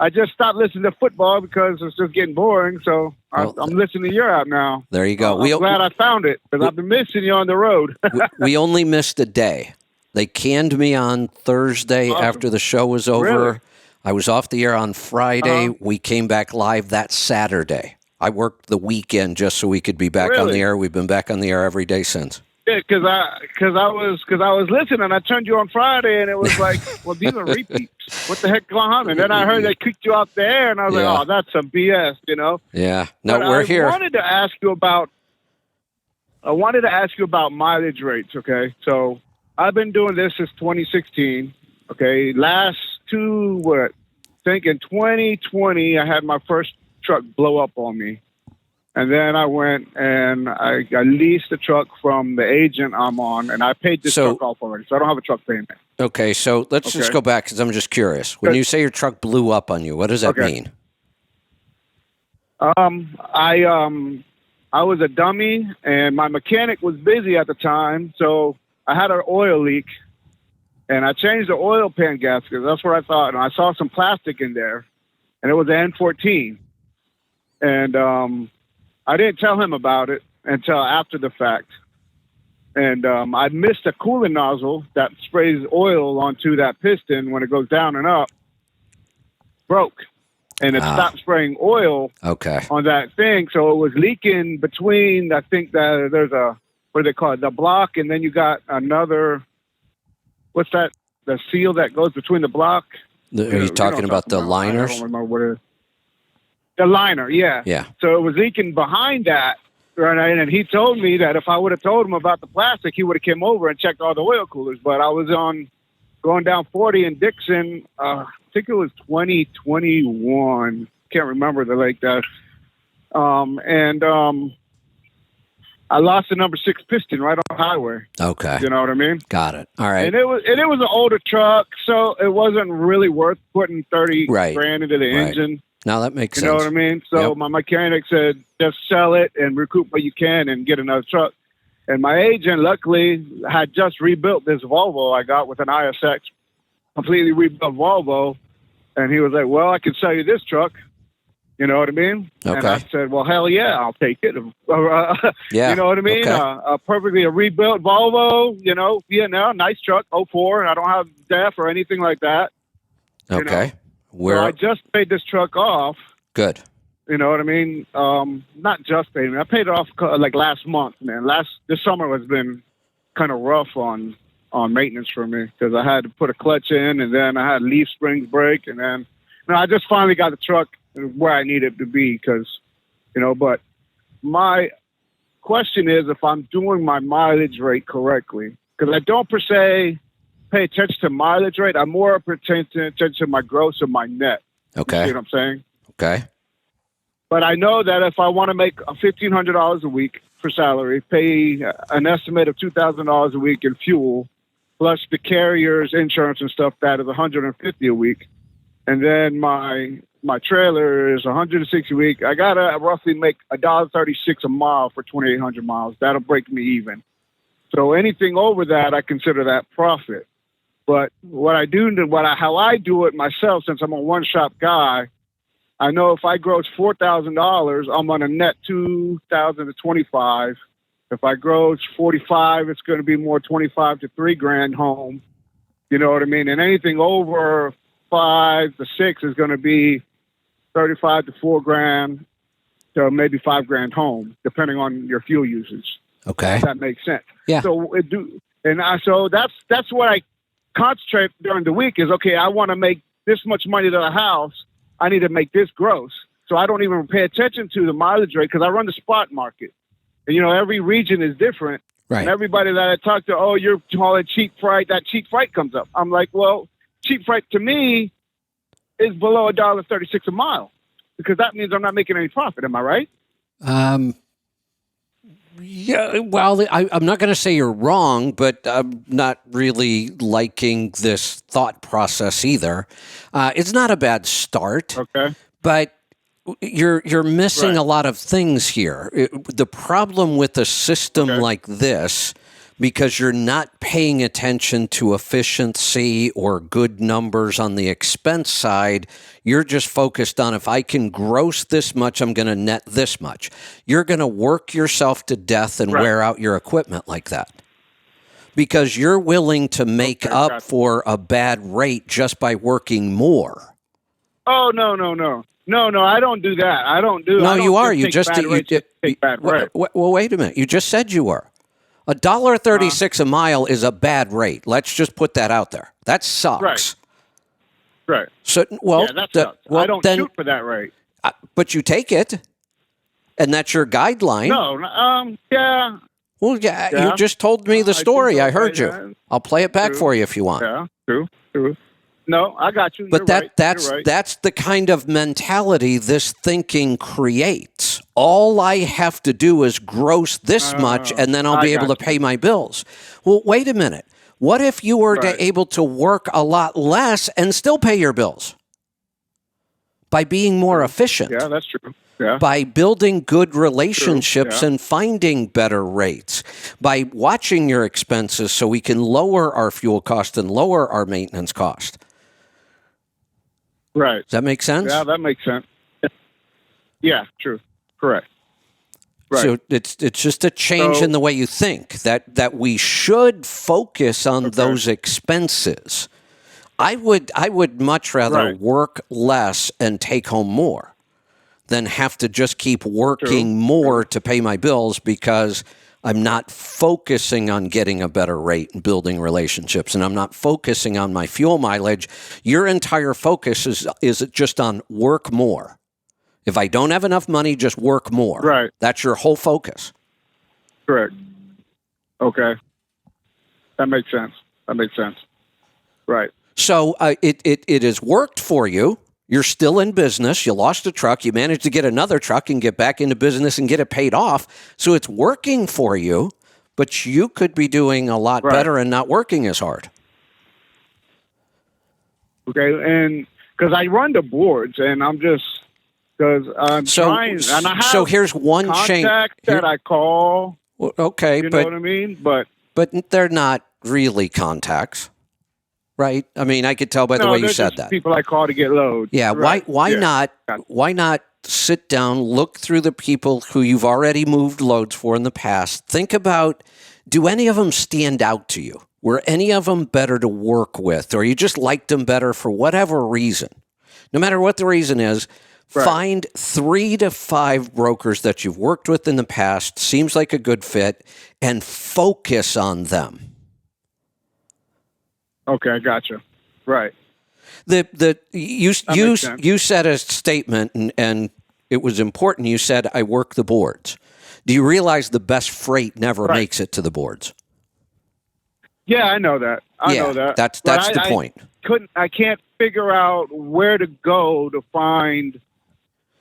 just stopped listening to football because it's just getting boring. So I'm listening to your app now. There you go. I'm glad I found it because I've been missing you on the road. we only missed a day. They canned me on Thursday after the show was over. Really? I was off the air on Friday. We came back live that Saturday. I worked the weekend just so we could be back on the air. We've been back on the air every day since. Yeah, because I was listening and I turned you on Friday and it was like, well, these are repeats. What the heck going on? And then I heard they kicked you off the air and I was like, oh, that's some BS, you know? Yeah. No, but we're here. I wanted to ask you about mileage rates. Okay, so I've been doing this since 2016. Okay, in 2020 I had my first truck blow up on me. And then I went and I leased a truck from the agent I'm on, and I paid this truck off already, so I don't have a truck payment. Okay, so let's just go back because I'm just curious. When you say your truck blew up on you, what does that mean? I was a dummy, and my mechanic was busy at the time, so I had an oil leak, and I changed the oil pan gasket. That's what I thought, and I saw some plastic in there, and it was an N14. And I didn't tell him about it until after the fact. And I missed a coolant nozzle that sprays oil onto that piston when it goes down and up. Broke. And it stopped spraying oil on that thing. So it was leaking between, I think that there's what do they call it, the block, and then you got another, what's that, the seal that goes between the block? Are you talking about the liners? I don't remember what it is. The liner, yeah. Yeah. So it was leaking behind that, right? And he told me that if I would have told him about the plastic, he would have came over and checked all the oil coolers. But I was going down 40 in Dixon. I think it was 2021. Can't remember the lake that. I lost the number 6 piston right on the highway. Okay. You know what I mean? Got it. All right. And it was an older truck, so it wasn't really worth putting 30 grand into the engine. Now that makes sense. You know what I mean? So my mechanic said, just sell it and recoup what you can and get another truck. And my agent, luckily, had just rebuilt this Volvo I got with an ISX, completely rebuilt Volvo. And he was like, well, I can sell you this truck. You know what I mean? Okay. And I said, well, hell yeah, I'll take it. You know what I mean? Okay. Perfectly a rebuilt Volvo, nice truck, 04. I don't have DEF or anything like that. Okay. So I just paid this truck off. Good. You know what I mean? Not just paid. I paid it off like last month, man. This summer has been kind of rough on maintenance for me because I had to put a clutch in, and then I had leaf springs break, and then I just finally got the truck where I needed to be because, But my question is if I'm doing my mileage rate correctly, because I don't per se pay attention to mileage rate. I'm more paying attention to my gross and my net. Okay. You see what I'm saying? Okay. But I know that if I want to make $1,500 a week for salary, pay an estimate of $2,000 a week in fuel, plus the carrier's insurance and stuff, that is $150 a week. And then my trailer is $160 a week. I gotta roughly make $1.36 a mile for 2,800 miles. That'll break me even. So anything over that, I consider that profit. But how I do it myself, since I'm a one-shop guy, I know if I gross $4,000, I'm on a net $2,000 to $25,000. If I gross $45,000, it's going to be more $25,000 to $3,000 home. You know what I mean? And anything over $5,000 to $6,000 is going to be $35,000 to $4,000 to maybe $5,000 home, depending on your fuel usage. Okay, if that makes sense. Yeah. So so that's what I concentrate during the week is, okay, I want to make this much money to the house. I need to make this gross. So I don't even pay attention to the mileage rate because I run the spot market. And, every region is different. Right. And everybody that I talk to, oh, you're calling cheap freight, that cheap freight comes up. I'm like, well, cheap freight to me is below $1.36 a mile because that means I'm not making any profit. Am I right? Yeah, well, I'm not going to say you're wrong, but I'm not really liking this thought process either. It's not a bad start, Okay. but you're missing Right. a lot of things here. The problem with a system Okay. like this, because you're not paying attention to efficiency or good numbers on the expense side, you're just focused on if I can gross this much, I'm going to net this much. You're going to work yourself to death and Right. wear out your equipment like that. Because you're willing to make Okay, up gotcha. for a bad rate just by working more. Oh, no. No, I don't do that. I don't do. No, I don't you are. You take just bad rates to take bad rates. Well, wait a minute. You just said you were. $1.36 a mile is a bad rate. Let's just put that out there. That sucks. Right. So, well, Yeah, that sucks. well, I don't then, shoot for that rate. but you take it, and that's your guideline. No. Yeah. Well, yeah, Yeah. you just told me the I think story. so, I heard right, you. yeah. I'll play it back True. for you if you want. Yeah. True. No, I got you. But You're right. that's You're right. that's the kind of mentality this thinking creates. All I have to do is gross this much, and then I'll I be able to got pay my bills. Well, wait a minute. What if you were Right. able to work a lot less and still pay your bills by being more efficient? Yeah, that's true. Yeah. By building good relationships yeah. and finding better rates, by watching your expenses so we can lower our fuel cost and lower our maintenance cost. Right. Does that make sense? Yeah, that makes sense. Yeah, true. Correct. Right. So it's just a change So- in the way you think that we should focus on those expenses. I would much rather Right. work less and take home more than have to just keep working more to pay my bills because I'm not focusing on getting a better rate and building relationships, and I'm not focusing on my fuel mileage. Your entire focus is just on work more. If I don't have enough money, just work more. Right. That's your whole focus. Correct. Okay. That makes sense. Right. So it has worked for you. You're still in business. You lost a truck. You managed to get another truck and get back into business and get it paid off. So it's working for you, but you could be doing a lot Right. better and not working as hard. Okay. And because I run the boards, and I'm just because I'm So- trying, and I have so here's one change. contact that I call. Well, okay, You know but what I mean? But they're not really contacts, right? I mean, I could tell by the no, way you they're said just that. people I call to get loads. Yeah, Right. why Yeah. not why not sit down, look through the people who you've already moved loads for in the past. Think about, do any of them stand out to you? Were any of them better to work with, or you just liked them better for whatever reason? No matter what the reason is, Right. find 3 to 5 brokers that you've worked with in the past, seems like a good fit, and focus on them. Okay, I gotcha. Right. You makes sense. you said a statement and it was important. You said, I work the boards. Do you realize the best freight never Right. makes it to the boards? Yeah, I know that. I know that. That's But the point. I can't figure out where to go to find,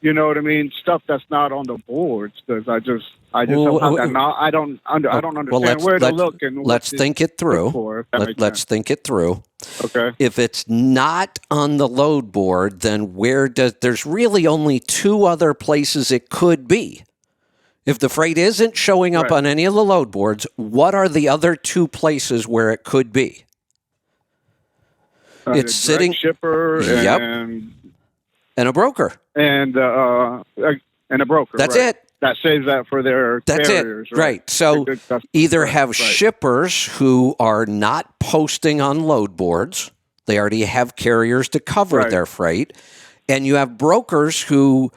you know what I mean, stuff that's not on the boards because I just Well, don't have well, that. I don't understand Well, where to look and let's what to think it through. look for, if that makes Let's sense. think it through. Okay. If it's not on the load board, then there's really only 2 other places it could be. If the freight isn't showing up Right. on any of the load boards, what are the other 2 places where it could be? The It's direct sitting- shipper Yep. and And a broker. a broker. That's right. it. That saves that for their That's carriers. it. Right. So They're good customers. either Right, have right. shippers who are not posting on load boards. They already have carriers to cover Right. their freight. And you have brokers who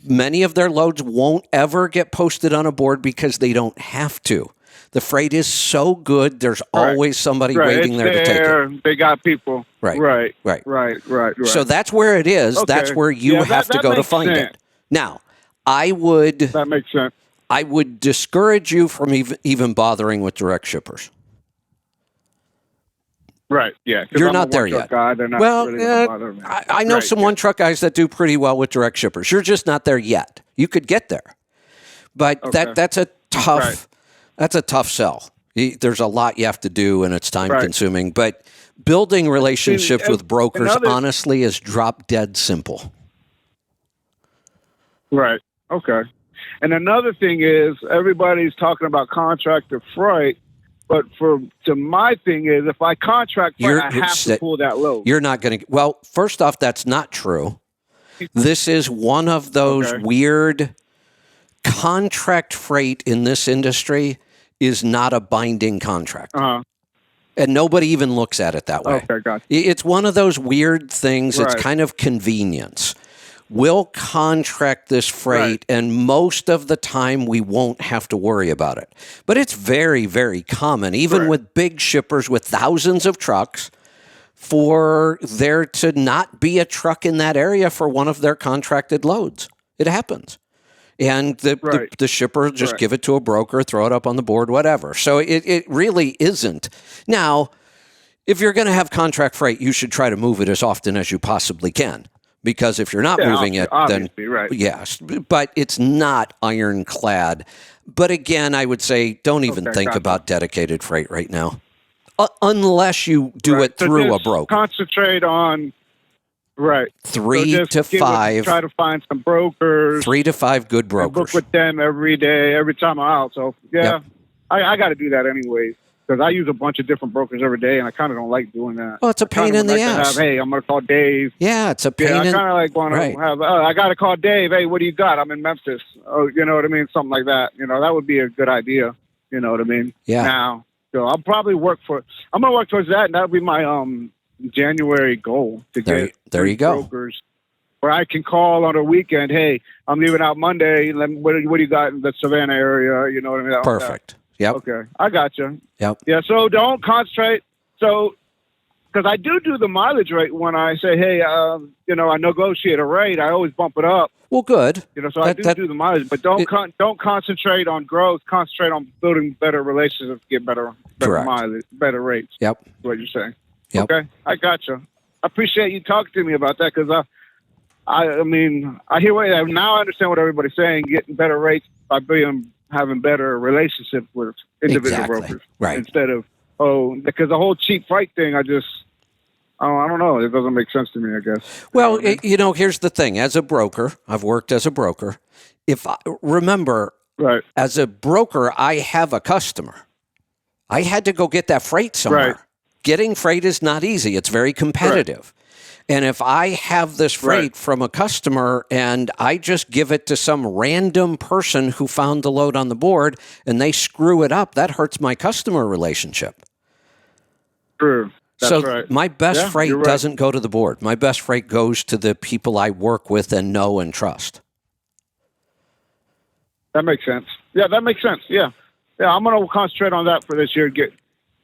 many of their loads won't ever get posted on a board because they don't have to. The freight is so good, there's Right. always somebody Right, waiting it's there to take it. They got people. Right. Right. So that's where it is. Okay. That's where you Yeah, have to that go to makes find sense. it. Now, I would That makes sense. I would discourage you from even bothering with direct shippers. Right. Yeah. 'cause You're I'm not a there one-truck yet. Guy, they're not Well, really gonna bother me. I know Right, some yeah. one-truck guys that do pretty well with direct shippers. You're just not there yet. You could get there. But Okay. that's a tough Right. that's a tough sell. There's a lot you have to do, and it's time Right. consuming. But building relationships with brokers, another- honestly, is drop dead simple. Right. Okay. And another thing is everybody's talking about contractor freight, but to my thing is if I contract freight, I have to pull that load. You're not going to. Well, first off, that's not true. This is one of those Okay. weird contract freight in this industry is not a binding contract. Uh-huh. And nobody even looks at it that way. Okay, gotcha. It's one of those weird things. It's Right. kind of convenience. We'll contract this freight, Right. and most of the time we won't have to worry about it. But it's very, very common, even Correct. with big shippers with thousands of trucks, for there to not be a truck in that area for one of their contracted loads. It happens. And Right. the shipper just Right. give it to a broker, throw it up on the board, whatever. So it really isn't. Now, if you're going to have contract freight, you should try to move it as often as you possibly can. Because if you're not Yeah, moving it, then obviously, right. yes, but it's not ironclad. But again, I would say don't even Okay, think gotcha. about dedicated freight right now, unless you do Right. it So through a just broker. Concentrate on right. 3 So just to give it- 5, Try to find some brokers. 3 to 5 good and book brokers. with them every day, every time I'm out. So yeah, Yep. I got to do that anyways because I use a bunch of different brokers every day, and I kind of don't like doing that. Well, it's a I kinda pain in would the like to ass. have, hey, I'm gonna call Dave. Yeah, it's a pain Yeah, I in. kind of like want right. to have. I got to call Dave. Hey, what do you got? I'm in Memphis. Oh, you know what I mean? Something like that. You know, that would be a good idea. You know what I mean? Yeah. Now, so I'll probably work for. I'm gonna work towards that, and that'll be my January goal to There- get there 3 you go. brokers where I can call on a weekend. Hey, I'm leaving out Monday. What do you got in the Savannah area? You know what I mean? Perfect. Yep. Okay, I got you. Yep. Yeah, so don't concentrate. So, because I do the mileage rate when I say, hey, I negotiate a rate. I always bump it up. Well, good. So I do the mileage, but don't It- don't concentrate on growth. Concentrate on building better relationships, to get better Correct. mileage, better rates. Yep. Is what you're saying. Yep. Okay, I got you. I appreciate you talking to me about that because I mean, I hear now I understand what everybody's saying. Getting better rates by having better relationships with individual Exactly. brokers, Right. Instead of because the whole cheap freight thing, I don't know. It doesn't make sense to me, I guess. Well, here's the thing. As a broker, I've worked as a broker. Remember, Right. as a broker, I have a customer. I had to go get that freight somewhere. Right. Getting freight is not easy. It's very competitive. And if I have this freight Right. from a customer and I just give it to some random person who found the load on the board and they screw it up, that hurts my customer relationship. True. That's So right. my best Yeah, freight you're right. doesn't go to the board. My best freight goes to the people I work with and know and trust. That makes sense. Yeah, that makes sense. Yeah. I'm going to concentrate on that for this year. Get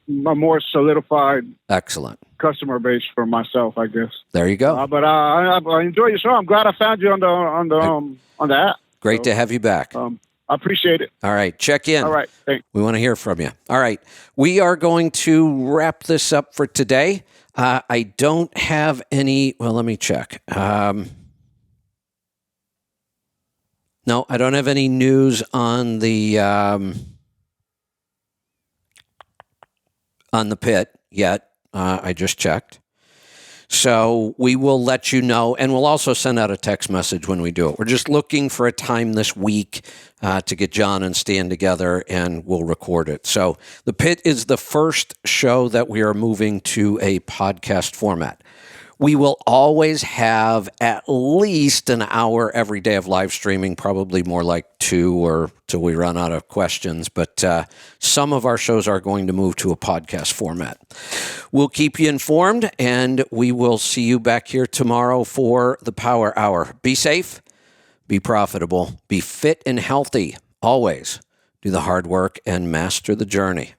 a more solidified Excellent. customer base for myself, I guess. There you go. But I enjoy your show. I'm glad I found you on the app. Great to have you back. I appreciate it. All right, check in. All right, thanks. We want to hear from you. All right, we are going to wrap this up for today. I don't have any. Well, let me check. No, I don't have any news on the pit yet. I just checked. So we will let you know, and we'll also send out a text message when we do it. We're just looking for a time this week to get John and Stan together, and we'll record it. So the pit is the first show that we are moving to a podcast format. We will always have at least an hour every day of live streaming, probably more like 2 or till we run out of questions. But some of our shows are going to move to a podcast format. We'll keep you informed, and we will see you back here tomorrow for the Power Hour. Be safe, be profitable, be fit and healthy. Always do the hard work and master the journey.